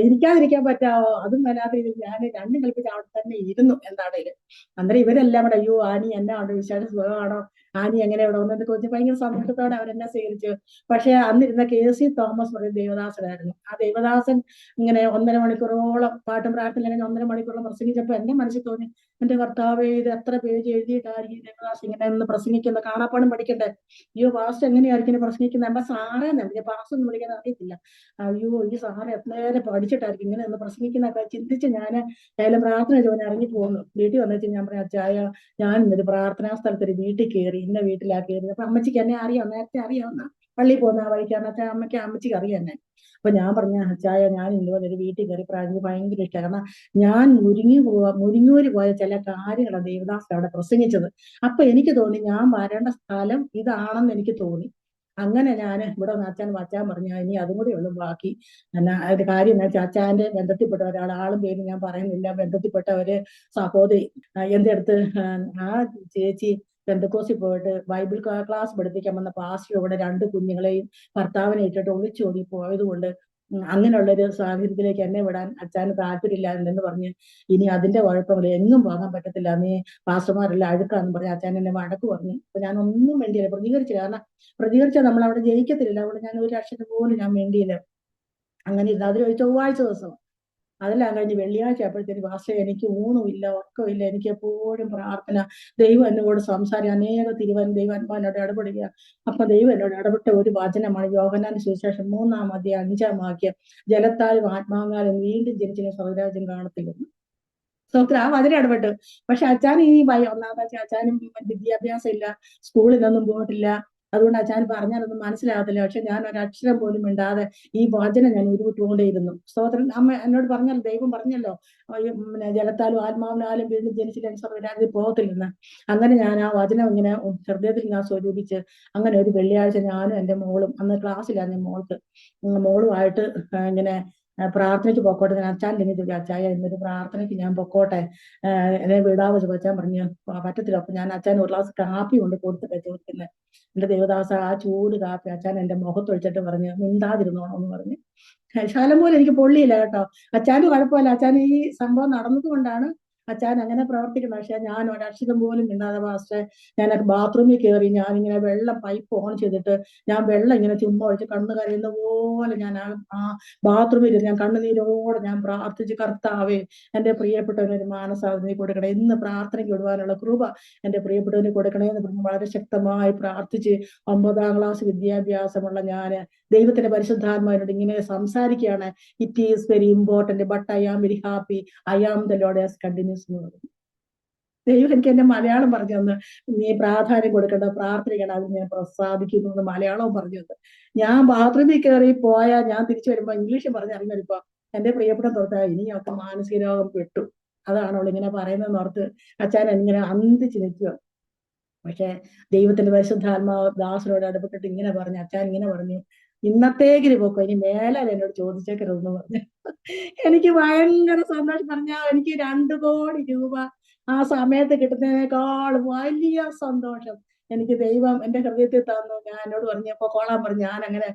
S2: ഇരിക്കാതിരിക്കാൻ പറ്റാവോ, അതും മേലാത്ത രീതിയിൽ ഞാൻ രണ്ടും കളിപ്പിച്ച് അവിടെ തന്നെ ഇരുന്നു. എന്താണേലും അന്നേരം ഇവരെല്ലാം കൂടെ, അയ്യോ ആനി എന്നാ ഉണ്ട്, വിശേഷം സുഖമാണോ, ആനി എങ്ങനെ ഇവിടെ വന്നതൊക്കെ വെച്ച് ഭയങ്കര സന്തോഷത്തോടെ അവരെന്നെ സ്വീകരിച്ചു. പക്ഷെ അന്നിരുന്ന KC തോമസ് പറയുന്ന ദേവദാസനായിരുന്നു. ആ ദേവദാസൻ ഇങ്ങനെ 1.5 മണിക്കൂറോളം പാട്ടും പ്രാർത്ഥന അല്ലെങ്കിൽ 1.5 മണിക്കൂറോളം പ്രസംഗിച്ചപ്പോ എന്റെ മനസ്സിൽ തോന്നി, എന്റെ കർത്താവേ, ഇത് എത്ര പേജ് എഴുതിയിട്ടായിരിക്കും ഈ ദേവദാസ് ഇങ്ങനെ ഒന്ന് പ്രസംഗിക്കുന്നത്, കാണാപ്പാടും പഠിക്കണ്ടേ, അയ്യോ പാസ്റ്റ് എങ്ങനെയായിരിക്കും ഇങ്ങനെ പ്രസംഗിക്കുന്നത്, എന്റെ സാറേന്ന് വിളിക്കുക, പാസ്റ്റ് ഒന്നും വിളിക്കാൻ അറിയത്തില്ല, അയ്യോ ഈ സാറ് എത്ര നേരം പഠിച്ചിട്ടായിരിക്കും ഇങ്ങനെ ഒന്ന് പ്രസംഗിക്കുന്നൊക്കെ ചിന്തിച്ച് ഞാൻ ഏതായാലും പ്രാർത്ഥന ചോദിച്ചാൽ ഇറങ്ങി പോകുന്നു. വീട്ടിൽ വന്നിട്ട് ഞാൻ പറയാം, അച്ചായ ഞാൻ ഇന്നൊരു പ്രാർത്ഥനാ സ്ഥലത്തൊരു വീട്ടിൽ കയറി, ഇന്ന വീട്ടിലാ കയറി. അപ്പൊ അമ്മച്ചിക്ക് എന്നെ അറിയാം, നേരത്തെ അറിയാവുന്ന പള്ളിയിൽ പോകുന്ന ആ വഴിക്കാന്ന് വെച്ചാൽ അമ്മച്ചിക്ക് അറിയാം എന്നെ. അപ്പൊ ഞാൻ പറഞ്ഞ, അച്ചായ ഞാൻ ഇതുപോലെ ഒരു വീട്ടിൽ കയറി പ്രാർത്ഥിച്ച് ഭയങ്കര ഇഷ്ടമാണ്. കാരണം ഞാൻ മുരിങ്ങൂര് പോയ ചില കാര്യങ്ങളാണ് ദേവദാസ് അവിടെ പ്രസംഗിച്ചത്. അപ്പൊ എനിക്ക് തോന്നി ഞാൻ വരേണ്ട സ്ഥലം ഇതാണെന്ന് എനിക്ക് തോന്നി. അങ്ങനെ ഞാൻ ഇവിടെ വന്ന് അച്ഛൻ വച്ചാൻ പറഞ്ഞു, ഇനി അതും കൂടി ഉള്ളു ബാക്കി. എന്നാ ഒരു കാര്യം എന്നാ വെച്ചാൽ അച്ചാന്റെ ബന്ധത്തിൽപ്പെട്ട ആളും പേര് ഞാൻ പറയുന്നില്ല, ബന്ധത്തിൽപ്പെട്ട ഒരു സഹോദരി എന്റെ അടുത്ത്, ആ ചേച്ചി പെന്തക്കോസിൽ പോയിട്ട് ബൈബിൾ ക്ലാസ് പഠിപ്പിക്കാൻ വന്ന പാസ്റ്റർ ഇവിടെ 2 കുഞ്ഞുങ്ങളെയും ഭർത്താവിനെ ഇട്ടിട്ട് ഒളിച്ചോടി പോയത് കൊണ്ട് അങ്ങനെയുള്ളൊരു സാഹചര്യത്തിലേക്ക് എന്നെ വിടാൻ അച്ഛന് താല്പര്യമില്ല എന്ന് പറഞ്ഞ്, ഇനി അതിന്റെ കുഴപ്പമില്ല, എങ്ങും പോകാൻ പറ്റത്തില്ല, നീ പാസ്റ്റർമാരെല്ലാം അഴുക്കാന്ന് പറഞ്ഞ് അച്ഛൻ എന്നെ വഴക്ക് പറഞ്ഞു. അപ്പൊ ഞാൻ ഒന്നും വേണ്ടിയില്ല, പ്രതികരിച്ചില്ല. കാരണം പ്രതികരിച്ചാൽ നമ്മൾ അവിടെ ജയിക്കത്തില്ല. അവിടെ ഞാൻ ഒരു അക്ഷരം പോലും ഞാൻ വേണ്ടിയില്ല. അങ്ങനെ ഇരുന്ന് അതൊരു ചൊവ്വാഴ്ച ദിവസം, അതെല്ലാം കഴിഞ്ഞ് വെള്ളിയാഴ്ച ആയപ്പോഴത്തേക്ക് പാസ്റ്റർ എനിക്ക് ഊണുമില്ല, ഉറക്കമില്ല, എനിക്ക് എപ്പോഴും പ്രാർത്ഥന, ദൈവം എന്നോട് സംസാരിക്കുക, അനേക ദൈവം എന്നോട് ഇടപെടുക. അപ്പൊ ദൈവം എന്നോട് ഇടപെട്ട ഒരു വചനമാണ് യോഹന്നാന്റെ സുവിശേഷം 3-ാം അധ്യായം 5-ാം വാക്യം, ജലത്താലും ആത്മാവിനാലും വീണ്ടും ജനിച്ചിന് സ്വർഗ്ഗരാജ്യം കാണത്തില്ലെന്ന്. ആ വചനം ഇടപെട്ടു. പക്ഷെ അച്ഛൻ ഈ ഒന്നാമത്തെ അച്ഛനും വിദ്യാഭ്യാസം ഇല്ല, സ്കൂളിലൊന്നും പോയിട്ടില്ല, അതുകൊണ്ട് അച്ഛൻ പറഞ്ഞാലൊന്നും മനസ്സിലാകത്തില്ല. പക്ഷെ ഞാൻ ഒരക്ഷരം പോലും മിണ്ടാതെ ഈ വചനം ഞാൻ ഉരുവിട്ടുകൊണ്ടേയിരുന്നു. സ്തോത്രം. അമ്മ എന്നോട് പറഞ്ഞല്ലോ, ദൈവം പറഞ്ഞല്ലോ, പിന്നെ ജലത്താലും ആത്മാവിനാലും വീണ്ടും ജനിച്ചില്ല സ്വർഗ്ഗരാജ്യത്തിൽ പോകത്തില്ലെന്ന്. അങ്ങനെ ഞാൻ ആ വചനം ഇങ്ങനെ ഹൃദയത്തിൽ ഞാൻ സ്വരൂപിച്ച്, അങ്ങനെ ഒരു വെള്ളിയാഴ്ച ഞാനും എന്റെ മോളും, അന്ന് ക്ലാസ്സിലാണ് മോൾക്ക്, മോളുമായിട്ട് ഇങ്ങനെ പ്രാർത്ഥനയ്ക്ക് പൊക്കോട്ടെ. ഞാൻ അച്ഛൻ്റെ എന്നെ ചോദിച്ചു, അച്ചായ ഇന്നൊരു പ്രാർത്ഥനയ്ക്ക് ഞാൻ പൊക്കോട്ടെ, എന്നെ വിടാവോ ചോദിച്ചാൻ പറഞ്ഞു, പറ്റത്തില്ല. അപ്പൊ ഞാൻ അച്ഛൻ ഒരു ഗ്ലാസ് കാപ്പി കൊണ്ട് കൊടുത്തിട്ട് ചോദിക്കുന്നത്, എന്റെ ദേവദാസ ആ ചൂട് കാപ്പി അച്ഛൻ എന്റെ മുഖത്തൊഴിച്ചിട്ട് പറഞ്ഞു, മിണ്ടാതിരുന്നോണം എന്ന് പറഞ്ഞു. ശകലം പോലും എനിക്ക് പൊള്ളിയില്ല കേട്ടോ. അച്ഛന് കുഴപ്പമില്ല, അച്ഛൻ ഈ സംഭവം നടന്നത് കൊണ്ടാണ് അച്ഛൻ അങ്ങനെ പ്രവർത്തിക്കുന്നത്. പക്ഷെ ഞാൻ ഒരക്ഷരം പോലും മിണ്ടാതെ പാസ്റ്റേ, ഞാൻ ബാത്റൂമിൽ കയറി, ഞാനിങ്ങനെ വെള്ളം പൈപ്പ് ഓൺ ചെയ്തിട്ട് ഞാൻ വെള്ളം ഇങ്ങനെ ചുമ്മാ ഒഴിച്ച് കണ്ണ് കരയുന്ന പോലെ ഞാൻ ആ ബാത്റൂമിൽ ഞാൻ കണ്ണുനീരോടെ ഞാൻ പ്രാർത്ഥിച്ച്, കർത്താവേ എന്റെ പ്രിയപ്പെട്ടവനൊരു മാനസാവധി കൊടുക്കണേ, ഇന്ന് പ്രാർത്ഥനയ്ക്ക് വിടുവാനുള്ള കൃപ എന്റെ പ്രിയപ്പെട്ടവന് കൊടുക്കണേ എന്ന് പറഞ്ഞ് വളരെ ശക്തമായി പ്രാർത്ഥിച്ച് 9-ാം ക്ലാസ് വിദ്യാഭ്യാസമുള്ള ഞാന് ദൈവത്തിന്റെ പരിശുദ്ധാത്മാവിനോട് ഇങ്ങനെ സംസാരിക്കുകയാണ്, it is very important but I am very happy, I am the lord as continues എന്ന് പറഞ്ഞു. ദൈവം എനിക്ക് എന്റെ മലയാളം പറഞ്ഞു തന്നു, നീ പ്രാധാന്യം കൊടുക്കേണ്ട പ്രാർത്ഥിക്കണം, അതിന് ഞാൻ പ്രസാദിക്കുന്നു എന്ന് മലയാളവും പറഞ്ഞു തന്നു. ഞാൻ ബാത്റൂമിൽ കയറി പോയാൽ ഞാൻ തിരിച്ചു വരുമ്പോ ഇംഗ്ലീഷ് പറഞ്ഞ് ഇറങ്ങി വരുമ്പോ എന്റെ പ്രിയപ്പെട്ട തോർത്ത ഇനി അവർക്ക് മാനസിക രോഗം പെട്ടു, അതാണ് അവൾ ഇങ്ങനെ പറയുന്നതെന്ന് ഓർത്ത് അച്ഛൻ ഇങ്ങനെ അന്തിച്ച് നിൽക്കുക. പക്ഷെ ദൈവത്തിന്റെ പരിശുദ്ധാത്മാവ് ദാസനോട് ഇടപെട്ടിട്ട് ഇങ്ങനെ പറഞ്ഞു, അച്ഛൻ ഇങ്ങനെ പറഞ്ഞു, ഇന്നത്തേക്കിന് പോക്കോ, ഇനി മേലെ എന്നോട് ചോദിച്ചേക്കരുതെന്ന് പറഞ്ഞു. എനിക്ക് ഭയങ്കര സന്തോഷം. പറഞ്ഞാൽ എനിക്ക് 2 കോടി രൂപ ആ സമയത്ത് കിട്ടുന്നതിനേക്കാൾ വലിയ സന്തോഷം എനിക്ക് ദൈവം എന്റെ ഹൃദയത്തിൽ തന്നു. ഞാൻ എന്നോട് പറഞ്ഞു പൊക്കോളാൻ പറഞ്ഞു. ഞാൻ അങ്ങനെ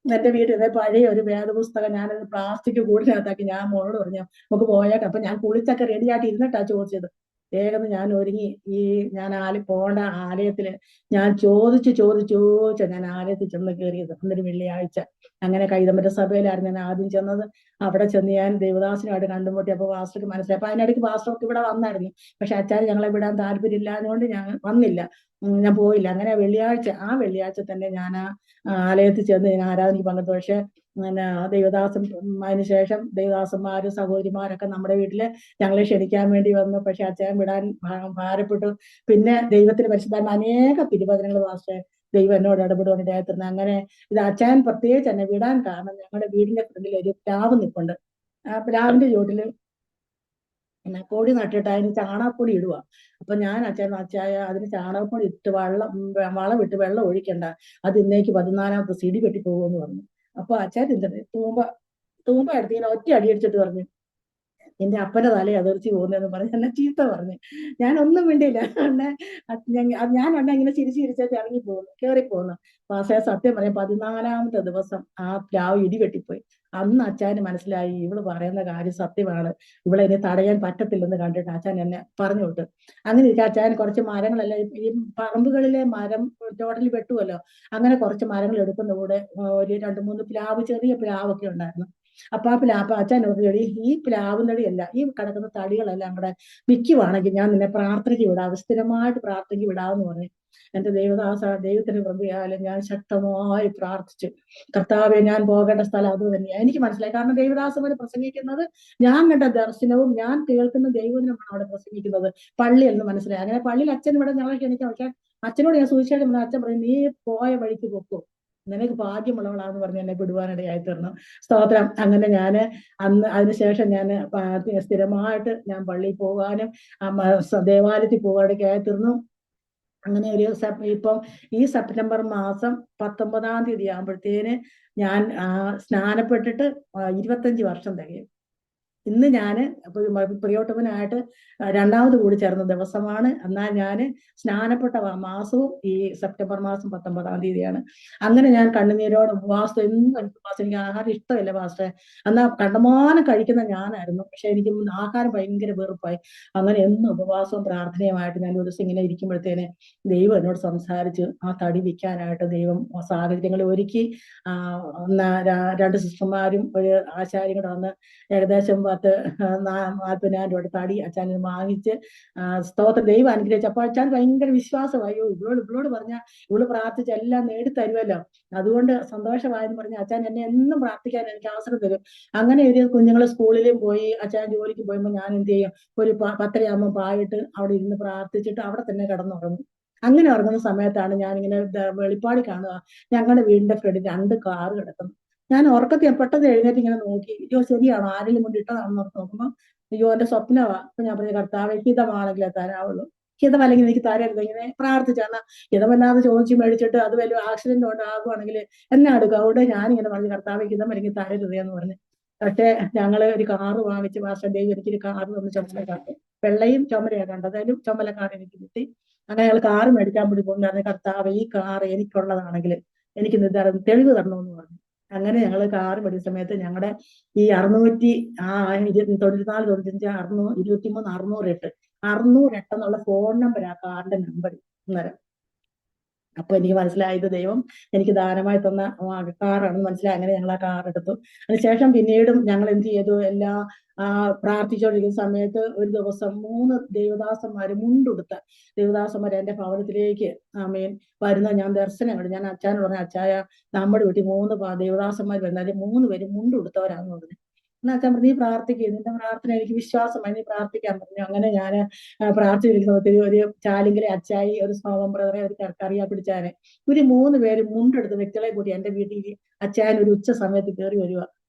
S2: എന്റെ വീട്ടിൽ പഴയ ഒരു വേദപുസ്തകം ഞാനൊരു പ്ലാസ്റ്റിക് കൂടിനകത്താക്കി ഞാൻ മോളോട് പറഞ്ഞു നമുക്ക് പോയേക്കാം. അപ്പൊ ഞാൻ കുളിച്ചൊക്കെ റെഡിയായിട്ട് ഇരുന്നിട്ടാ ചോദിച്ചത്. വേഗം ഞാൻ ഒരുങ്ങി ഞാൻ പോണ്ട ആലയത്തില് ഞാൻ ചോദിച്ച് ഞാൻ ആലയത്തിൽ ചെന്ന് കയറിയത്. അന്നൊരു വെള്ളിയാഴ്ച. അങ്ങനെ കൈതമ്പറ്റ സഭയിലായിരുന്നു ഞാൻ ആദ്യം ചെന്നത്. അവിടെ ചെന്ന് ഞാൻ ദേവദാസനുമായിട്ട് കണ്ടുമുട്ടി. അപ്പൊ പാസ്റ്റർക്ക് മനസ്സിലായി. അപ്പൊ അതിനിടയ്ക്ക് പാസ്റ്റർക്ക് ഇവിടെ വന്നായിരുന്നു. പക്ഷെ അച്ചാര് ഞങ്ങളെ വിടാൻ താല്പര്യമില്ല, അതുകൊണ്ട് ഞാൻ വന്നില്ല, ഞാൻ പോയില്ല. അങ്ങനെ ആ വെള്ളിയാഴ്ച തന്നെ ഞാൻ ആലയത്തിൽ ചെന്ന് ഞാൻ ആരാധനയ്ക്ക് പങ്കെടുത്തു. പക്ഷെ പിന്നെ അതിനുശേഷം ദേവദാസന്മാരും സഹോദരിമാരൊക്കെ നമ്മുടെ വീട്ടില് ഞങ്ങളെ ക്ഷണിക്കാൻ വേണ്ടി വന്നു. പക്ഷെ അച്ഛൻ വിടാൻ ഭാരപ്പെട്ടു. പിന്നെ ദൈവത്തിന് പരിശുദ്ധാത്മ അനേക തിരുവചനങ്ങൾ പാസ്റ്റേ ദൈവം എന്നോട് ഇടപെടുവാനിടയായിത്തീർന്നു. അങ്ങനെ ഇത് അച്ഛൻ പ്രത്യേകിച്ച് എന്നെ വിടാൻ കാരണം ഞങ്ങളുടെ വീടിന്റെ ഫ്രണ്ടിൽ ഒരു പ്ലാവ് നിൽപ്പുണ്ട്. ആ പ്ലാവിന്റെ ചോട്ടില് കോടി നട്ടിട്ട് അതിന് ചാണകപ്പൊടി ഇടുക. അപ്പൊ ഞാൻ അച്ചായ അതിന് ചാണകപ്പൊടി ഇട്ട് വളമിട്ട് വെള്ളം ഒഴിക്കണ്ട, അത് ഇന്നേക്ക് 14ാമത്തെ സിടി കെട്ടി പോകുമെന്ന് പറഞ്ഞു. അപ്പൊ അച്ചാൻ എന്തിട്ട് തൂമ്പ എടുത്ത് ഇങ്ങനെ ഒറ്റ അടി അടിച്ചിട്ട് പറഞ്ഞു, എന്റെ അപ്പന്റെ തലയെ അതിർത്തി പോകുന്നതെന്ന് പറഞ്ഞ് എന്നെ ചീത്ത പറഞ്ഞു. ഞാൻ ഒന്നും വേണ്ടിയില്ല. ഞാൻ ഇങ്ങനെ ചിരിച്ചിരിച്ചാൽ ഇറങ്ങിപ്പോകുന്നു, കയറിപ്പോകുന്നു. പാസേ സത്യം പറയാം, 14ാമത്തെ ദിവസം ആ പ്ലാവ് ഇടി വെട്ടിപ്പോയി. അന്ന് അച്ചായന് മനസ്സിലായി ഇവള് പറയുന്ന കാര്യം സത്യമാണ്, ഇവളെ ഇനി തടയാൻ പറ്റത്തില്ലെന്ന് കണ്ടിട്ട് അച്ചാൻ എന്നെ പറഞ്ഞു വിട്ടു. അങ്ങനെ ഇരിക്കും അച്ചായൻ കുറച്ച് മരങ്ങളെല്ലാം ഈ പറമ്പുകളിലെ മരം ടോട്ടലി വെട്ടുമല്ലോ, അങ്ങനെ കുറച്ച് മരങ്ങൾ എടുക്കുന്ന കൂടെ ഒരു 2-3 പ്ലാവ്, ചെറിയ പ്ലാവൊക്കെ ഉണ്ടായിരുന്നു. അപ്പൊ അപ്പൊ അച്ഛൻ ഓർമ്മ, ഈ പ്ലാവും തടിയല്ല, ഈ കിടക്കുന്ന തടികളെല്ലാം കൂടെ വിൽക്കുവാണെങ്കിൽ ഞാൻ നിന്നെ പ്രാർത്ഥനയ്ക്ക് വിടാം, സ്ഥിരമായിട്ട് പ്രാർത്ഥനയ്ക്ക് വിടാമെന്ന് പറഞ്ഞു. എന്റെ ദൈവത്തിന് പ്രതിയാലും ഞാൻ ശക്തമായി പ്രാർത്ഥിച്ചു. കർത്താവെ, ഞാൻ പോകേണ്ട സ്ഥലം അത് തന്നെയാണ്. എനിക്ക് മനസ്സിലായി, കാരണം ദേവദാസന്മാര് പ്രസംഗിക്കുന്നത് ഞാൻ കണ്ട ദർശനവും ഞാൻ കേൾക്കുന്ന ദൈവത്തിനുമാണ് അവിടെ പ്രസംഗിക്കുന്നത്, പള്ളി എന്ന് മനസ്സിലായി. അങ്ങനെ പള്ളിയിൽ അച്ഛൻ ഇവിടെ ഞങ്ങളെ ക്ഷണിക്കാം, പക്ഷെ അച്ഛനോട് ഞാൻ സുവിശേഷം പറഞ്ഞു. അച്ഛൻ പറയും, നീ പോയ വഴിക്ക് പൊക്കോ, നിനക്ക് ഭാഗ്യമുള്ളവളാന്ന് പറഞ്ഞ് എന്നെ വിടുവാനിടയായി തീർന്നു. സ്തോത്രം. അങ്ങനെ ഞാൻ അതിനുശേഷം ഞാൻ സ്ഥിരമായിട്ട് ഞാൻ പള്ളിയിൽ പോകാനും ദേവാലയത്തിൽ പോകാനൊക്കെ തീർന്നു. അങ്ങനെ ഇപ്പം ഈ സെപ്റ്റംബർ മാസം 19-ാം തീയതി ആകുമ്പോഴത്തേന് ഞാൻ സ്നാനപ്പെട്ടിട്ട് 25 വർഷം തികയും. ഇന്ന് ഞാൻ പ്രിയോട്ടമനായിട്ട് 2ാമത് കൂടി ചേർന്ന ദിവസമാണ്. എന്നാൽ ഞാൻ സ്നാനപ്പെട്ട മാസവും ഈ സെപ്റ്റംബർ മാസം 19-ാം തീയതിയാണ്. അങ്ങനെ ഞാൻ കണ്ണുനീരോട് ഉപവാസം, എന്നും എനിക്ക് ആഹാരം ഇഷ്ടമില്ല പാസ്റ്ററെ. എന്നാൽ കണ്ടമാനം കഴിക്കുന്ന ഞാനായിരുന്നു, പക്ഷെ എനിക്ക് ആഹാരം ഭയങ്കര വെറുപ്പായി. അങ്ങനെ എന്നും ഉപവാസവും പ്രാർത്ഥനയുമായിട്ട് ഞാൻ ഒരു ദിവസം ഇങ്ങനെ ഇരിക്കുമ്പോഴത്തേന് ദൈവം എന്നോട് സംസാരിച്ച് ആ തടി വിൽക്കാനായിട്ട് ദൈവം സാഹചര്യങ്ങൾ ഒരുക്കി. 2 സിസ്റ്റർമാരും ഒരു ആശാരിയും കൂടെ വന്ന് ഏകദേശം 40,000 രൂപയുടെ തടി അച്ഛന് വാങ്ങിച്ച് സ്തോത്രം, ദൈവം അനുഗ്രഹിച്ചു. അപ്പൊ അച്ഛൻ ഭയങ്കര വിശ്വാസമായി, ഇവളോട് പറഞ്ഞ ഇവള് പ്രാർത്ഥിച്ച് എല്ലാം നേടിത്തരുമല്ലോ, അതുകൊണ്ട് സന്തോഷമായെന്ന് പറഞ്ഞ അച്ഛൻ എന്നെ എന്നും പ്രാർത്ഥിക്കാൻ എനിക്ക് അവസരം തരും. അങ്ങനെ ഒരു കുഞ്ഞുങ്ങള് സ്കൂളിലും പോയി അച്ഛൻ ജോലിക്ക് പോയപ്പോൾ ഞാൻ എന്ത് ചെയ്യും, ഒരു 10:30 പായിട്ട് അവിടെ ഇരുന്ന് പ്രാർത്ഥിച്ചിട്ട് അവിടെ തന്നെ കിടന്നുറങ്ങും. അങ്ങനെ ഉറങ്ങുന്ന സമയത്താണ് ഞാനിങ്ങനെ വെളിപ്പാട് കാണുക, ഞങ്ങളുടെ വീടിന്റെ ഫ്രണ്ടിൽ 2 കാറ് കിടക്കുന്നു. ഞാൻ ഉറക്കത്തിൽ പെട്ടെന്ന് എഴുന്നേറ്റ് ഇങ്ങനെ നോക്കി, അയ്യോ ശരിയാണോ, ആരെങ്കിലും കൊണ്ട് ഇട്ടതാണെന്ന് ഓർത്ത് നോക്കുമ്പോൾ അയ്യോ എന്റെ സ്വപ്നമാ. അപ്പൊ ഞാൻ പറഞ്ഞ, കർത്താവേ, ഹിതമാണെങ്കിലേ തരാവുള്ളൂ, ഹിതമല്ലെങ്കിൽ എനിക്ക് തരരുത്. ഇങ്ങനെ പ്രാർത്ഥിച്ചാൽ ഹിതമല്ലാതെ ചോദിച്ചു മേടിച്ചിട്ട് അത് വലിയ ആക്സിഡന്റ് ഉണ്ടാകുവാണെങ്കിൽ എന്നാ എടുക്കുക. അവിടെ ഞാനിങ്ങനെ പറഞ്ഞു, കർത്താവേ, ഹിതമല്ലെങ്കിൽ തരരുത് എന്ന് പറഞ്ഞു. പക്ഷെ ഞങ്ങള് ഒരു കാറ് വാങ്ങിച്ച്, മാസ്റ്റർ ദൈവം എനിക്കൊരു കാറ് തന്ന്, ചുമലക്കാറ്, വെള്ളയും ചുമലയാണ് കണ്ടത്, അതിലും ചുമലക്കാറ് എനിക്ക് കിട്ടി. അങ്ങനെ ഞങ്ങൾ കാറ് മേടിക്കാൻ വേണ്ടി പോകുന്നത്, കർത്താവ് ഈ കാറ് എനിക്കുള്ളതാണെങ്കിൽ എനിക്ക് തെളിവ് തരണമെന്ന് പറഞ്ഞു. അങ്ങനെ ഞങ്ങൾ കാറ് മേടിച്ച സമയത്ത് ഞങ്ങളുടെ ഈ 94 95 623 608 എന്നുള്ള ഫോൺ നമ്പർ ആ കാറിന്റെ നമ്പർ. അന്നേരം അപ്പൊ എനിക്ക് മനസ്സിലായത് ദൈവം എനിക്ക് ദാനമായി തന്ന കാറാണെന്ന് മനസ്സിലായി. അങ്ങനെ ഞങ്ങൾ ആ കാർ എടുത്തു. അതിനുശേഷം പിന്നീടും ഞങ്ങൾ എന്ത് ചെയ്തു, എല്ലാ പ്രാർത്ഥിച്ചുകൊണ്ടിരിക്കുന്ന സമയത്ത് ഒരു ദിവസം 3 ദേവദാസന്മാര് മുണ്ടുടുത്ത ദേവദാസന്മാർ എന്റെ ഭവനത്തിലേക്ക് വരുന്ന ഞാൻ ദർശനം കണ്ടു. ഞാൻ അച്ഛനോട് പറഞ്ഞു, അച്ചായ, നമ്മുടെ വീട്ടിൽ 3 ദേവദാസന്മാർ വരുന്നാലും 3 പേരും മുണ്ടുടുത്തവരാന്ന് പറഞ്ഞു. എന്നാ അച്ഛൻ പറഞ്ഞു, നീ പ്രാർത്ഥിക്കുക, നിന്റെ പ്രാർത്ഥന എനിക്ക് വിശ്വാസമായി, നീ പ്രാർത്ഥിക്കാൻ പറഞ്ഞു. അങ്ങനെ ഞാൻ പ്രാർത്ഥിച്ചിരിക്കുന്ന സമയത്ത് ഒരു ചാലിങ്കിലെ അച്ചായി, ഒരു സ്നോവം ബ്രദറെ, ഒരു കറിയാ പിടിച്ചാനെ, ഇവര് 3 പേര് മുണ്ടെടുത്ത വ്യക്തികളെ കൂടി എന്റെ വീട്ടിൽ അച്ചായൻ ഒരു ഉച്ച സമയത്ത് കയറി വരിക.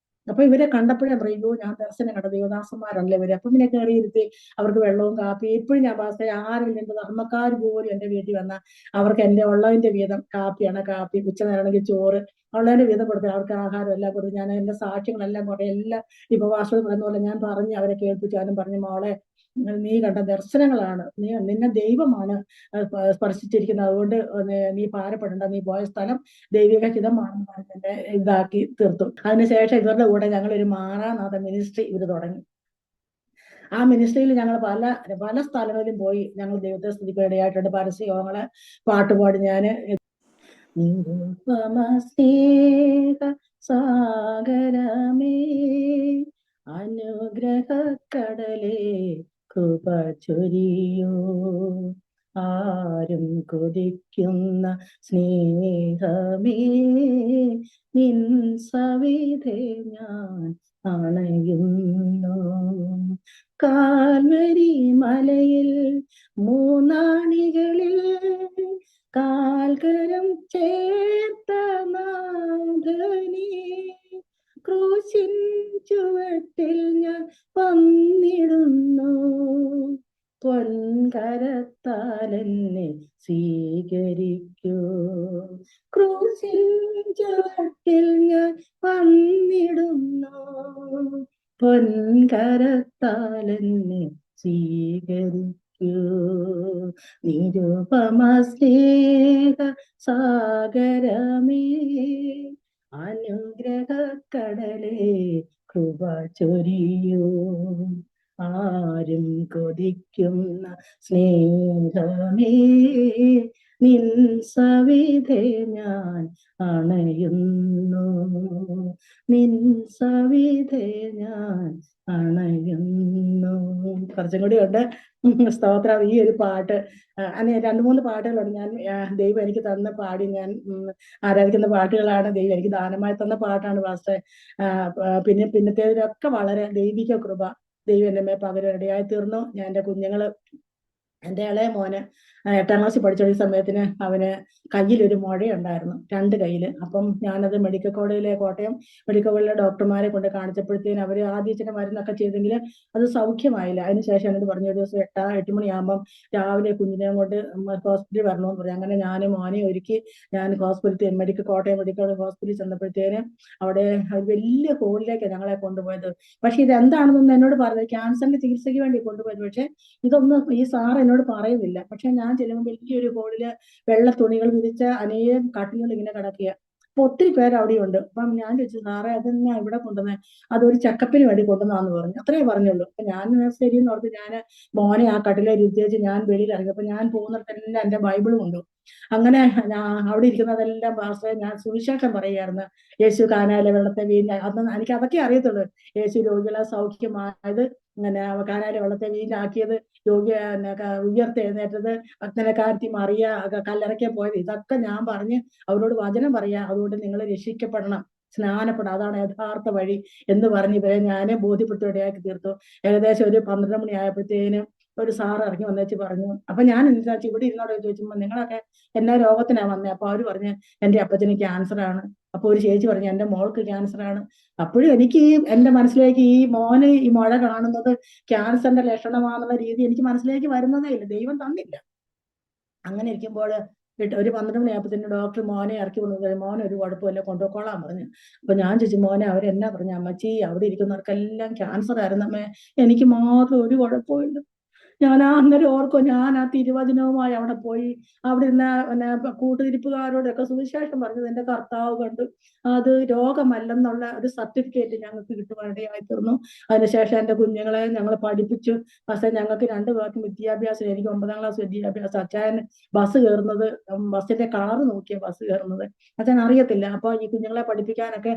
S2: അപ്പൊ ഇവരെ കണ്ടപ്പോഴേ പറയൂ, ഞാൻ ദർശനം കണ്ട ദേവദാസന്മാരല്ലേ ഇവര്. അപ്പൊ പിന്നെ കയറിയിരുത്തി അവർക്ക് വെള്ളവും കാപ്പി എപ്പോഴും ഞാൻ പാസ്ത ആരെങ്കിലും എന്റെ ധർമ്മക്കാർ പോലും എന്റെ വീട്ടിൽ വന്ന അവർക്ക് എന്റെ ഉള്ളതിന്റെ വീതം കാപ്പിയാണ്, കാപ്പി ഉച്ച നേരണമെങ്കിൽ ചോറ്, ഉള്ളതിന്റെ വീതം കൊടുത്ത് അവർക്ക് ആഹാരം എല്ലാം കൊടുത്ത് ഞാൻ എന്റെ സാക്ഷ്യങ്ങളെല്ലാം കുറെ എല്ലാം ഇപ്പൊ വാസ്തു പറയുന്ന പോലെ ഞാൻ പറഞ്ഞ് അവരെ കേൾപ്പിച്ചു. അവനും പറഞ്ഞു, മോളെ, നീ കണ്ട ദർശനങ്ങളാണ്, നിന്നെ ദൈവമാണ് സ്പർശിച്ചിരിക്കുന്നത്, അതുകൊണ്ട് നീ ഭാരപ്പെടേണ്ട, നീ പോയ സ്ഥലം ദൈവിക ഹിതമാണെന്ന് പറഞ്ഞ് എന്നെ ഇതാക്കി തീർത്തു. അതിനുശേഷം ഇവരുടെ കൂടെ ഞങ്ങൾ ഒരു മാറാനാഥ മിനിസ്ട്രി ഇവർ തുടങ്ങി. ആ മിനിസ്ട്രിയിൽ ഞങ്ങൾ പല സ്ഥലങ്ങളിലും പോയി ഞങ്ങൾ ദൈവത്തെ സ്തുതിക്കാൻ ഇടയായിട്ടുണ്ട്. പരസ്യ യോഗങ്ങള്, പാട്ടുപാടി ഞാൻ സാഗരമേ അനുഗ്രഹക്കടലേ കൃപ ചൊരിയൂ, ആരും കൊതിക്കുന്ന സ്നേഹമേ നിൻ സവിധേ ഞാൻ അണയുന്നു. കാൽവരി മലയിൽ 3 കാൽകരം ചേർത്ത നാഥനേ, ക്രൂശിൻ ചുവട്ടിൽ ഞാൻ വന്നിടുന്നു, പൊൻകരത്താൽ എന്നെ സ്വീകരിക്കൂ. ക്രൂശിൻ ചുവട്ടിൽ ഞാൻ വന്നിടുന്നു, പൊൻകരത്താൽ എന്നെ സ്വീകരിക്കൂ. നിരുപമ സ്നേഹ സാഗരമേ അനുഗ്രഹക്കടലേ കൃപ ചൊരിയൂ. ആരും കൊതിക്കുന്ന സ്നേഹമേ, നിൻ സവിധേ ഞാൻ അണയുന്നു. നിൻ സവിധേ ഞാൻ അണയുന്നു. കുറച്ചും കൂടി ഉണ്ട്. സ്തോത്രം. ഈ ഒരു പാട്ട് അങ്ങനെ 2-3 പാട്ടുകളുണ്ട്. ഞാൻ ദൈവം എനിക്ക് തന്ന പാടി ഞാൻ ആരാധിക്കുന്ന പാട്ടുകളാണ്. ദൈവം എനിക്ക് ദാനമായി തന്ന പാട്ടാണ് പാസ്റ്റർ. പിന്നത്തേതിലൊക്കെ വളരെ ദൈവിക കൃപ ദൈവം എൻ്റെ മേൽ പകരാനിടയായി തീർന്നു. ഞാൻ എൻ്റെ കുഞ്ഞുങ്ങള്, എൻ്റെ ഇളയ മോന് 8ാം ക്ലാസ്സിൽ പഠിച്ച സമയത്തിന് അവന് കയ്യിലൊരു മുഴയുണ്ടായിരുന്നു, 2 കയ്യില്. അപ്പം ഞാനത് മെഡിക്കൽ കോളേജിലെ, കോട്ടയം മെഡിക്കൽ കോളേജിലെ ഡോക്ടർമാരെ കൊണ്ട് കാണിച്ചപ്പോഴത്തേന് അവർ ആദ്യം ഇച്ചിരി മരുന്നൊക്കെ ചെയ്തെങ്കിൽ അത് സൗഖ്യമായില്ല. അതിനുശേഷം എന്നോട് പറഞ്ഞു, ഒരു ദിവസം 8 മണിയാകുമ്പം രാവിലെ കുഞ്ഞിനെ കൊണ്ട് ഹോസ്പിറ്റലിൽ വരണമെന്ന് പറഞ്ഞു. അങ്ങനെ ഞാനും മോനെ ഒരുക്കി ഞാൻ ഹോസ്പിറ്റലിൽ കോട്ടയം മെഡിക്കൽ ഹോസ്പിറ്റലിൽ ചെന്നപ്പോഴത്തേന് അവിടെ വലിയ ഹോളിലേക്കാണ് ഞങ്ങളെ കൊണ്ടുപോയത്. പക്ഷെ ഇത് എന്താണെന്നൊന്നും എന്നോട് പറഞ്ഞത്, ക്യാൻസറിന്റെ ചികിത്സയ്ക്ക് വേണ്ടി കൊണ്ടുപോയത്. പക്ഷെ ഇതൊന്നും ഈ സാർ എന്നോട് പറയുന്നില്ല. പക്ഷെ ഞാൻ ചെല്ലുമ്പോൾ വലിയൊരു ഹോളില് വെള്ള തുണികൾ വിരിച്ച അനേകം കട്ടിലുകൾ ഇങ്ങനെ കിടക്കുക. അപ്പൊ ഒത്തിരി പേര് അവിടെയുണ്ട്. അപ്പം ഞാൻ ചോദിച്ചു, സാറേ അതെന്നാ ഇവിടെ കൊണ്ടുവന്നേ? അതൊരു ചെക്കപ്പിന് വേണ്ടി കൊണ്ടുവന്നാന്ന് പറഞ്ഞു. അത്രേ പറഞ്ഞുള്ളൂ. അപ്പൊ ഞാൻ ശരിയെന്ന് ഓർത്ത് ഞാൻ മോനെ ആ കട്ടിലെ ഇരുത്തിയേച്ച് ഞാൻ വെളിയിൽ ഇറങ്ങി. അപ്പൊ ഞാൻ പോകുന്നിടത്തെല്ലാം എൻ്റെ ബൈബിളും ഉണ്ട്. അങ്ങനെ അവിടെ ഇരിക്കുന്നതെല്ലാം പാസ്റ്ററെ ഞാൻ സുവിശേഷം പറയുകയായിരുന്നു. യേശു കാനായിലെ വെള്ളത്തെ വീഞ്ഞ, അന്ന് എനിക്ക് അതൊക്കെ അറിയത്തുള്ളൂ. യേശു രോഗികളെ സൗഖ്യമായത്, അങ്ങനെ കാനായിലെ വെള്ളത്തെ വീഞ്ഞാക്കിയത്, ഉയർത്തെഴുന്നേറ്റത്, ഭക്തനെക്കാരത്തി മറിയ കല്ലറയ്ക്ക് പോയത്, ഇതൊക്കെ ഞാൻ പറഞ്ഞ് അവരോട് വചനം പറയാ. അതുകൊണ്ട് നിങ്ങൾ രക്ഷിക്കപ്പെടണം, സ്നാനപ്പെടണം, അതാണ് യഥാർത്ഥ വഴി എന്ന് പറഞ്ഞ് ഇവരെ ഞാൻ ബോധ്യപ്പെടുത്തിയിടയാക്കി തീർത്തു. ഏകദേശം ഒരു 12 മണി ആയപ്പോഴത്തേനും ഒരു സാറ് ഇറങ്ങി വന്നേച്ച് പറഞ്ഞു. അപ്പൊ ഞാൻ എന്താ ഇവിടെ ഇരുന്നോടെ ചോദിച്ചുമ്പോ, നിങ്ങളൊക്കെ എന്നാ രോഗത്തിനാ വന്നേ? അപ്പൊ അവര് പറഞ്ഞ്, എന്റെ അപ്പച്ചന് ക്യാൻസർ ആണ്. അപ്പൊ ഒരു ചേച്ചി പറഞ്ഞു, എന്റെ മോൾക്ക് ക്യാൻസർ ആണ്. അപ്പോഴും എനിക്ക് എന്റെ മനസ്സിലേക്ക് ഈ മോന് ഈ മഴ കാണുന്നത് ക്യാൻസറിന്റെ ലക്ഷണമാണെന്നുള്ള രീതി എനിക്ക് മനസ്സിലേക്ക് വരുന്നതേ ഇല്ല. ദൈവം തന്നില്ല. അങ്ങനെ ഇരിക്കുമ്പോൾ ഒരു 12 മണിയായപ്പോഴത്തേന് ഡോക്ടർ മോനെ ഇറക്കി വന്നത്, മോനെ ഒരു കുഴപ്പമില്ല, കൊണ്ടുപോയിക്കോളാൻ പറഞ്ഞു. അപ്പൊ ഞാൻ ചോദിച്ചു, മോനെ അവരെന്നാ പറഞ്ഞു? അമ്മച്ചി, അവിടെ ഇരിക്കുന്നവർക്കെല്ലാം ക്യാൻസർ ആയിരുന്നമ്മേ, എനിക്ക് മാത്രം ഒരു കുഴപ്പമില്ല. ഞാൻ അന്നേരം ഓർക്കും, ഞാൻ ആ തിരുവചനവുമായി അവിടെ പോയി അവിടെ ഇരുന്ന കൂട്ടുതിരിപ്പുകാരോടൊക്കെ സുവിശേഷം പറഞ്ഞത് എന്റെ കർത്താവ് കണ്ടു. അത് രോഗമല്ലെന്നുള്ള ഒരു സർട്ടിഫിക്കറ്റ് ഞങ്ങൾക്ക് കിട്ടുവാനിടയായി തീർന്നു. അതിനുശേഷം എന്റെ കുഞ്ഞുങ്ങളെ ഞങ്ങൾ പഠിപ്പിച്ചു. പക്ഷെ ഞങ്ങൾക്ക് 2 പേർക്കും വിദ്യാഭ്യാസം, എനിക്ക് 9ാം ക്ലാസ് വിദ്യാഭ്യാസം. അച്ഛൻ ബസ് കയറുന്നത്, ബസ്സിന്റെ കളറ് നോക്കിയ ബസ് കയറുന്നത്, അച്ഛൻ അറിയത്തില്ല. അപ്പൊ ഈ കുഞ്ഞുങ്ങളെ പഠിപ്പിക്കാനൊക്കെ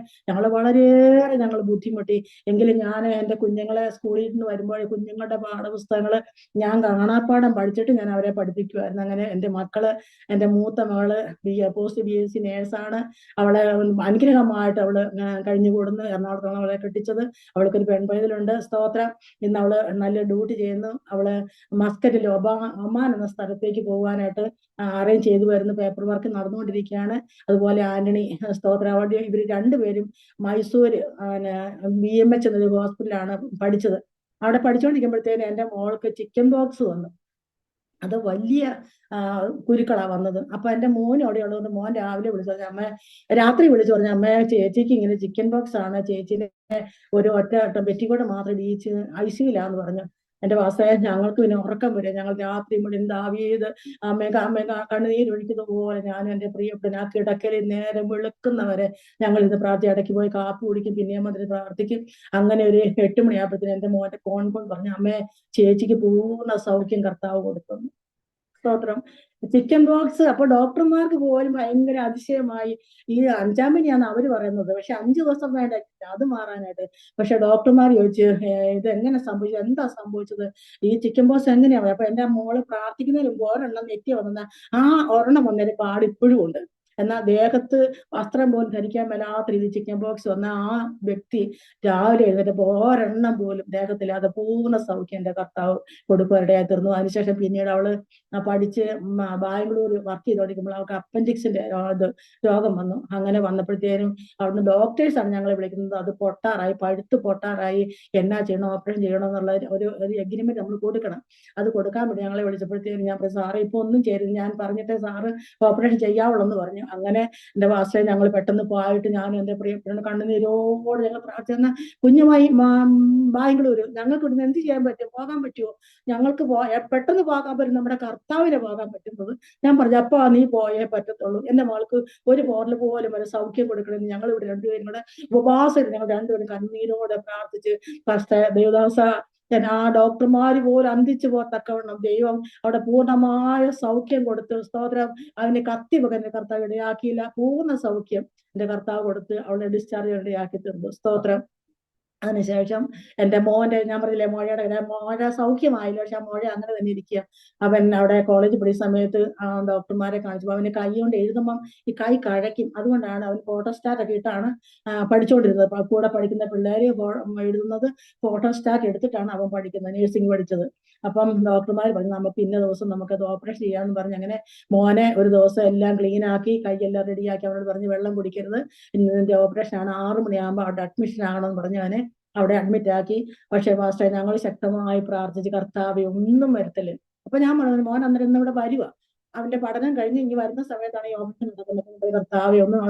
S2: വളരെയേറെ ഞങ്ങൾ ബുദ്ധിമുട്ടി. എങ്കിലും ഞാൻ എൻ്റെ കുഞ്ഞുങ്ങളെ സ്കൂളിൽ നിന്ന് വരുമ്പോൾ കുഞ്ഞുങ്ങളുടെ പാഠപുസ്തകങ്ങള് ഞാൻ കാണാപ്പാഠം പഠിച്ചിട്ട് ഞാൻ അവരെ പഠിപ്പിക്കുമായിരുന്നു. അങ്ങനെ എൻ്റെ മക്കള്, എൻ്റെ മൂത്ത മകള് പോസ്റ്റ് BSc നേഴ്സാണ്. അവളെ അനുഗ്രഹമായിട്ട് അവള് കഴിഞ്ഞുകൂടുന്നു. എറണാകുളത്താണ് അവളെ കെട്ടിച്ചത്. അവൾക്കൊരു പെൺപൈതലുണ്ട്. സ്തോത്രം. ഇന്ന് അവള് നല്ല ഡ്യൂട്ടി ചെയ്യുന്നു. അവള് മസ്കറ്റിൽ ഒമാൻ എന്ന സ്ഥലത്തേക്ക് പോകാനായിട്ട് അറേഞ്ച് ചെയ്തു വരുന്നു. പേപ്പർ വർക്ക് നടന്നുകൊണ്ടിരിക്കുകയാണ്. അതുപോലെ ആന്റണി, സ്തോത്രം. അവിടെ ഇവര് 2 പേരും മൈസൂര് BMH എന്നൊരു ഹോസ്പിറ്റലാണ് പഠിച്ചത്. അവിടെ പഠിച്ചുകൊണ്ടിരിക്കുമ്പോഴത്തേന് എൻ്റെ മോൾക്ക് ചിക്കൻ ബോക്സ് വന്നു. അത് വലിയ കുരുക്കളാ വന്നത്. അപ്പൊ എൻ്റെ മോൻ അവിടെ ഉള്ളതുകൊണ്ട് മോൻ രാവിലെ വിളിച്ചു പറഞ്ഞു, അമ്മ രാത്രി വിളിച്ചു പറഞ്ഞു, അമ്മ ചേച്ചിക്ക് ഇങ്ങനെ ചിക്കൻ ബോക്സ് ആണ്, ചേച്ചിനെ ഒരു ഒറ്റ പെറ്റിക്കോട്ട് മാത്രം ഇടിയിച്ച് ICUലാന്ന് പറഞ്ഞു. എൻ്റെ വാസയെ ഞങ്ങൾക്ക് പിന്നെ ഉറക്കം വരും. ഞങ്ങൾ രാത്രി മുഴുവൻ ദാവി ചെയ്ത് അമ്മ കണ്ണുനീരൊഴിക്കുന്ന പോലെ ഞാനും എൻ്റെ പ്രിയപ്പെട്ട ആ കിടക്കലിൽ നേരം വെളുക്കുന്നവരെ ഞങ്ങൾ ഇത് പ്രാർത്ഥി ഇടയ്ക്ക് പോയി കാപ്പി കുടിക്കും, പിന്നെയും അതിന് പ്രാർത്ഥിക്കും. അങ്ങനെ ഒരു 8 മണിയാകുമ്പോഴത്തേന് എൻ്റെ മോന്റെ ഫോൺ പറഞ്ഞു, അമ്മേ ചേച്ചിക്ക് പൂർണ്ണ സൗഖ്യം കർത്താവ് കൊടുത്തു. സ്തോത്രം. Chicken box. അപ്പൊ ഡോക്ടർമാർക്ക് പോലും ഭയങ്കര അതിശയമായി. ഈ 5ാം പനിയാന്ന് അവര് പറയുന്നത്. പക്ഷെ 5 ദിവസം വേണ്ട അത് മാറാനായിട്ട്. പക്ഷെ ഡോക്ടർമാർ ചോദിച്ചു, ഇത് എങ്ങനെ സംഭവിച്ചത്, എന്താ സംഭവിച്ചത്, ഈ ചിക്കൻ ബോക്സ് എങ്ങനെയാ? അപ്പൊ എന്റെ മോള് പ്രാർത്ഥിക്കുന്നതിന് മുമ്പ് ഒരെണ്ണം നെറ്റി വന്ന ആ ഒരെണ്ണം വന്നൊരു പാട് ഇപ്പോഴും ഉണ്ട്. എന്നാൽ ദേഹത്ത് വസ്ത്രം പോലും ധരിക്കാൻ മേലാത്ത രീതി ചിക്കൻ ബോക്സ് വന്ന ആ വ്യക്തി രാവിലെ എഴുന്നേറ്റപ്പോ ഒരെണ്ണം പോലും ദേഹത്തില്ലാതെ പൂർണ്ണ സൗഖ്യം എൻ്റെ കർത്താവ് കൊടുക്കുവാനിടയായി തീർന്നു. അതിനുശേഷം പിന്നീട് അവള് പഠിച്ച് ബാംഗ്ലൂർ വർക്ക് ചെയ്തോണ്ടിരിക്കുമ്പോൾ അവൾക്ക് അപ്പൻഡിക്സിന്റെ രോഗം വന്നു. അങ്ങനെ വന്നപ്പോഴത്തേനും അവിടുന്ന് ഡോക്ടേഴ്സാണ് ഞങ്ങളെ വിളിക്കുന്നത്. അത് പൊട്ടാറായി, പഴുത്ത് പൊട്ടാറായി, എന്നാ ചെയ്യണം, ഓപ്പറേഷൻ ചെയ്യണം എന്നുള്ള ഒരു എഗ്രിമെന്റ് നമ്മൾ കൊടുക്കണം. അത് കൊടുക്കാൻ വേണ്ടി ഞങ്ങളെ വിളിച്ചപ്പോഴത്തേനും ഞാൻ പറഞ്ഞു, സാറ് ഇപ്പൊ ഒന്നും ചെയ്യരുത്, ഞാൻ പറഞ്ഞിട്ട് സാറ് ഓപ്പറേഷൻ ചെയ്യാവുള്ളൂ എന്ന് പറഞ്ഞു. അങ്ങനെ എന്റെ വാസയെ ഞങ്ങൾ പെട്ടെന്ന് പോയിട്ട് ഞാനും എന്റെ പ്രിയപ്പെട്ട കണ്ണുനീരോട് ഞങ്ങൾ പ്രാർത്ഥന കുഞ്ഞുമായി ബാംഗ്ലൂര് ഞങ്ങൾക്ക് ഇവിടുന്ന് എന്ത് ചെയ്യാൻ പറ്റും, പോകാൻ പറ്റുമോ? ഞങ്ങൾക്ക് പെട്ടെന്ന് പോകാൻ പറ്റും, നമ്മുടെ കർത്താവിനെ പോകാൻ പറ്റുന്നത്. ഞാൻ പറഞ്ഞു അപ്പാ നീ പോയേ പറ്റത്തുള്ളൂ, എന്റെ മകൾക്ക് ഒരു പോറൽ പോലും ഒരു സൗഖ്യം കൊടുക്കണമെന്ന് ഞങ്ങൾ ഇവിടെ രണ്ടുപേരും കൂടെ ഉപവാസം ഞങ്ങൾ രണ്ടുപേരും കണ്ണീരോടെ പ്രാർത്ഥിച്ച് ദേവദാസ ആ ഡോക്ടർമാര് പോലും അന്തിച്ചു പോത്തക്കവണ്ണം ദൈവം അവിടെ പൂർണ്ണമായ സൗഖ്യം കൊടുത്ത് സ്തോത്രം. അതിന് കത്തി പകന്റെ കർത്താവ് ഇടയാക്കിയില്ല, പൂർണ്ണ സൗഖ്യം എന്റെ കർത്താവ് കൊടുത്ത് അവളെ ഡിസ്ചാർജ് ഇടയാക്കി തീർന്നു. സ്തോത്രം. അതിനുശേഷം എന്റെ മോന്റെ ഞാൻ പറഞ്ഞില്ലേ മോഴ സൗഖ്യമായില്ല, പക്ഷെ ആ മോഴ അങ്ങനെ തന്നെ ഇരിക്കുക. അവൻ അവിടെ കോളേജിൽ പഠിക്കുന്ന സമയത്ത് ഡോക്ടർമാരെ കാണിച്ചപ്പോൾ അവന് കൈ കൊണ്ട് എഴുതുമ്പം ഈ കൈ കഴയ്ക്കും. അതുകൊണ്ടാണ് അവൻ ഫോട്ടോസ്റ്റാറ്റ് ഒക്കെ ഇട്ടാണ് പഠിച്ചുകൊണ്ടിരുന്നത്. കൂടെ പഠിക്കുന്ന പിള്ളേര് എഴുതുന്നത് ഫോട്ടോസ്റ്റാറ്റ് എടുത്തിട്ടാണ് അവൻ പഠിക്കുന്നത്, നേഴ്സിംഗ് പഠിച്ചത്. അപ്പം ഡോക്ടർമാർ പറഞ്ഞു നമുക്ക് ഇന്ന ദിവസം നമുക്കത് ഓപ്പറേഷൻ ചെയ്യാമെന്ന് പറഞ്ഞ് അങ്ങനെ മോനെ ഒരു ദിവസം എല്ലാം ക്ലീൻ ആക്കി കൈയെല്ലാം റെഡിയാക്കി അവനോട് പറഞ്ഞ് വെള്ളം കുടിക്കരുത്, ഇന്നതിന്റെ ഓപ്പറേഷൻ ആണ്, 6 മണിയാകുമ്പോൾ അവിടെ അഡ്മിഷൻ ആകണമെന്ന് പറഞ്ഞ് അവനെ അവിടെ അഡ്മിറ്റ് ആക്കി. പക്ഷേ പാസ്റ്റർ ഞങ്ങൾ ശക്തമായി പ്രാർത്ഥിച്ച് കർത്താവെ ഒന്നും വരുത്തല്. അപ്പൊ ഞാൻ പറഞ്ഞു മോൻ അന്നേരം ഇവിടെ വരുക, അവന്റെ പഠനം കഴിഞ്ഞ് ഇനി വരുന്ന സമയത്താണ് ഈ ഓപ്പറേഷൻ നടക്കുന്നത്, കർത്താവെ ഒന്നും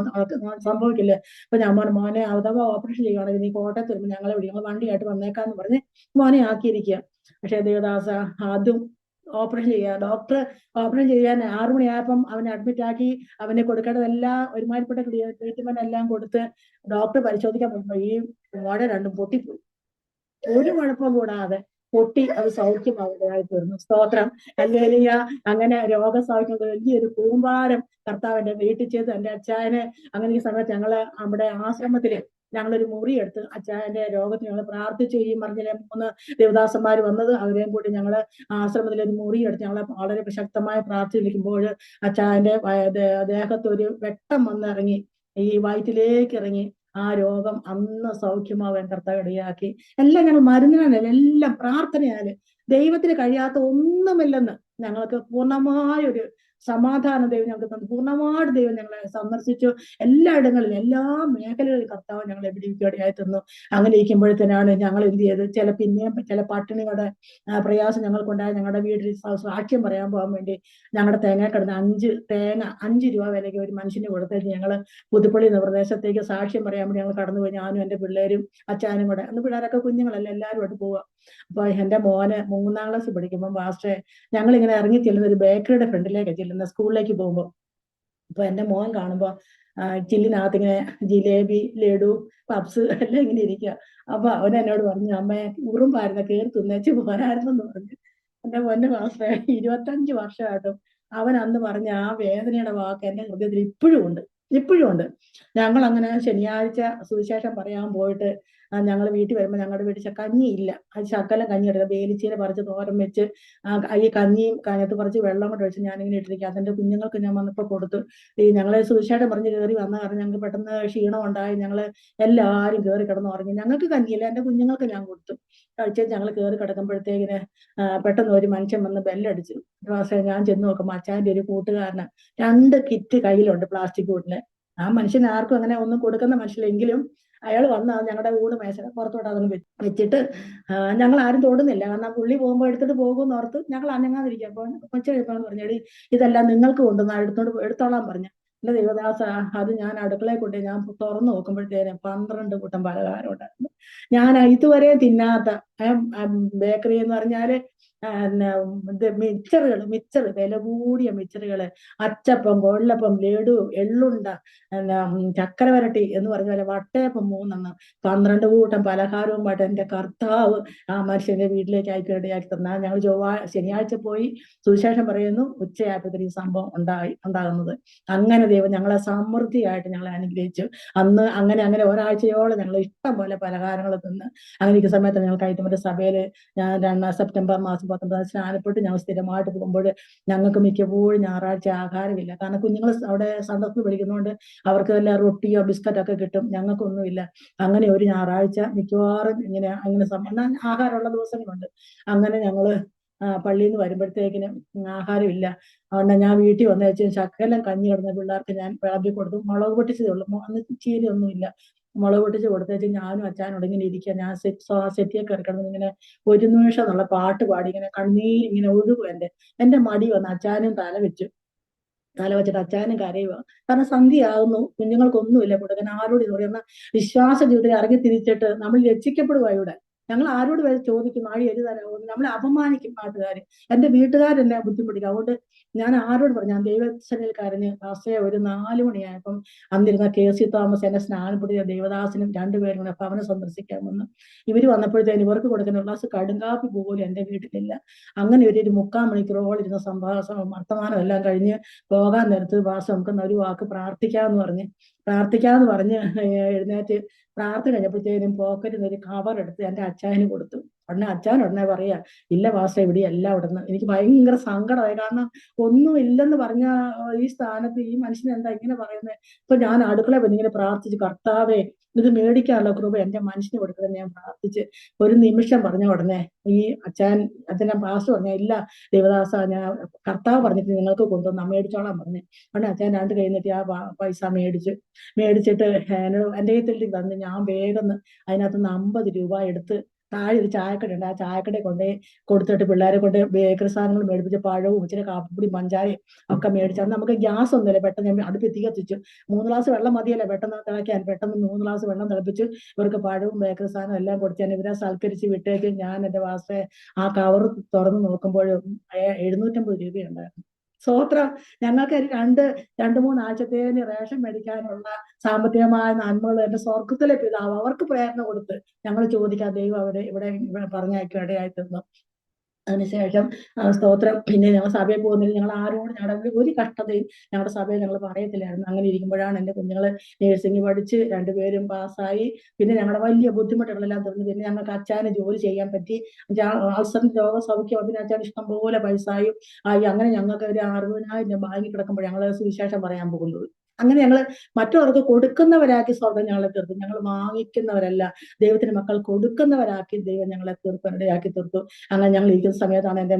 S2: സംഭവിക്കില്ല. അപ്പൊ ഞാൻ പറഞ്ഞു മോനെ അഥവാ ഓപ്പറേഷൻ ചെയ്യുകയാണെങ്കിൽ നീ കോട്ടയത്ത് വരുമ്പോൾ ഞങ്ങളെ വിളിക്കും, ഞങ്ങൾ വണ്ടിയായിട്ട് വന്നേക്കാന്ന് പറഞ്ഞ് മോനെ ആക്കിയിരിക്കുക. പക്ഷെ ദേവദാസ അതും ഓപ്പറേഷൻ ചെയ്യുക, ഡോക്ടർ ഓപ്പറേഷൻ ചെയ്യാൻ 6 മണിയായപ്പം അവനെ അഡ്മിറ്റ് ആക്കി അവനെ കൊടുക്കേണ്ടതെല്ലാം ഒരുമാതിരിപ്പെട്ട ട്രീറ്റ്മെന്റ് എല്ലാം കൊടുത്ത് ഡോക്ടർ പരിശോധിക്കാൻ പറ്റുമ്പോൾ ഈ മോഴ രണ്ടും പൊട്ടിപ്പോയി. ഒരു കുഴപ്പം കൂടാതെ പൊട്ടി അത് സൗഖ്യമാവുകയായി തീർന്നു. സ്തോത്രം. ഹല്ലേലൂയ. അങ്ങനെ രോഗസൗഖ്യം വലിയൊരു കൂമ്പാരം കർത്താവിന്റെ വീട്ടിൽ ചെയ്ത് എന്റെ അച്ചായന് അങ്ങനെ ഈ സമയത്ത് ഞങ്ങള് നമ്മുടെ ആശ്രമത്തില് ഞങ്ങളൊരു മുറി എടുത്ത് അച്ചായന്റെ രോഗത്തിന് ഞങ്ങൾ പ്രാർത്ഥിച്ചു. ഈ പറഞ്ഞില്ലേ 3 ദേവദാസന്മാർ വന്നത്, അവരെയും കൂടി ഞങ്ങള് ആശ്രമത്തിൽ ഒരു മുറി എടുത്ത് ഞങ്ങളെ വളരെ ശക്തമായി പ്രാർത്ഥിച്ചിരിക്കുമ്പോൾ അച്ചായന്റെ ദേഹത്ത് ഒരു വെട്ടം വന്നിറങ്ങി, ഈ വയറ്റിലേക്ക് ഇറങ്ങി. ആ രോഗം അന്ന് സൗഖ്യമാവാൻ കർത്താവ് ഇടയാക്കി. എല്ലാം ഞങ്ങൾ മരുന്നിനല്ല, എല്ലാം പ്രാർത്ഥനയാല് ദൈവത്തിന് കഴിയാത്ത ഒന്നുമില്ലെന്ന് ഞങ്ങൾക്ക് പൂർണ്ണമായൊരു സമാധാനം ദൈവം ഞങ്ങൾക്ക് തന്നു. പൂർണ്ണമായിട്ട് ദൈവം ഞങ്ങളെ സന്ദർശിച്ചു. എല്ലായിടങ്ങളിലും എല്ലാ മേഖലകളിൽ കർത്താവ് ഞങ്ങളെ വിടിവിക്കുകയായി തന്നു. അങ്ങനെ ഇരിക്കുമ്പോഴത്തേനാണ് ഞങ്ങൾ എന്ത് ചെയ്ത് പിന്നെയും ചില പട്ടിണിയുടെ പ്രയാസം ഞങ്ങൾക്കുണ്ടായ ഞങ്ങളുടെ വീട്ടിൽ സാക്ഷ്യം പറയാൻ പോകാൻ വേണ്ടി ഞങ്ങളുടെ തേങ്ങ കിടന്ന് 5 രൂപ വിലയ്ക്ക് ഒരു മനുഷ്യന് കൊടുത്തേക്ക് ഞങ്ങള് പുതുപ്പള്ളി എന്ന പ്രദേശത്തേക്ക് സാക്ഷ്യം പറയാൻ വേണ്ടി ഞങ്ങൾ കടന്നുപോയി. ഞാനും എന്റെ പിള്ളേരും അച്ചാനും കൂടെ. അന്ന് പിള്ളേരൊക്കെ കുഞ്ഞുങ്ങളല്ല, എല്ലാവരുമായിട്ട് പോവുക. അപ്പൊ എന്റെ മോന് 3ാം ക്ലാസ്സിൽ പഠിക്കുമ്പോൾ പാസ്റ്ററെ ഞങ്ങൾ ഇങ്ങനെ ഇറങ്ങി ചെല്ലുന്ന ഒരു ബേക്കറിയുടെ ഫ്രണ്ടിലേക്ക് ചെല്ലുന്ന സ്കൂളിലേക്ക് പോകുമ്പോൾ അപ്പൊ എന്റെ മോൻ കാണുമ്പോ ചില്ലിനകത്ത് ഇങ്ങനെ ജിലേബി, ലഡു, പപ്സ് എല്ലാം ഇങ്ങനെ ഇരിക്കുക. അപ്പൊ അവൻ എന്നോട് പറഞ്ഞു അമ്മയെ ഉറുമ്പായിരുന്ന കയറി തിന്നേച്ച് പോരായിരുന്നെന്ന് പറഞ്ഞു. എന്റെ മോന്റെ പാസ്റ്ററെ 25 വർഷമായിട്ടും അവൻ അന്ന് പറഞ്ഞ ആ വേദനയുടെ വാക്ക് എന്റെ ഹൃദയത്തിൽ ഇപ്പോഴും ഉണ്ട്. ഞങ്ങൾ അങ്ങനെ ശനിയാഴ്ച സുവിശേഷം പറയാൻ പോയിട്ട് ഞങ്ങൾ വീട്ടിൽ വരുമ്പോൾ ഞങ്ങളുടെ വീട്ടിൽ കഞ്ഞിയില്ല. അത് ശകലം കഞ്ഞി എടുക്കുക, വേലിച്ചീനെ പറിച്ച് തോരൻ വെച്ച് ഈ കഞ്ഞിയും കഞ്ഞത്ത് കുറച്ച് വെള്ളം കൊണ്ട് ഒഴിച്ച് ഞാനിങ്ങനെ ഇട്ടിരിക്കുക. അതിന്റെ കുഞ്ഞുങ്ങൾക്ക് ഞാൻ വന്നപ്പോൾ കൊടുത്തു. ഈ ഞങ്ങളെ സുവിശേഷം പറഞ്ഞ് കയറി വന്ന കാരണം ഞങ്ങൾക്ക് പെട്ടെന്ന് ക്ഷീണം ഉണ്ടായി. ഞങ്ങൾ എല്ലാവരും കയറി കിടന്ന് ഉറങ്ങി. ഞങ്ങൾക്ക് കഞ്ഞിയില്ല, എന്റെ കുഞ്ഞുങ്ങൾക്ക് ഞാൻ കൊടുത്തു. കഴിച്ച് ഞങ്ങൾ കയറി കിടക്കുമ്പോഴത്തേക്കിന് പെട്ടെന്ന് ഒരു മനുഷ്യൻ വന്ന് ബെല്ലടിച്ചു. ഞാൻ ചെന്ന് നോക്കുമ്പോൾ അച്ചാന്റെ ഒരു കൂട്ടുകാരന് 2 കിറ്റ് കയ്യിലുണ്ട്, പ്ലാസ്റ്റിക് കൂട്ടില്. ആ മനുഷ്യൻ ആർക്കും അങ്ങനെ ഒന്നും കൊടുക്കുന്ന മനുഷ്യനെങ്കിലും അയാൾ വന്ന് ഞങ്ങളുടെ ഊട് മേശ പുറത്തോട്ട് അതൊന്ന് വെച്ചിട്ട് ഞങ്ങൾ ആരും തൊടുന്നില്ല, കാരണം പുള്ളി പോകുമ്പോൾ എടുത്തിട്ട് പോകുമെന്ന് ഓർത്ത് ഞങ്ങൾ അനങ്ങാതിരിക്കുക. അപ്പൊ കൊച്ചെടുത്തോന്ന് പറഞ്ഞടി ഇതെല്ലാം നിങ്ങൾക്ക് കൊണ്ടുവന്ന് എടുത്തോളാൻ പറഞ്ഞു. എന്റെ ദൈവദാസ അത് ഞാൻ അടുക്കളയിൽ കൊണ്ട് ഞാൻ തുറന്നു നോക്കുമ്പോഴത്തേന് 12 കൂട്ടം പലഹാരം ഉണ്ടായിരുന്നു. ഞാൻ ഇതുവരെ തിന്നാത്ത ബേക്കറി എന്ന് പറഞ്ഞാല് മിച്ചർ വില കൂടിയ മിച്ചറുകള്, അച്ചപ്പം, കൊള്ളപ്പം, ലഡു, എള്ളുണ്ട, ചക്കര വരട്ടി എന്ന് പറഞ്ഞ പോലെ വട്ടയപ്പം 3 12 കൂട്ടം പലഹാരവുമായിട്ട് എന്റെ കർത്താവ് ആ മനുഷ്യന്റെ വീട്ടിലേക്ക് ഇടയാക്കി തന്ന. ഞങ്ങൾ ശനിയാഴ്ച പോയി സുവിശേഷം പറയുന്നു, ഉച്ചയായപ്പോഴത്തേക്ക് ഈ സംഭവം ഉണ്ടാകുന്നത്. അങ്ങനെ ദൈവം ഞങ്ങളെ സമൃദ്ധിയായിട്ട് ഞങ്ങളെ അനുഗ്രഹിച്ചു. അന്ന് അങ്ങനെ ഒരാഴ്ചയോളം ഞങ്ങൾ ഇഷ്ടം പോലെ പലഹാരങ്ങൾ തിന്ന് അങ്ങനെ ഇരിക്കുന്ന സമയത്ത് ഞങ്ങൾ കയറ്റുമറ്റ സഭയില് ഞാൻ സെപ്റ്റംബർ മാസം 19 സ്നാനപ്പെട്ട് ഞങ്ങൾ സ്ഥിരമായിട്ട് പോകുമ്പോൾ ഞങ്ങൾക്ക് മിക്കപ്പോഴും ഞായറാഴ്ച ആഹാരമില്ല. കാരണം കുഞ്ഞുങ്ങൾ അവിടെ സന്ദർഭം വിളിക്കുന്നതുകൊണ്ട് അവർക്ക് വല്ല റൊട്ടിയോ ബിസ്ക്കറ്റോ ഒക്കെ കിട്ടും, ഞങ്ങൾക്കൊന്നുമില്ല. അങ്ങനെ ഒരു ഞായറാഴ്ച മിക്കവാറും ഇങ്ങനെ ആഹാരമുള്ള ദിവസങ്ങളുണ്ട്. അങ്ങനെ ഞങ്ങള് പള്ളിയിൽ നിന്ന് വരുമ്പോഴത്തേക്കിന് ആഹാരമില്ല. അതുകൊണ്ട് ഞാൻ വീട്ടിൽ വന്നു വെച്ചാൽ ശകലം കഞ്ഞി കിടന്ന പിള്ളേർക്ക് ഞാൻ വിളമ്പി കൊടുത്തു. മുളക് പൊട്ടിച്ചതേ ഉള്ളൂ, അന്ന് ചീരയൊന്നുമില്ല. മുളക് പൊട്ടിച്ച് കൊടുത്തേച്ച് ഞാനും അച്ചാനോട് ഇങ്ങനെ ഇരിക്കുക. ഞാൻ സെറ്റിയൊക്കെ കിടക്കണം ഇങ്ങനെ ഒരു നിമിഷം എന്നുള്ള പാട്ട് പാടി ഇങ്ങനെ കണ്ണീർ ഇങ്ങനെ ഒഴുകും. എന്റെ മടി വന്ന് അച്ചാനും തല വെച്ചു. തല വെച്ചിട്ട് അച്ചായനും കരയുക. കാരണം സന്ധ്യയാകുന്നു, കുഞ്ഞുങ്ങൾക്കൊന്നുമില്ല കൊടുക്കാൻ. ആരോട് ഇത് പറയുന്ന വിശ്വാസ ജീവിതത്തിൽ ഇറങ്ങി തിരിച്ചിട്ട് നമ്മൾ രക്ഷിക്കപ്പെടുക ഇവിടെ. ഞങ്ങൾ ആരോട് വരെ ചോദിക്കും ആഴി എരി തരാമോ, നമ്മളെ അപമാനിക്കും നാട്ടുകാർ, എന്റെ വീട്ടുകാരെന്നെ ബുദ്ധിമുട്ടിക്കും. അതുകൊണ്ട് ഞാൻ ആരോട് പറഞ്ഞു, ഞാൻ ദൈവസനയിൽ കരഞ്ഞ് പാസ്റ്ററെ ഒരു 4 മണിയായപ്പം അന്നിരുന്ന KC തോമസ് എന്നെ സ്നാനപ്പെടുത്തിയ ദേവദാസനും രണ്ടുപേരും കൂടെ ഭവനം സന്ദർശിക്കാൻ വന്നു. ഇവര് വന്നപ്പോഴത്തേന് ഇവർക്ക് കൊടുക്കുന്ന ഗ്ലാസ് കടുങ്കാപ്പി പോലും എന്റെ വീട്ടിലില്ല. അങ്ങനെ ഒരു 3/4 മണിക്കൂറോളം ഇരുന്ന വർത്തമാനം എല്ലാം കഴിഞ്ഞ് പോകാൻ നേരത്ത് പാസ്റ്റർ നമുക്ക് ഒരു വാക്ക് പ്രാർത്ഥിക്കാന്ന് പറഞ്ഞ് എഴുന്നേറ്റ് പ്രാർത്ഥന കഴിഞ്ഞപ്പോഴത്തേനും പോക്കറ്റിൽ നിന്ന് ഒരു കവർ എടുത്ത് എന്റെ അച്ചായന് കൊടുത്തു. ഉടനെ പറയാ, ഇല്ല പാസ്റ്റർ ഇവിടെ എല്ലാം ഉടന്ന്. എനിക്ക് ഭയങ്കര സങ്കടമായി. കാരണം ഒന്നും ഇല്ലെന്ന് പറഞ്ഞ ഈ സ്ഥാനത്ത് ഈ മനുഷ്യൻ എന്താ ഇങ്ങനെ പറയുന്നത്. ഇപ്പൊ ഞാൻ അടുക്കള വന്നിങ്ങനെ പ്രാർത്ഥിച്ചു, കർത്താവേ ഇത് മേടിക്കാനുള്ള കൃപ എന്റെ മനുഷ്യന് കൊടുക്കണമെന്ന് ഞാൻ പ്രാർത്ഥിച്ച് ഒരു നിമിഷം പറഞ്ഞ ഉടനെ ഈ അച്ഛനെ പാസ്റ്റർ പറഞ്ഞ, ഇല്ല ദേവദാസ, ഞാൻ കർത്താവ് പറഞ്ഞിട്ട് നിങ്ങൾക്ക് കൊണ്ടുവന്ന് മേടിച്ചോളാൻ പറഞ്ഞു. ഉടനെ അച്ഛൻ 2 കഴിഞ്ഞിട്ട് ആ പൈസ മേടിച്ചിട്ട് എന്റെ കയ്യിൽ തന്ന് ഞാൻ വേഗം അതിനകത്ത് നിന്ന് 50 രൂപ എടുത്ത് താഴെ ഒരു ചായക്കട ഉണ്ട്, ആ ചായക്കടയിൽ കൊണ്ടേ കൊടുത്തിട്ട് പിള്ളേരെ കൊണ്ട് ബേക്കറി സാധനങ്ങൾ മേടിപ്പിച്ച് പഴവും ഇച്ചിരി കാപ്പിപ്പൊടി പഞ്ചാരയും ഒക്കെ മേടിച്ചാൽ നമുക്ക് ഗ്യാസ് ഒന്നുമില്ല. പെട്ടെന്ന് ഞാൻ അടുപ്പ് തീ കത്തിച്ചു. 3 ഗ്ലാസ് വെള്ളം മതിയല്ലേ പെട്ടെന്ന് തിളയ്ക്കാൻ. പെട്ടെന്ന് 3 ഗ്ലാസ് വെള്ളം തിളപ്പിച്ച് ഇവർക്ക് പഴവും ബേക്കറി സാധനം എല്ലാം കൊടുത്ത് ഞാൻ ഇവരെ സൽക്കരിച്ച് വിട്ടേക്ക്. ഞാൻ എന്റെ വാസത്തെ ആ കവർ തുറന്ന് നോക്കുമ്പോൾ 750 രൂപയുണ്ടായിരുന്നു. സ്വോത്രം. ഞങ്ങൾക്ക് 2-3 ആഴ്ചത്തേന് റേഷൻ മേടിക്കാനുള്ള സാമ്പത്തികമായ നന്മകൾ എന്റെ സ്വർഗത്തിലെ പിതാവ് അവർക്ക് പ്രേരണ കൊടുത്ത് ഞങ്ങൾ ചോദിക്കാൻ ദൈവം അവരെ ഇവിടെ പറഞ്ഞയക്കും ഇടയായി തീർന്നു. അതിനുശേഷം സ്തോത്രം. പിന്നെ ഞങ്ങൾ സഭയിൽ പോകുന്നില്ല. ഞങ്ങൾ ആരോടും ഞങ്ങളുടെ ഒരു കഷ്ടതയും ഞങ്ങളുടെ സഭയിൽ ഞങ്ങൾ പറയത്തില്ലായിരുന്നു. അങ്ങനെ ഇരിക്കുമ്പോഴാണ് എന്റെ കുഞ്ഞുങ്ങള് നേഴ്സിംഗ് പഠിച്ച് 2 പേരും പാസ്സായി. പിന്നെ ഞങ്ങളുടെ വലിയ ബുദ്ധിമുട്ടുകളെല്ലാം തീർന്നു. പിന്നെ ഞങ്ങൾക്ക് അച്ഛന് ജോലി ചെയ്യാൻ പറ്റി. അൾസറിന്റെ രോഗസൗഖ്യം. പിന്നെ അച്ഛൻ ഇഷ്ടംപോലെ പൈസയും ആയി. അങ്ങനെ ഞങ്ങൾക്ക് ഒരു 60,000 രൂപ ബാങ്കിൽ കിടക്കുമ്പോൾ ഞങ്ങൾ സുവിശേഷം പറയാൻ പോകുന്നത്. അങ്ങനെ ഞങ്ങൾ മറ്റുള്ളവർക്ക് കൊടുക്കുന്നവരാക്കി സ്വർഗം ഞങ്ങളെ തീർത്തു. ഞങ്ങൾ വാങ്ങിക്കുന്നവരല്ല, ദൈവത്തിന് മക്കൾ കൊടുക്കുന്നവരാക്കി ദൈവം ഞങ്ങളെ ഇടയാക്കി തീർത്തു. അങ്ങനെ ഞങ്ങൾ ഇരിക്കുന്ന സമയത്താണ് എന്റെ